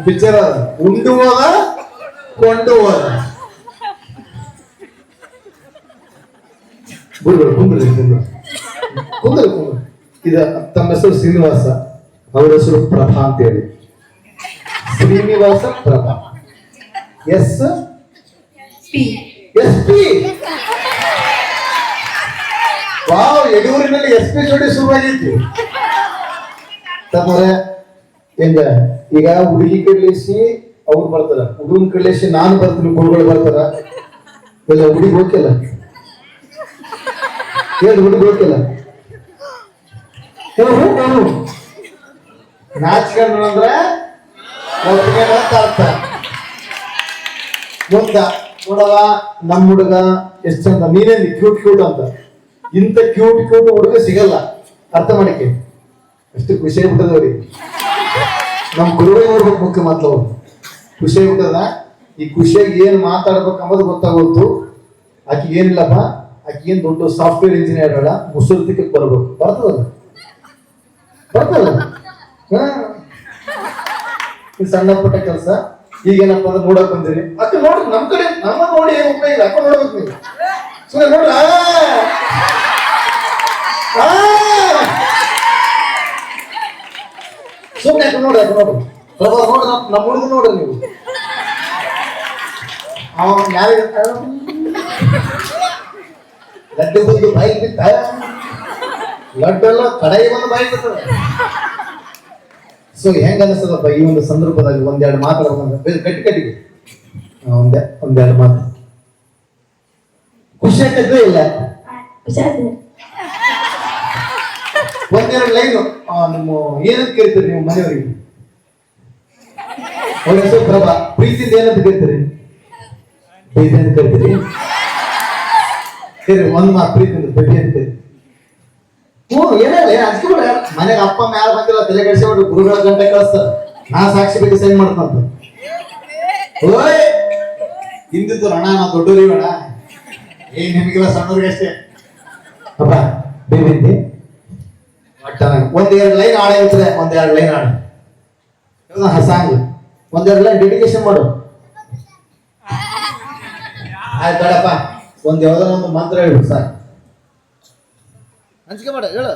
ಪಿಕ್ಚರ್ ಉಂಡು ಹೋದ ಕೊಂಡು ಹೋದ. ಕುಂದ್ರಿ ಇದ ತಮ್ಮ ಹೆಸರು ಶ್ರೀನಿವಾಸ, ಅವರ ಹೆಸರು ಪ್ರಭಾ ಅಂತ ಹೇಳಿ. Srinivasa Prabha. S P. Wow, ಯಡಿಯೂರಿನಲ್ಲಿ SP ಜೋಡಿ ಶುರುವಾಗೈತಿ. ತಮ್ಮರೆ ಹೆಂಗ ಈಗ ಹುಡುಗಿ ಕಡ್ಲೇಸಿ ಅವ್ರು ಬರ್ತಾರ, ಹುಡುಗನ ಕಡ್ಲೇಸಿ ನಾನು ಬರ್ತೀನಿ, ಗುರುಗಳು ಬರ್ತಾರ. ಇಲ್ಲ ಹುಡುಗಿ ಹೋಗಿಲ್ಲ, ಹೇಳಿ ಹುಡುಗಿ ಹೋಗಿಲ್ಲ. ನಾಚ್ಕೊಂಡ್ರ ಅರ್ಥ. ಮುಂದ ನೋಡವ ನಮ್ಮ ಹುಡುಗ ಎಷ್ಟ್ ಚಂದ, ನೀನೇನು ಕ್ಯೂಟ್ ಅಂತ. ಇಂಥ ಕ್ಯೂಟ್ ಹುಡುಗ ಸಿಗಲ್ಲ, ಅರ್ಥ ಮಾಡಿಕೆ. ಅಷ್ಟು ಖುಷಿ ಆಗ್ಬಿಟ್ಟದವ್ರಿಗೆ. ನಮ್ ಗುರುವೇ ನೋಡ್ಬೇಕು ಮುಖ್ಯ ಮಾತವ್ರು. ಖುಷಿ ಆಗ್ಬಿಟ್ಟದ. ಈ ಖುಷಿಯಾಗಿ ಏನ್ ಮಾತಾಡ್ಬೇಕು ಅನ್ನೋದು ಗೊತ್ತಾಗೋದು. ಆಕಿ ಏನಿಲ್ಲಪ್ಪ, ಆಕಿ ಏನ್ ದೊಡ್ಡ ಸಾಫ್ಟ್ವೇರ್ ಇಂಜಿನಿಯರ್ ಅಲ್ಲ, ಮುಸುರ್ತಿಕ್ಕೆ ಬರ್ಬೇಕು. ಬರ್ತದಲ್ಲ ಸಣ್ಣ ಪುಟ್ಟ ಕೆಲಸ. ಈಗೇನಪ್ಪ ಅಂದ್ರೆ ನೋಡಕ್ ಬಂದಿರಿ, ಅಕ್ಕ ನೋಡ್ರಿ ನಮ್ ಕಡೆ, ನಮ್ಮ ನೋಡಿ ಏನ್ ಉಪಯೋಗ ಇಲ್ಲ, ಅಕ್ಕ ನೋಡ್ಬೇಕು ನೀವು. ಸುಮ್ಮನೆ ನೋಡ್ರ ಸುಮ್ಮನೆ ಅಕ್ಕ ನೋಡ್ರಿ, ಅಕ್ಕ ನೋಡ್ರಿ ನೋಡ್ರಿ ನಮ್ಮ ಹುಡುಗ ನೋಡ್ರಿ ನೀವು. ಅವನ್ ಯಾರಿಗೆ ಲಡ್ಡು ಬಂದು ಬಾಯಿಗೆ ಬಿತ್ತ, ಲಡ್ಡೆಲ್ಲ ಕಡೆಗೆ ಬಂದು ಬಾಯಿಗೆ ಬಿಡ್ತದೆ. ಸೊ ಹೆಂಗ ಅನಿಸ್ತದಪ್ಪ ಈ ಒಂದು ಸಂದರ್ಭದಲ್ಲಿ ಒಂದೆರಡು ಮಾತಾಡ್ಬೇಕಂದ್ರೆ ಕಟ್ಟಿಗೆ ಒಂದೆರಡು ಮಾತು ಖುಷಿ ಆಗ್ತದೆ ಇಲ್ಲ? ಒಂದೆರಡು ಲೈನು ನಿಮ್ಮ ಏನಂತ ಕೇಳ್ತೀರಿ ನೀವು ಮನೆಯವರಿಗೆ? ಅವ್ರ ಹೆಸರು ಪ್ರಭಾ. ಪ್ರೀತಿಯಿಂದ ಏನಂತ ಕೇಳ್ತೀರಿ? ಪ್ರೀತಿ ಅಂತ ಕೇಳ್ತೀರಿ? ಸರಿ, ಒಂದ್ ಮಾತು ಪ್ರೀತಿಯಿಂದ ಪ್ರೀತಿ ಅಂತ ಕೇಳ್ತೀರಿ. ಏನಿಲ್ಲ, ಅಜ್ಜಿ ಬಿಡ. ಮನೆಗೆ ಅಪ್ಪ ಮ್ಯಾಲ ಬಂದಿಲ್ಲ, ತಲೆ ಕೆಡಿಸ್ಕೊಂಡು ಗುರುಗಳ ಗಂಟೆ ಕಳಿಸ್ತಾರ. ನಾ ಸಾಕ್ಷಿ ಬೇಕು ಸೈನ್ ಮಾಡ್ತಂತ. ಓಯ್ ಹಿಂದಿದ್ದು ಅಣ್ಣ, ನಾ ದೊಡ್ಡವ್ರಿ ಬೇಡ, ನಿಮಗೆಲ್ಲ ಸಣ್ಣವ್ರಿಗೆ ಅಷ್ಟೇ. ಅಪ್ಪ ಬೇಬಿದ್ದಿ ಒಂದೆರಡು ಲೈನ್ ಹಾಡು ಇರ್ತದೆ, ಒಂದೆರಡು ಲೈನ್ ಹಾಡು ಸಾಂಗ್, ಒಂದೆರಡು ಲೈನ್ ಡೆಡಿಕೇಶನ್ ಮಾಡು. ಆಯ್ತು ಬೇಡಪ್ಪ, ಯಾವ್ದಾರ ಒಂದು ಮಂತ್ರ ಹೇಳ್ಬಿಡು ಸಾಕು. ಅಂಜಿಕೆ ಮಾಡ ಹೇಳ.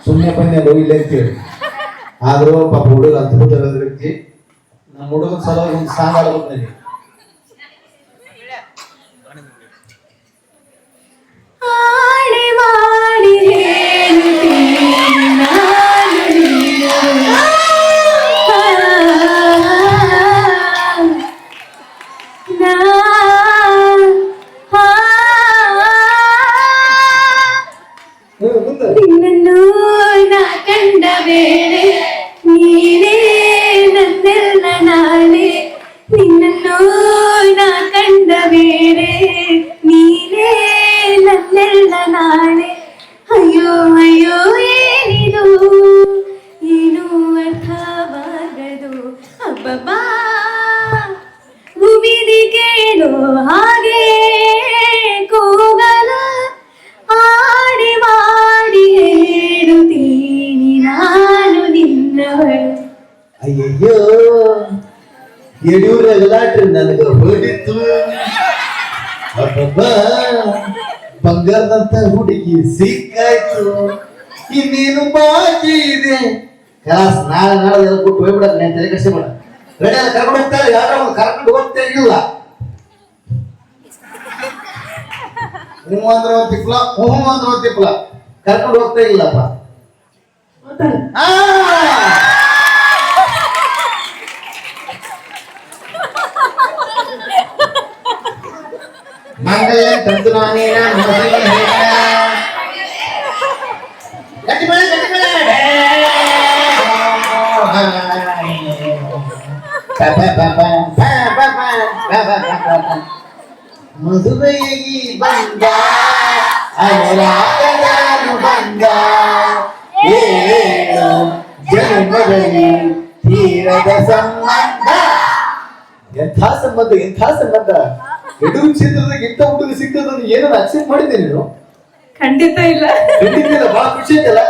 ಸುಮ್ಮನೆ ಬಂದು ಇಲ್ಲ ಅಂತೇಳಿ. ಆದ್ರೂ ಪಾಪ ಹುಡುಗ ಅದ್ಭುತ ವ್ಯಕ್ತಿ. ನಮ್ಮ ಹುಡುಗನ ಸಲುವಾಗಿ ಒಂದು ಸಾಂಗ್ ಆಡ್ಬೇಕು ನನಗೆ. ನಿನ್ನನ್ನು ನಾ ಕಂಡ ಬೇರೆ ನೀನೇ ನನ್ನೆಲ್ಲ ನಾಳೆ. ನಿನ್ನನ್ನು ನಾ ಕಂಡ ಬೇರೆ ನೀನೇ ನನ್ನೆಲ್ಲ ನಾಳೆ. ಅಯ್ಯೋ ಅಯ್ಯೋ ಏನಿದು, ಏನು ಅರ್ಥವಾಗದು. ಅಬ್ಬಬ್ಬಾ ಮುಗಿದಿ ಕೇಳೋ ಹಾಗೆ ಕೂಗಲ ಆಡಿ ಮಾಡಿ ಹೇಳುತ್ತೀನಿ ನಾನು ನಿನ್ನವಳು. ಅಯ್ಯಯ್ಯೋ ಯಡಿಯೂರ ಗಲಾಟ್ರಿ ನನಗ ಹೊಡಿತು. ಬಂಗಾರದಂತ ಹುಡುಗಿ ಸಿಕ್ಕಾಯ್ತು, ಇನ್ನೇನು ಬಾಕಿ ಇದೆ. ಕ್ಲಾಸ್ ನಾಳೆ ಕೊಟ್ಟು ಹೋಗ್ಬಿಡ, ನಾನು ತಲೆ ಕಷ್ಟ ಮಾಡ. ರೆಡಿ ಅಲ್ಲ, ಕರ್ಕೊಂಡು ಹೋಗ್ತಾರೆ, ಯಾರೋ ಕರ್ಕೊಂಡು ಹೋಗ್ತಾ ಇಲ್ಲ. ಹ್ಞೂ ಅಂದ್ರೆ ಒಂದು ತಿಪ್ಪಲ, ಹ್ಞೂ ಅಂದ್ರೆ ಒಂದು ತಿಪ್ಪಲ, ಕರ್ಕೊಂಡು ಹೋಗ್ತಾ ಇಲ್ಲಪ್ಪ. ಮಂಗಲ್ಯ ತಂತು ನಾನೇನ ಗಟ್ಟಿ ಮಳೆ ಮದುವೆಯಾಗಿ ಬಂದ ಅನುರಾಗದಾನು ಬಂದ ಏಳು ಜನ್ಮದಲ್ಲಿ ತೀರದ ಸಂಬಂಧ. ಎಂಥ ಸಂಬಂಧ, ಎಂಥ ಸಂಬಂಧ. ಎಡು ಕ್ಷೇತ್ರದಾಗ ಇಂಥ ಹುಡುಗ ಸಿಗ್ತದನ್ನು ಏನಾದ್ರು ಅಕ್ಸೆಪ್ಟ್ ಮಾಡಿದ್ದೆ ನೀನು? ಖಂಡಿತ ಇಲ್ಲ. ಖಂಡಿತ ಬಹಳ ಖುಷಿ ಆಯ್ತಲ್ಲ.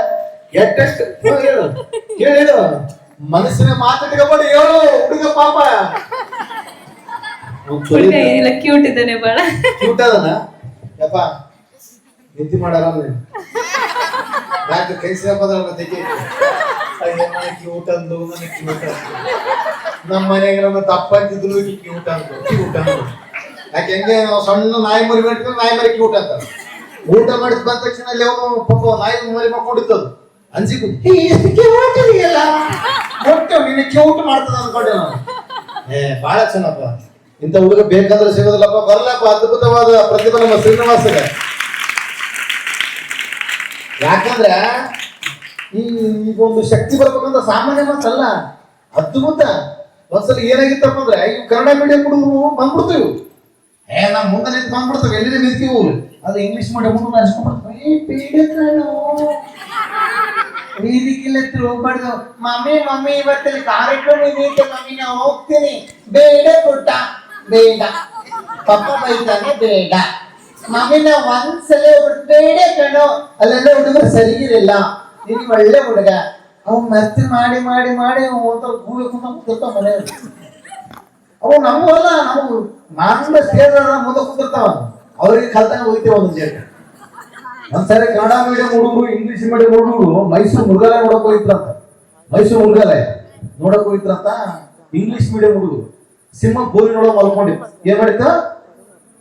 ಎಷ್ಟೆಷ್ಟು ಹೇಳು ಹೇಳು, ಮನಸ್ಸಿನ ಮಾತಾಡ್ಕೊಬೇಡಿ, ಹೇಳು ಹುಡುಗ ಪಾಪ ಇಲ್ಲ, ಕ್ಯೂಟ್ ಇದ್ದಾನೆ ಬಾಳ. ಕ್ಯೂಟ್ ಅದನ ಯಪ್ಪ, ನಿಂತಿ ಮಾಡಾರ ಯಾಕೆ ಕೈ ಸೇಪದ ತೆಗಿ ಕ್ಯೂಟ್ ಅಂದು ನನಗೆ ಕ್ಯೂಟ್ ಅಂದು ನಮ್ಮ ಮನೆಗೆ ನಮ್ಮ ತಪ್ಪಂತಿದ್ರು ಕ್ಯೂಟ್ ಅಂದು ಕ್ಯೂಟ್ ಅಂದು. ಯಾಕೆ ಹೆಂಗೆ ನಾವು ಸಣ್ಣ ನಾಯಿ ಮರಿ ಮಾಡ್ತೀವಿ, ನಾಯಿ ಮರಿ ಕ್ಯೂಟ್ ಅಂತ. ಊಟ ಮಾಡಿದ್ ಬಂದ ತಕ್ಷಣ ಅಲ್ಲಿ ಅವನು ಪಾಪ ನಾಯಿ ಮರಿ ಮಕ್ಕೊಂಡಿತ್ತದು ಅನ್ಸಿಕು ಎಷ್ಟು ಕ್ಯೂಟ್ ಇದೆಯಲ್ಲ, ಒಟ್ಟು ನಿನ್ನ ಕ್ಯೂಟ್ ಮಾಡ್ತದ ಅನ್ಕೊಂಡೆ ನಾನು. ಬಹಳ ಚೆನ್ನಪ್ಪ, ಇಂಥ ಹುಡುಗ ಬೇಕಾದ್ರೆ ಸಿಗೋದಿಲ್ಲಪ್ಪ. ಬರ್ಲಪ್ಪ, ಅದ್ಭುತವಾದ ಪ್ರತಿಭೆ ನಮ್ಮ ಶ್ರೀನಿವಾಸಗ. ಯಾಕಂದ್ರೆ ಈಗೊಂದು ಶಕ್ತಿ ಬರ್ಬೇಕಂದ್ರೆ ಸಾಮಾನ್ಯ ಮಾತಲ್ಲ, ಅದ್ಭುತ. ಒಂದ್ಸಲ ಏನಾಗಿತ್ತಪ್ಪ ಅಂದ್ರೆ ಈ ಕನ್ನಡ ಮೀಡಿಯಂ ಹುಡುಗರು ಬಂದ್ಬಿಡ್ತೀವಿ, ನಾವ್ ಮುಂದೆ ನಿಂತು ಬಂದ್ಬಿಡ್ತೇವೆ, ಎಲ್ಲಿದೆ ನಿಂತೀವಿ. ಅದು ಇಂಗ್ಲಿಷ್ ಮೀಡಿಯಂ ಹುಡುಗರು ಅನ್ಸ್ಕೊಂಡ್ಬಿಡ್ತೀವಿ. ವೇದಿಕೆಲ್ಲತ್ರ ಹೋಗ್ಬಾರ್ದು, ಮಮ್ಮಿ ಮಮ್ಮಿ ಇವತ್ತಲ್ಲಿ ಕಾರ್ಯಕ್ರಮ ಇದೆ ಮಮ್ಮಿ ನಾವು ಹೋಗ್ತೀನಿ. ಬೇಡ ಪುಟ್ಟ ಬೇಡ, ಪಪ್ಪ ಬೈತಾನೆ ಬೇಡ. ಮಮ್ಮಿ ನಾವು ಒಂದ್ಸಲ ಬೇಡ ಕಣೋ. ಅಲ್ಲೆಲ್ಲ ಹುಡುಗರು ಸರಿಗಿರಲ್ಲ, ನೀನು ಒಳ್ಳೆ ಹುಡುಗ. ಅವ್ ಮಸ್ತಿ ಮಾಡಿ ಮಾಡಿ ಮಾಡಿ ಗೂವೆ ಕುಂತ ಮನೆ. ಅವು ನಮ್ಮಲ್ಲ, ನಾವು ನಾನ್ ಸ್ಟೇಜ್ ಮುಂದೆ ಕುಂತಿರ್ತಾವ, ಅವ್ರಿಗೆ ಕಲ್ತಾಗ ಹೋಗ್ತೇವೆ ಒಂದೊಂದು ಜನ. ಒಂದ್ಸರಿ ಕನ್ನಡ ಮೀಡಿಯಂ ಹುಡುಗರು ಇಂಗ್ಲಿಷ್ ಮೀಡಿಯಂ ಹುಡುಗರು ಮೈಸೂರು ಮೃಗಾಲಯ ನೋಡಕ್ ಹೋಗಿದ್ರಂತ. ಮೈಸೂರು ಮೃಗಾಲಯ ನೋಡಕ್ ಹೋಗಿದ್ರಂತ ಇಂಗ್ಲಿಷ್ ಮೀಡಿಯಂ ಹುಡುಗರು. ಸಿಂಹ ಗೋಲಿ ನೋಡೋ ಮಲ್ಕೊಂಡಿತ್ತು. ಏನ್ ಮಾಡಿತ್ತು?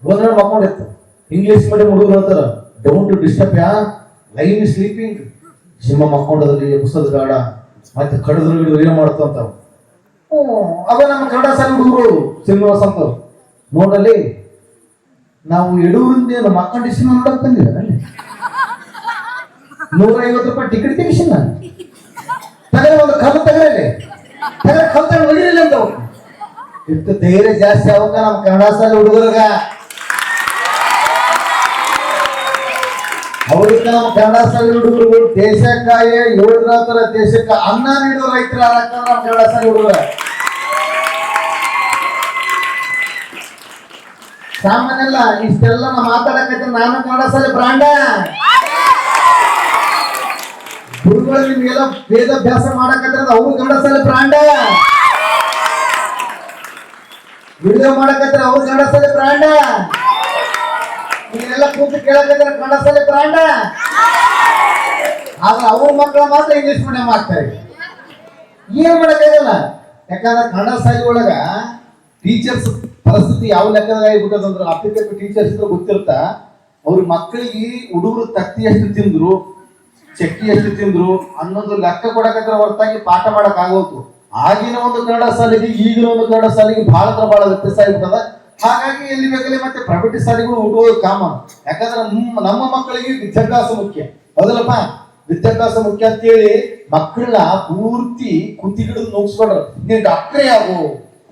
ಗೋಲಿ ನೋಡ ಮಲ್ಕೊಂಡಿತ್ತು. ಇಂಗ್ಲಿಷ್ ಮೀಡಿಯಂ ಹುಡುಗರು ಅಂತಾರ, don't disturb ya, lion sleeping. ಸಿಂಹ ಮಕ್ಕೊಂಡದ್ರಲ್ಲಿ ಎಬ್ಸೋದ್ ಬೇಡ, ಮತ್ತೆ ಕಡದ್ರು ಏನ್ ಮಾಡ್ತಾವ. ಅವ ನಮ್ಮ ಕನ್ನಡ ಶಾಲೆ ಹುಡುಗರು ಶ್ರೀನಿವಾಸ ಅಂತ ನೋಡಲ್ಲಿ ನಾವು ಯಡೂರಿಂದ ಮಕ್ಕಂಡಿಸಿ ನೋಡಕ್ ತಂದಿದ್ದಾರೆ. 150 ರೂಪಾಯಿ ಟಿಕೆಟ್ ತೆಗಿಸಿ ನಾನು ತಗಡೆ ಒಂದು ಕಲ್ಲು ತಗಡೆ ಕಲ್ ತಗೊಂಡು ಒಗಿಲಿಲ್ಲ ಅಂತ. ಇಷ್ಟು ಧೈರ್ಯ ಜಾಸ್ತಿ ಅವಾಗ ನಮ್ಮ ಕನ್ನಡ ಶಾಲೆ ಹುಡುಗರ್ಗ. ಅವ್ರಿಗೆ ನಮ್ಮ ಕನ್ನಡ ಶಾಲೆ ಹುಡುಗರು ದೇಶಕ್ಕಾಗಿ ಯೋಧರ ದೇಶಕ್ಕೆ ಅನ್ನ ನೀಡೋ ರೈತರ ನಮ್ಮ ಕನ್ನಡ ಶಾಲೆ ಹುಡುಗರ. ಸಾಮಾನ್ಯ ಅಲ್ಲ, ಇಷ್ಟೆಲ್ಲ ನಾ ಮಾತಾಡಕೈತೆ ನಾನು ಕನ್ನಡ ಶಾಲೆ ಬ್ರಾಂಡ. ಗುರುಗಳು ನಿಮ್ಗೆಲ್ಲ ವೇದಾಭ್ಯಾಸ ಮಾಡಕತ್ರ ಅವ್ರು ಕನ್ನಡ ಶಾಲೆ ಬ್ರಾಂಡ. ವಿಡಿಯೋ ಮಾಡಕತ್ರ ಅವ್ರು ಕನ್ನಡ ಶಾಲೆ ಬ್ರಾಂಡ. ನೀವೆಲ್ಲ ಕೂತು ಕೇಳಕತ್ರ ಕನ್ನಡ ಶಾಲೆ ಬ್ರಾಂಡ. ಆದ್ರೆ ಅವ್ರ ಮಕ್ಕಳು ಮಾತ್ರ ಇಂಗ್ಲಿಷ್ ಮೀಡಿಯಂ ಆಗ್ತಾರೆ. ಏನ್ ಮಾಡಕ್ಕಾಗಲ್ಲ, ಯಾಕಂದ್ರೆ ಕನ್ನಡ ಶಾಲೆ ಒಳಗ ಟೀಚರ್ಸ್ ಪರಿಸ್ಥಿತಿ ಯಾವ ಲೆಕ್ಕದಾಗ ಆಗಿಬಿಟ್ಟದಂದ್ರೆ ಅಪ್ಲಿಕೇಶನ್ ಟೀಚರ್ಸ್ ಗೊತ್ತಿರ್ತಾ ಅವ್ರ ಮಕ್ಕಳಿಗೆ ಹುಡುಗರು ತತ್ತಿ ಎಷ್ಟು ತಿಂದ್ರು, ಚಕ್ಕಿ ಎಷ್ಟು ತಿಂದ್ರು ಅನ್ನೋದು ಲೆಕ್ಕ ಕೊಡಕತ್ರ ಹೊರತಾಗಿ ಪಾಠ ಮಾಡಕ್ ಆಗೋತು. ಆಗಿನ ಒಂದು ಕನ್ನಡ ಶಾಲೆಗೆ ಈಗಿನ ಒಂದು ಕನ್ನಡ ಶಾಲೆಗೆ ಬಹಳ ವ್ಯತ್ಯಾಸ ಆಗಿಬಿಟ್ಟದ. ಹಾಗಾಗಿ ಎಲ್ಲಿ ಬೇಕಲ್ಲಿ ಮತ್ತೆ ಪ್ರೈವೇಟ್ ಶಾಲೆಗಳು ಹುಡುಗೋದು ಕಾಮನ್. ಯಾಕಂದ್ರೆ ನಮ್ಮ ಮಕ್ಕಳಿಗೆ ವಿದ್ಯಾಭ್ಯಾಸ ಮುಖ್ಯ, ಹೌದಲ್ಲಪ್ಪ? ವಿದ್ಯಾಭ್ಯಾಸ ಮುಖ್ಯ ಅಂತೇಳಿ ಮಕ್ಕಳ ಪೂರ್ತಿ ಕುಂತಿ ಹಿಡಿದು ನುಗ್ಸ್ಕೊಂಡ್ರು. ನೀನ್ ಡಾಕ್ಟ್ರೇ ಆಗು,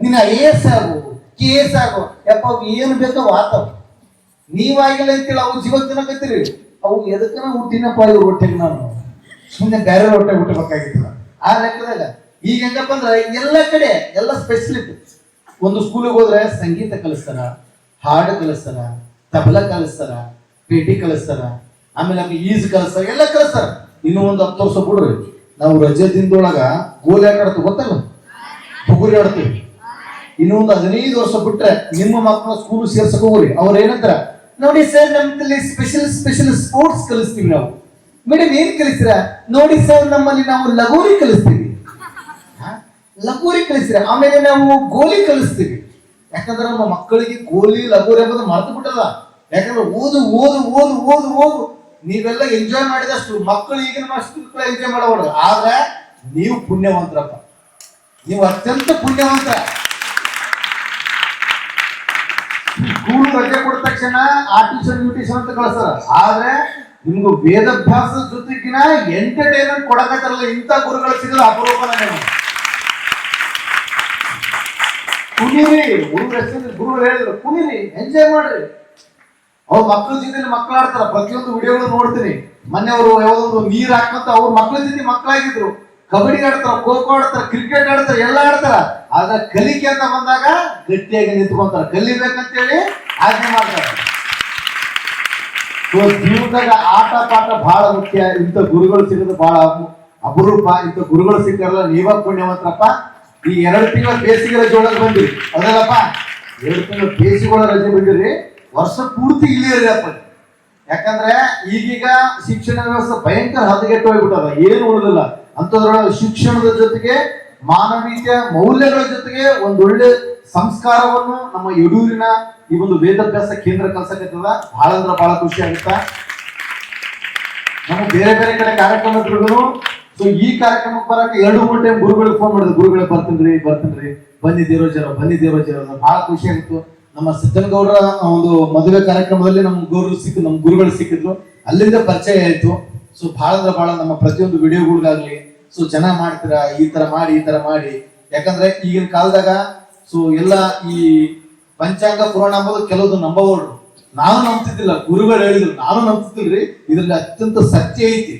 ನೀನ್ IAS ಆಗು, KS ಆಗು, ಯಪ್ಪ ಏನು ಬೇಕೋ ಆತವ್. ನೀವಾಗಿಲ್ಲ ಅಂತೇಳಿ ಅವು ಜೀವ ತಿನ್ನಕತ್ತೀರಿ. ಅವು ಎದಕ್ಕನ ಹುಟ್ಟಿನಪ್ಪ ಇವ್ರು ಹೊಟ್ಟೆಗೆ, ನಾನು ಸುಮ್ಮನೆ ಬೇರೆ ಹೊಟ್ಟೆ ಹುಟ್ಟಬೇಕಾಗಿತ್ತು. ಆ ಲೆಕ್ಕದಾಗ ಈಗ ಹೆಂಗಪ್ಪ ಅಂದ್ರೆ ಎಲ್ಲ ಕಡೆ ಎಲ್ಲ ಸ್ಪೆಷಲಿಟಿ. ಒಂದು ಸ್ಕೂಲಿಗೆ ಹೋದ್ರೆ ಸಂಗೀತ ಕಲಿಸ್ತಾರ, ಹಾಡು ಕಲಿಸ್ತಾರ, ತಬಲ ಕಲಿಸ್ತಾರ, ಪೇಟಿ ಕಲಿಸ್ತಾರ, ಆಮೇಲೆ ಈಜು ಕಲಿಸ್ತಾರ, ಎಲ್ಲ ಕಲಿಸ್ತಾರ. ಇನ್ನೂ ಒಂದು 10 ವರ್ಷ ಬಿಡ್ರಿ, ನಾವು ರಜೆ ದಿನದೊಳಗ ಗೋಲಿ ಆಟ ಆಡ್ತೀವಿ, ಗೊತ್ತಲ್ಲ? ಬುಗುರಿ ಆಡ್ತೀವಿ. ಇನ್ನೂ ಒಂದು 15 ವರ್ಷ ಬಿಟ್ರೆ ನಿಮ್ಮ ಮಕ್ಕಳ ಸ್ಕೂಲ್ ಸೇರ್ಸಕ್ ಹೋಗ್ರಿ. ಅವ್ರ ಏನಂತಾರ, ನೋಡಿ ಸರ್ ನಮ್ಮಲ್ಲಿ ಸ್ಪೆಷಲ್ ಸ್ಪೋರ್ಟ್ಸ್ ಕಲಿಸ್ತೀವಿ ನಾವು. ಮೇಡಮ್ ಏನ್ ಕಲಿಸ್ತೀರ? ನೋಡಿ ಸರ್ ನಮ್ಮಲ್ಲಿ ನಾವು ಲಗೋರಿ ಕಲಿಸ್ತೀವಿ. ಲಗೋರಿ ಕಲಿಸ್ತೀರ, ಆಮೇಲೆ ನಾವು ಗೋಲಿ ಕಲಿಸ್ತೀವಿ. ಯಾಕಂದ್ರೆ ನಮ್ಮ ಮಕ್ಕಳಿಗೆ ಗೋಲಿ ಲಗೋರಿ ಎಂಬುದು ಮರೆತು ಬಿಟ್ಟದ. ಯಾಕಂದ್ರೆ ಓದು ಓದು ಓದು ಓದು ಓದು ನೀವೆಲ್ಲ ಎಂಜಾಯ್ ಮಾಡಿದಷ್ಟು ಮಕ್ಕಳು ಈಗಿನ ಮಕ್ಕಳು ಎಂಜಾಯ್ ಮಾಡಬಾರ್ದು. ಆದ್ರೆ ನೀವು ಪುಣ್ಯವಂತರಪ್ಪ, ನೀವು ಅತ್ಯಂತ ಪುಣ್ಯವಂತ. ಸ್ಕೂಲ್ ರಜೆ ಕೊಟ್ಟ ತಕ್ಷಣ ಶಿಕ್ಷಣ ಆ ಟ್ಯೂಷನ್ ಯು ಟ್ಯೂಷನ್ ಅಂತ ಕಳಿಸ್ತಾರ. ಆದ್ರೆ ನಿಮ್ಗೆ ವೇದಾಭ್ಯಾಸದ ಜೊತೆಗಿನ ಎಂಟರ್ಟೈನ್ಮೆಂಟ್ ಕೊಡಕತ್ತಾರಲ್ಲ, ಇಂಥ ಗುರುಗಳು ಸಿಗೋದು ಅಪರೂಪನ. ಕುಣಿರಿ, ಗುರುಗಳು ಹೇಳಿದ್ರು ಕುಣಿರಿ, ಎಂಜಾಯ್ ಮಾಡ್ರಿ. ಅವ್ರ ಮಕ್ಕಳ ಜೊತೆ ಮಕ್ಳು ಆಡ್ತಾರ. ಪ್ರತಿಯೊಂದು ವಿಡಿಯೋಗಳು ನೋಡ್ತೀನಿ. ಮೊನ್ನೆ ಅವರು ಯಾವ್ದೊಂದು ನೀರ್ ಹಾಕಂತ ಅವ್ರ ಮಕ್ಳ ಜೊತೆ ಮಕ್ಕಳಾಗಿದ್ರು. ಕಬಡ್ಡಿ ಆಡ್ತಾರ, ಖೋ ಖೋ ಆಡ್ತಾರ, ಕ್ರಿಕೆಟ್ ಆಡ್ತಾರ, ಎಲ್ಲ ಆಡ್ತಾರ. ಆದ್ರೆ ಕಲಿಕೆ ಅಂತ ಬಂದಾಗ ಗಟ್ಟಿಯಾಗಿ ನಿಂತ್ಕೊಂತಾರ. ಕಲಿಬೇಕಂತೇಳಿ ಆಜ್ಞೆ ಮಾಡ್ತಾರೆ. ಜೀವನದಾಗ ಆಟ ಪಾಠ ಬಹಳ ಮುಖ್ಯ. ಇಂಥ ಗುರುಗಳು ಸಿಗೋದು ಬಹಳ ಅಪರೂಪ. ಇಂಥ ಗುರುಗಳು ಸಿಕ್ಕಾರಲ್ಲ, ನೀವ ಪುಣ್ಯವಂತರಪ್ಪ. ಈ 2 ತಿಂಗಳ ಬೇಸಿಗೆ ರಜೆ ಒಳಗೆ ಬಂದಿರಿ, ಅದಲ್ಲಪ್ಪ. 2 ತಿಂಗಳ ಬೇಸಿಗೆ ರಜೆ ಬಂದಿರಿ, ವರ್ಷ ಪೂರ್ತಿ ಇಲ್ಲೇ ಇರಿ ಅಪ್ಪ. ಯಾಕಂದ್ರೆ ಈಗೀಗ ಶಿಕ್ಷಣ ವ್ಯವಸ್ಥೆ ಭಯಂಕರ ಹದಗೆಟ್ಟು ಹೋಗ್ಬಿಟ್ಟದ, ಏನು ಉಳಿದಿಲ್ಲ. ಅಂತದ್ರೊಳಗೆ ಶಿಕ್ಷಣದ ಜೊತೆಗೆ ಮಾನವೀಯ ಮೌಲ್ಯಗಳ ಜೊತೆಗೆ ಒಂದೊಳ್ಳೆ ಸಂಸ್ಕಾರವನ್ನು ನಮ್ಮ ಯಡೂರಿನ ಈ ಒಂದು ವೇದಾಭ್ಯಾಸ ಕೇಂದ್ರ ಕಲ್ಸಕತ್ತದ. ಬಹಳ ಅಂದ್ರೆ ಬಹಳ ಖುಷಿ ಆಗುತ್ತಾ. ನಮಗೆ ಬೇರೆ ಬೇರೆ ಕಡೆ ಕಾರ್ಯಕ್ರಮ ಇದ್ರು. ಸೊ ಈ ಕಾರ್ಯಕ್ರಮಕ್ಕೆ ಬರಕ್ಕೆ 2-3 ಟೈಮ್ ಗುರುಗಳಿಗೆ ಫೋನ್ ಮಾಡಿದ್ರು. ಗುರುಗಳೇ ಬರ್ತೀನಿ, ಬಂದಿದ್ದೇರೋ ಜರ ಬಹಳ ಖುಷಿ ಆಗಿತ್ತು. ನಮ್ಮ ಸಿದ್ದನಗೌಡರ ಒಂದು ಮದುವೆ ಕಾರ್ಯಕ್ರಮದಲ್ಲಿ ನಮ್ಮ ಗುರುಗಳು ಸಿಕ್ಕಿದ್ರು. ಅಲ್ಲಿಂದ ಪರಿಚಯ ಆಯ್ತು. ಸೊ ಬಹಳ ಅಂದ್ರೆ ಬಹಳ ನಮ್ಮ ಪ್ರತಿಯೊಂದು ವಿಡಿಯೋಗಳಿಗಾಗ್ಲಿ ಸೊ ಚೆನ್ನಾಗಿ ಮಾಡ್ತೀರಾ, ಈ ತರ ಮಾಡಿ. ಯಾಕಂದ್ರೆ ಈಗಿನ ಕಾಲದಾಗ ಸೊ ಎಲ್ಲ ಈ ಪಂಚಾಂಗ ಪುರಾಣ ಅಂಬೋದು ಕೆಲವೊಂದು ನಂಬಬಹುದು. ನಾನು ನಂಬ್ತಿದ್ದಿಲ್ಲ, ಗುರುಗಳು ಹೇಳಿದ್ರು, ನಾನು ನಂಬ್ತಿದ್ದಿಲ್ರಿ. ಇದ್ರಲ್ಲಿ ಅತ್ಯಂತ ಸತ್ಯ ಐತಿ.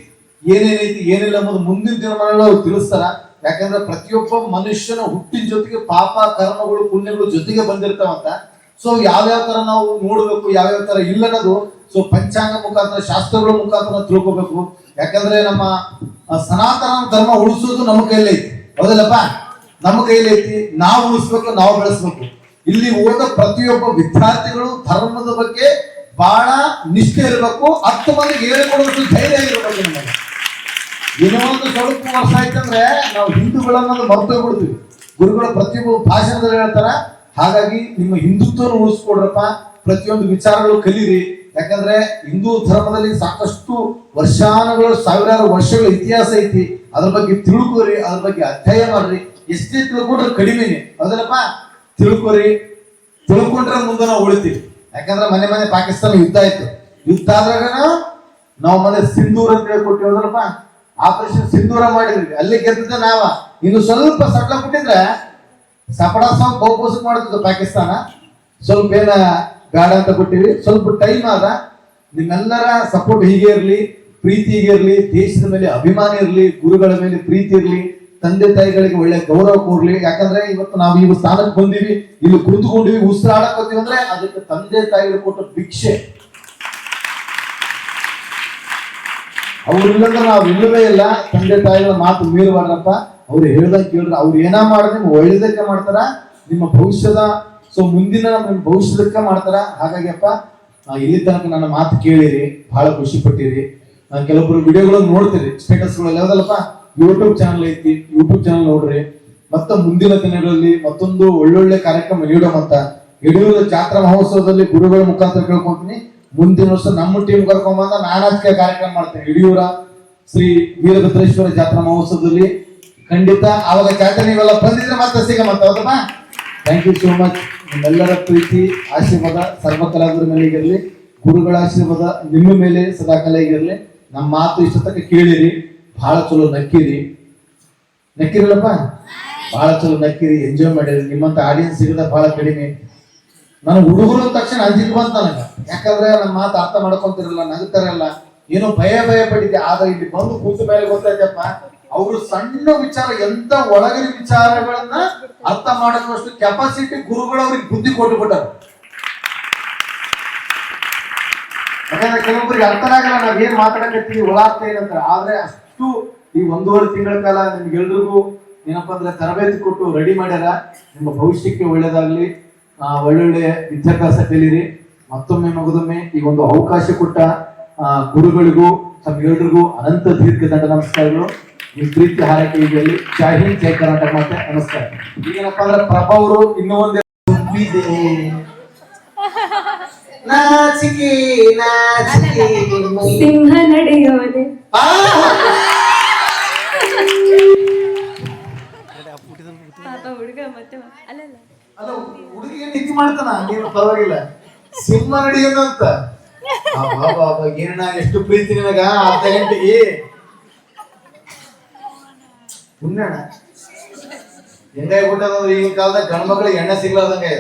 ಏನೇನೈತಿ ಏನಿಲ್ಲ ಅನ್ನೋದು ಮುಂದಿನ ದಿನಮಾನಗಳು ಅವ್ರು ತಿಳಿಸ್ತಾರ. ಯಾಕಂದ್ರೆ ಪ್ರತಿಯೊಬ್ಬ ಮನುಷ್ಯನ ಹುಟ್ಟಿನ ಜೊತೆಗೆ ಪಾಪ ಕರ್ಮಗಳು ಪುಣ್ಯಗಳು ಜೊತೆಗೆ ಬಂದಿರ್ತಾವಂತ. ಸೊ ಯಾವ್ಯಾವ ತರ ನಾವು ನೋಡ್ಬೇಕು, ಯಾವ್ಯಾವ ತರ ಇಲ್ಲ ಅನ್ನೋದು ಸೊ ಪಂಚಾಂಗ ಮುಖಾಂತರ ಶಾಸ್ತ್ರಗಳ ಮುಖಾಂತರ ತಿಳ್ಕೊಬೇಕು. ಯಾಕಂದ್ರೆ ನಮ್ಮ ಸನಾತನ ಧರ್ಮ ಉಳಿಸೋದು ನಮ್ಮ ಕೈಲಿ ಐತಿ, ಹೌದಲ್ಲಪ್ಪ? ನಮ್ಮ ಕೈಲಿ ಐತಿ. ನಾವು ಉಳಿಸ್ಬೇಕು, ನಾವು ಬೆಳೆಸ್ಬೇಕು. ಇಲ್ಲಿ ಓದ ಪ್ರತಿಯೊಬ್ಬ ವಿದ್ಯಾರ್ಥಿಗಳು ಧರ್ಮದ ಬಗ್ಗೆ ಬಹಳ ನಿಷ್ಠೆ ಇರಬೇಕು. 10 ಮಂದಿಗೆ ಹೇಳಿಕೊಡೋದು ಧೈರ್ಯ ಇರಬೇಕು. ನಮಗೆ ಏನೋ ಒಂದು ಸ್ವಲ್ಪ ವರ್ಷ ಆಯ್ತಂದ್ರೆ ನಾವು ಹಿಂದೂಗಳನ್ನೋದು ಮರ್ತೋಗ್ಬಿಡ್ತೀವಿ. ಗುರುಗಳು ಪ್ರತಿಯೊಬ್ಬ ಭಾಷಣದಲ್ಲಿ ಹೇಳ್ತಾರ. ಹಾಗಾಗಿ ನಿಮ್ಮ ಹಿಂದುತ್ವವನ್ನು ಉಳಿಸ್ಕೊಡ್ರಪ್ಪ. ಪ್ರತಿಯೊಂದು ವಿಚಾರಗಳು ಕಲೀರಿ. ಯಾಕಂದ್ರೆ ಹಿಂದೂ ಧರ್ಮದಲ್ಲಿ ಸಾಕಷ್ಟು ವರ್ಷಾನುಗಳು, ಸಾವಿರಾರು ವರ್ಷಗಳ ಇತಿಹಾಸ ಐತಿ. ಅದ್ರ ಬಗ್ಗೆ ತಿಳ್ಕೋರಿ, ಅದ್ರ ಬಗ್ಗೆ ಅಧ್ಯಯನ ಮಾಡ್ರಿ. ಎಷ್ಟೇ ತಿಳ್ಕೊಂಡ್ರೆ ಕಡಿಮೆನೆ, ಹೌದಲ್ಲಪ್ಪ? ತಿಳ್ಕೊಂಡ್ರೆ ಮುಂದೆ ನಾವು ಉಳಿತೀವಿ. ಯಾಕಂದ್ರೆ ಮನೆ ಪಾಕಿಸ್ತಾನ ಯುದ್ಧ ಆಯ್ತು. ಯುದ್ಧ ಆದ್ರಾಗ ನಾವು ಮನೆ ಸಿಂಧೂರ್ ಅಂತ ಹೇಳ್ಕೊಟ್ಟಿವಿ, ಹೌದಲ್ಲಪ್ಪ? ಆಪರೇಷನ್ ಸಿಂಧೂರ ಮಾಡಿದ್ವಿ, ಅಲ್ಲಿ ಗೆದ್ದಿದ್ದ ನಾವ. ಇನ್ನು ಸ್ವಲ್ಪ ಸಟ್ಲ ಬಿಟ್ಟಿದ್ರೆ ಸಪಡ ಬಹುಪೋಸಕ್ ಮಾಡ್ತಿದ್ದು ಪಾಕಿಸ್ತಾನ. ಸ್ವಲ್ಪ ಏನ ಬೇಡ ಅಂತ ಕೊಟ್ಟಿವಿ. ಸ್ವಲ್ಪ ಟೈಮ್ ಆದ. ನಿಮ್ಮೆಲ್ಲರ ಸಪೋರ್ಟ್ ಹೀಗೆ ಇರ್ಲಿ, ಪ್ರೀತಿ ಹೀಗೆ ಇರ್ಲಿ, ದೇಶದ ಮೇಲೆ ಅಭಿಮಾನ ಇರ್ಲಿ, ಗುರುಗಳ ಮೇಲೆ ಪ್ರೀತಿ ಇರ್ಲಿ, ತಂದೆ ತಾಯಿಗಳಿಗೆ ಒಳ್ಳೆ ಗೌರವ ಕೊಡ್ಲಿ. ಯಾಕಂದ್ರೆ ಇವತ್ತು ನಾವು ಈ ಸ್ಥಾನಕ್ಕೆ ಬಂದಿವಿ, ಇಲ್ಲಿ ಕುಳಿತುಕೊಂಡಿವಿ, ಉಸಿರಾಡಕ್ ಹೋಗ್ತೀವಿ ಅಂದ್ರೆ ಅದಕ್ಕೆ ತಂದೆ ತಾಯಿಗಳು ಕೊಟ್ಟ ಭಿಕ್ಷೆ. ಅವ್ರಿಲ್ಲಂದ್ರೆ ನಾವು ಇಲ್ಲವೇ ಇಲ್ಲ. ತಂದೆ ತಾಯಿಗಳ ಮಾತು ಮೀರಬಾರ್ದಪ್ಪ. ಅವ್ರು ಹೇಳ್ದಾಗ ಕೇಳ್ರಿ. ಅವ್ರು ಏನ ಮಾಡಿದ್ರೆ ನಿಮ್ಗೆ ಒಳ್ಳೇದಕ್ಕೆ ಮಾಡ್ತಾರ, ನಿಮ್ಮ ಭವಿಷ್ಯದ ಸೊ ಮುಂದಿನ ನಿಮ್ಮ ಭವಿಷ್ಯದಕ್ಕೆ ಮಾಡ್ತಾರ. ಹಾಗಾಗಿ ಅಪ್ಪ ಇಲ್ಲಿ ತನಕ ನನ್ನ ಮಾತು ಕೇಳಿರಿ, ಬಹಳ ಖುಷಿ ಪಟ್ಟಿರಿ. ನಾನು ಕೆಲವೊಬ್ರು ವಿಡಿಯೋಗಳನ್ನು ನೋಡ್ತೀರಿ, ಸ್ಟೇಟಸ್ಗಳಲ್ಲಿ, ಯಾವ್ದಲ್ಲಪ್ಪ? ಯೂಟ್ಯೂಬ್ ಚಾನಲ್ ಐತಿ, ಯೂಟ್ಯೂಬ್ ಚಾನಲ್ ನೋಡ್ರಿ. ಮತ್ತೆ ಮುಂದಿನ ದಿನಗಳಲ್ಲಿ ಮತ್ತೊಂದು ಒಳ್ಳೊಳ್ಳೆ ಕಾರ್ಯಕ್ರಮ ನೀಡೋಮಂತ. ಯಡಿಯೂರು ಜಾತ್ರಾ ಮಹೋತ್ಸವದಲ್ಲಿ ಗುರುಗಳ ಮುಖಾಂತರ ಕೇಳ್ಕೊಂತೀನಿ. ಮುಂದಿನ ವರ್ಷ ನಮ್ಮ ಟೀಮ್ ಕರ್ಕೊಂಬಂದ ನಾನಾಚಿಕೆ ಕಾರ್ಯಕ್ರಮ ಮಾಡ್ತೇನೆ ಯಡಿಯೂರ ಶ್ರೀ ವೀರಭದ್ರೇಶ್ವರ ಜಾತ್ರಾ ಮಹೋತ್ಸವದಲ್ಲಿ. ಖಂಡಿತ ಅವಾಗ ಜಾತ್ರೆ ನೀವೆಲ್ಲ ಬಂದಿದ್ರೆ ಮತ್ತೆ ಸಿಗಮಂತ, ಹೌದಪ್ಪ? Thank you so much. ನಿಮ್ಮೆಲ್ಲರ ಪ್ರೀತಿ ಆಶೀರ್ವಾದ ಸರ್ವ ಕಲಾವಿದರ ಮೇಲೆ ಇರಲಿ. ಗುರುಗಳ ಆಶೀರ್ವಾದ ನಿಮ್ಮ ಮೇಲೆ ಸದಾಕಾಲ ಇರಲಿ. ನಮ್ಮ ಮಾತು ಇಷ್ಟ ತನಕ ಕೇಳಿರಿ, ಬಹಳ ಚಲೋ ನಕ್ಕಿರಲ್ಲಪ್ಪ? ಬಹಳ ಚಲೋ ನಕ್ಕಿರಿ, ಎಂಜಾಯ್ ಮಾಡಿರಿ. ನಿಮ್ಮಂತ ಆಡಿಯನ್ಸ್ ಸಿಗದ ಬಹಳ ಕಡಿಮೆ. ನಾನು ಹುಡುಗರು ಅಂದ ತಕ್ಷಣ ಅಂಜಿಕ್ ಬಂತ ನನಗ. ಯಾಕಂದ್ರೆ ನನ್ನ ಮಾತು ಅರ್ಥ ಮಾಡ್ಕೊಂತಿರಲ್ಲ, ನಗುತ್ತಾರಲ್ಲ, ಏನೋ ಭಯ ಪಟ್ಟಿದ್ದೆ. ಆದ್ರೆ ಇಲ್ಲಿ ಬಂದು ಕೂತ ಮೇಲೆ ಗೊತ್ತಾಯ್ತಪ್ಪ, ಅವರು ಸಣ್ಣ ವಿಚಾರ, ಎಂತ ಒಳಗಿನ ವಿಚಾರಗಳನ್ನ ಅರ್ಥ ಮಾಡೋಷ್ಟು ಕೆಪಾಸಿಟಿ ಗುರುಗಳು ಅವ್ರಿಗೆ ಬುದ್ಧಿ ಕೊಟ್ಟುಬಿಟ್ಟಾರ. ಯಾಕಂದ್ರೆ ಕೆಲವೊಬ್ಬರಿಗೆ ಅರ್ಥನಾಗಲ್ಲ ನಾವ್ ಏನ್ ಮಾತಾಡಕತ್ತೀವಿ, ಒಳಾಗ್ತಾ ಏನಂತ. ಆದ್ರೆ ಅಷ್ಟು ಈ 1.5 ತಿಂಗಳ ಕಾಲ ನಿಮ್ಗೆಲ್ರಿಗೂ ಏನಪ್ಪಾ ಅಂದ್ರೆ ತರಬೇತಿ ಕೊಟ್ಟು ರೆಡಿ ಮಾಡ್ಯಾರ. ನಿಮ್ಮ ಭವಿಷ್ಯಕ್ಕೆ ಒಳ್ಳೇದಾಗ್ಲಿ, ಒಳ್ಳೊಳ್ಳೆ ವಿದ್ಯಾಭ್ಯಾಸ ಕಲೀರಿ. ಮತ್ತೊಮ್ಮೆ ಮಗದೊಮ್ಮೆ ಈ ಒಂದು ಅವಕಾಶ ಕೊಟ್ಟ ಗುರುಗಳಿಗೂ ತಮ್ಗೆಲ್ರಿಗೂ ಅನಂತ ದೀರ್ಘದಂಡ ನಮಸ್ಕಾರಗಳು. ನಿಮ್ ಪ್ರೀತಿ ಹಾರೈಕೆ ಈಗಲ್ಲಿ. ಜೈ ಹಿಂದ್, ಜೈ ಕರ್ನಾಟಕ ಮಾತೆ. ನಮಸ್ಕಾರ. ಈಗೇನಪ್ಪಾ ಅಂದ್ರೆ ಪ್ರಭಾ ಅವರು ಇನ್ನೂ ಒಂದೇ ಸಿಂಹ ನಡೆಯೋದೆ ಪಾಪ ಹುಡುಗ ಮತ್ತೆ ಅಲ್ಲ ಹುಡುಗಿಗೆ ನಿದ್ದೆ ಮಾಡ್ತಾನ, ನೀನು ಪರವಾಗಿಲ್ಲ. ಸಿಂಹ ನಡಿಯೋನು ಅಂತ ಏನ ಎಷ್ಟು ಪ್ರೀತಿ ನಿನಗ ಅರ್ಧ ಗಂಟೆಗೆ ಮುನ್ನಣ ಹೆಂಗಾಗ್ಬಿಟ್ಟಂದ್ರೆ ಈಗಿನ ಕಾಲದಾಗ ಗಂಡ್ಮಕ್ಳಿಗೆ ಎಣ್ಣೆ ಸಿಗ್ಲಾರ್ದಂಗೆ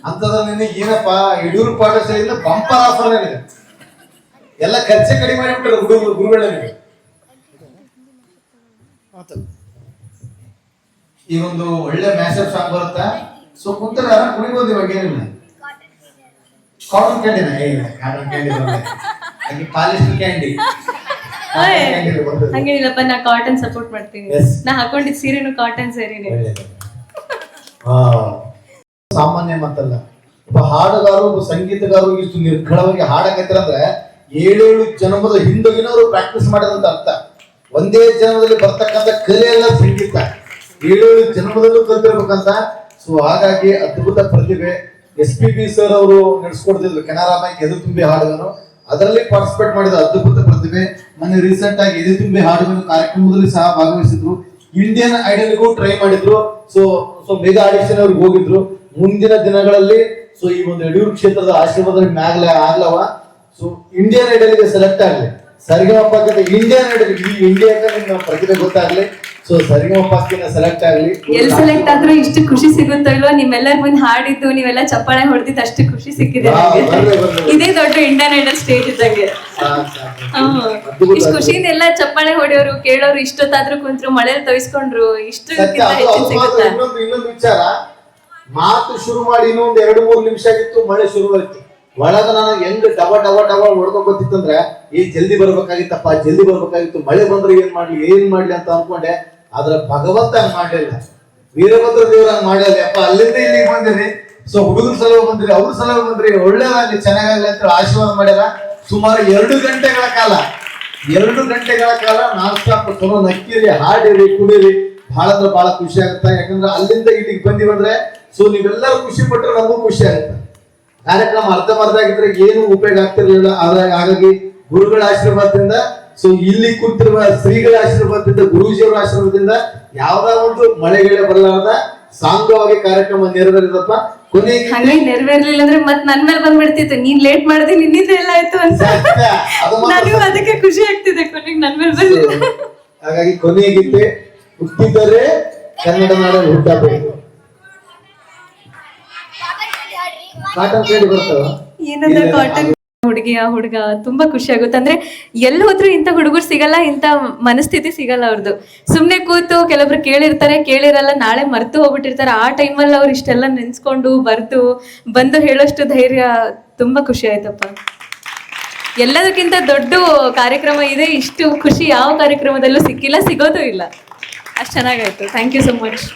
ಅಂತದ್ರ ನಿನಗೆ ಏನಪ್ಪ ಯಡಿಯೂರು ಪಾಠಶಾಲೆಯಿಂದ ಬಂಪರ್ ಆಫರ್ ನನಗೆ ಎಲ್ಲ ಖರ್ಚೆ ಕಡಿಮೆ ಮಾಡಿಬಿಟ್ರೆ ಗುರುಗಳ ನಿನಗೆ ಈಗ ಒಂದು ಒಳ್ಳೆ ಮ್ಯಾಸಪ್ ಸಾಂಗ್ ಬರುತ್ತಾ ಸೊ ಕುಂತಾರೆ ಯಾರು ಕುಣಿಬೋದು ಇವಾಗ ಏನಿಲ್ಲ ಕಾಟನ್ ಕ್ಯಾಂಡಿನ ಕಾಟನ್ ಕ್ಯಾಂಡಿ ಪಾಲಿಸ್ಟರ್ ಕ್ಯಾಂಡಿ ಹಂಗೇನಿಲ್ಲಪ್ಪ, ನಾ ಕಾಟನ್ ಸಪೋರ್ಟ್ ಮಾಡ್ತೀನಿ. ನಾ ಹಾಕೊಂಡಿದ್ ಸೀರೆನು ಕಾಟನ್ ಸೀರೆನೆ. ಸಾಮಾನ್ಯ ಮಾತಲ್ಲ. ಒಬ್ಬ ಹಾಡುಗಾರ ಒಬ್ಬ ಸಂಗೀತಗಾರರು ಇಷ್ಟು ನಿರ್ಘಳವಾಗಿ ಹಾಡಕತ್ತಿರಂದ್ರೆ 7 ಜನ್ಮದ ಹಿಂದಗಿನವರು ಪ್ರಾಕ್ಟೀಸ್ ಮಾಡೋದಂತ ಅರ್ಥ. ಒಂದೇ ಜನ್ಮದಲ್ಲಿ ಬರ್ತಕ್ಕಂಥ ಕಲೆ ಎಲ್ಲ ಸಂಗೀತ 7 ಜನ್ಮದಲ್ಲೂ ಕಲ್ತಿರ್ಬೇಕಂತ. ಸೊ ಹಾಗಾಗಿ ಅದ್ಭುತ ಪ್ರತಿಭೆ. SPB ಸರ್ ಅವರು ನಡೆಸ್ಕೊಡ್ತಿದ್ರು ಕೆನರಾ ಬ್ಯಾಂಕ್ ಎದು ತುಂಬಿ ಹಾಡುಗನು, ಅದರಲ್ಲಿ ಪಾರ್ಟಿಸಿಪೇಟ್ ಮಾಡಿದ ಅದ್ಭುತ ಪ್ರತಿಭೆ. ಮೊನ್ನೆ ರೀಸೆಂಟ್ ಆಗಿ ಎದು ತುಂಬಿ ಹಾಡುಗನು ಕಾರ್ಯಕ್ರಮದಲ್ಲಿ ಸಹ ಭಾಗವಹಿಸಿದ್ರು. ಇಂಡಿಯನ್ ಐಡಲ್ಗೂ ಟ್ರೈ ಮಾಡಿದ್ರು. ಸೊ ಮೆಗಾ ಆಡಿಷನ್ ಅವ್ರಿಗೆ ಹೋಗಿದ್ರು. ಮುಂದಿನ ದಿನಗಳಲ್ಲಿ ಸೊ ಈ ಒಂದು ಯಡಿಯೂರು ಕ್ಷೇತ್ರದ ಆಶೀರ್ವಾದ ಆಗ್ಲವ. ಸೊ ಇಂಡಿಯನ್ ಐಡಲ್ಗೆ ಸೆಲೆಕ್ಟ್ ಆಗ್ಲಿ, ಸರಿಗಮಪಕ್ಕೆ ಇಂಡಿಯನ್ ಐಡಲ್ ಈ ಇಂಡಿಯಾಕ್ಕೆ ನಿಮ್ಮ ಪ್ರತಿಭೆ ಗೊತ್ತಾಗ್ಲಿ. ಸೊ ಸರಿಗಮಪಕ್ಕಿನ ಸೆಲೆಕ್ಟ್ ಆಗ್ಲಿ. ಎಲ್ಲಿ ಸೆಲೆಕ್ಟ್ ಆದ್ರೂ ಇಷ್ಟು ಖುಷಿ ಸಿಗುತ್ತೋ ಇಲ್ವೋ, ನಿಮ್ಮೆಲ್ಲರ ಮುಂದೆ ಹಾಡಿದ್ದು ನೀವೆಲ್ಲ ಚಪ್ಪಾಳೆ ಹೊಡೆದಿದ್ದು ಅಷ್ಟು ಖುಷಿ ಸಿಕ್ಕಿದೆ. ಇದೇ ದೊಡ್ಡ ಇಂಡಿಯನ್ ಐಡಲ್ ಸ್ಟೇಜ್ ಇದ್ದಂಗೆ. ಇಷ್ಟು ಖುಷಿಯಿಂದ ಎಲ್ಲ ಚಪ್ಪಾಳೆ ಹೊಡೆಯೋರು ಕೇಳೋರು ಇಷ್ಟೊತ್ತಾದ್ರೂ ಕುಂತ್ರು ಮಳೆಯಲ್ಲಿ ತೋಯಿಸ್ಕೊಂಡ್ರು. ಇಷ್ಟು ಸಿಗುತ್ತಾ? ಇನ್ನೊಂದು ವಿಚಾರ, ಮಾತು ಶುರು ಮಾಡಿ ಇನ್ನೊಂದು 2-3 ನಿಮಿಷ ಆಗಿತ್ತು, ಮಳೆ ಶುರುವಾಯ್ತು. ಒಳಗ ನಾನು ಹೆಂಗ್ ಡಬ ಹೊಡ್ಕೊತಿತ್ತಂದ್ರೆ ಜಲ್ದಿ ಬರ್ಬೇಕಾಗಿತ್ತಪ್ಪ, ಜಲ್ದಿ ಬರ್ಬೇಕಾಗಿತ್ತು, ಮಳೆ ಬಂದ್ರೆ ಏನ್ ಮಾಡ್ಲಿ ಅಂತ ಅನ್ಕೊಂಡೆ. ಆದ್ರ ಭಗವಂತ ಹಂಗ್ ಮಾಡ್ಲಿಲ್ಲ, ವೀರಭದ್ರ ದೇವ್ರ ಹಂಗ್ ಮಾಡ್ಲಿಲ್ಲ. ಅಪ್ಪ ಅಲ್ಲಿಂದ ಇಲ್ಲಿಗೆ ಬಂದಿರಿ. ಸೊ ಹುಡುಗರ ಸಲುವಾಗಿ ಬಂದ್ರಿ, ಅವ್ರ ಸಲುವಾಗಿ ಬಂದ್ರಿ, ಒಳ್ಳೇದಾಗ್ಲಿ ಚೆನ್ನಾಗಾಗ್ಲಿ ಅಂತ ಆಶೀರ್ವಾದ ಮಾಡ್ಯಾರ. ಸುಮಾರು 2 ಗಂಟೆಗಳ ಕಾಲ ನಾನ್ ಸ್ಟಾಪ್ ಚಲೋ ನಕ್ಕಿರಿ, ಹಾಡಿರಿ, ಕುಡಿರಿ. ಬಹಳ ಅಂದ್ರೆ ಬಹಳ ಖುಷಿ ಆಗುತ್ತೆ. ಯಾಕಂದ್ರೆ ಅಲ್ಲಿಂದ ಇಲ್ಲಿಗೆ ಬಂದಿವಂದ್ರೆ ಸೊ ನೀವೆಲ್ಲರೂ ಖುಷಿ ಪಟ್ಟರೆ ನಮಗೂ ಖುಷಿ ಆಗುತ್ತೆ. ಕಾರ್ಯಕ್ರಮ ಅರ್ಧ ಆಗಿದ್ರೆ ಏನು ಉಪಯೋಗ ಆಗ್ತಿರ್ಲಿಲ್ಲ. ಹಾಗಾಗಿ ಗುರುಗಳ ಆಶೀರ್ವಾದದಿಂದ, ಸೊ ಇಲ್ಲಿ ಕೂತಿರುವ ಶ್ರೀಗಳ ಆಶೀರ್ವಾದದಿಂದ, ಗುರೂಜಿಯವರ ಆಶೀರ್ವಾದದಿಂದ ಯಾವ್ದಾ ಒಂದು ಮಳೆಗೆಳೆ ಬರಲಾರದ ಸಾಂಗವಾಗಿ ಕಾರ್ಯಕ್ರಮ ನೆರವೇರಿದಪ್ಪ. ಕೊನೆಗೆ ನೆರವೇರ್ಲಿಲ್ಲ ಅಂದ್ರೆ ಮತ್ ನನ್ ಮೇಲೆ ಬಂದ್ಬಿಡ್ತಿತ್ತು, ನೀನ್ ಲೇಟ್ ಮಾಡಿದೆ, ನಿನ್ನಿಂದ ಎಲ್ಲ ಆಯ್ತು ಅಂತ. ನನಗೂ ಅದಕ್ಕೆ ಖುಷಿ ಆಗ್ತಿದೆ, ಕೊನೆಗೆ ನನ್ ಮೇಲೆ ಬಂದಿಲ್ಲ. ಹಾಗಾಗಿ ಕೊನೆಗಿದ್ದೆ ಹುಟ್ಟಿದರೆ ಕನ್ನಡ ನಾಡಲ್ಲಿ ಹುಟ್ಟಬೇಕು. ಕಾಟನ್ ಕೇಳಿ ಬರ್ತಾವ ಏನಂದ್ರೆ ಕಾಟನ್ ಹುಡುಗ ತುಂಬಾ ಖುಷಿ ಆಗುತ್ತೆ. ಅಂದ್ರೆ ಎಲ್ಲಿ ಹೋದ್ರು ಇಂಥ ಹುಡುಗರು ಸಿಗಲ್ಲ, ಇಂಥ ಮನಸ್ಥಿತಿ ಸಿಗಲ್ಲ ಅವ್ರದ್ದು. ಸುಮ್ನೆ ಕೂತು ಕೆಲವೊಬ್ರು ಕೇಳಿರಲ್ಲ, ನಾಳೆ ಮರ್ತು ಹೋಗ್ಬಿಟ್ಟಿರ್ತಾರೆ. ಆ ಟೈಮಲ್ಲಿ ಅವ್ರು ಇಷ್ಟೆಲ್ಲ ನೆನ್ಸ್ಕೊಂಡು ಬಂದು ಹೇಳೋಷ್ಟು ಧೈರ್ಯ ತುಂಬಾ ಖುಷಿ ಆಯ್ತಪ್ಪ. ಎಲ್ಲದಕ್ಕಿಂತ ದೊಡ್ಡ ಕಾರ್ಯಕ್ರಮ ಇದೆ, ಇಷ್ಟು ಖುಷಿ ಯಾವ ಕಾರ್ಯಕ್ರಮದಲ್ಲೂ ಸಿಕ್ಕಿಲ್ಲ, ಸಿಗೋದು ಇಲ್ಲ. ಅಷ್ಟು ಚೆನ್ನಾಗಾಯ್ತು. Thank you so much.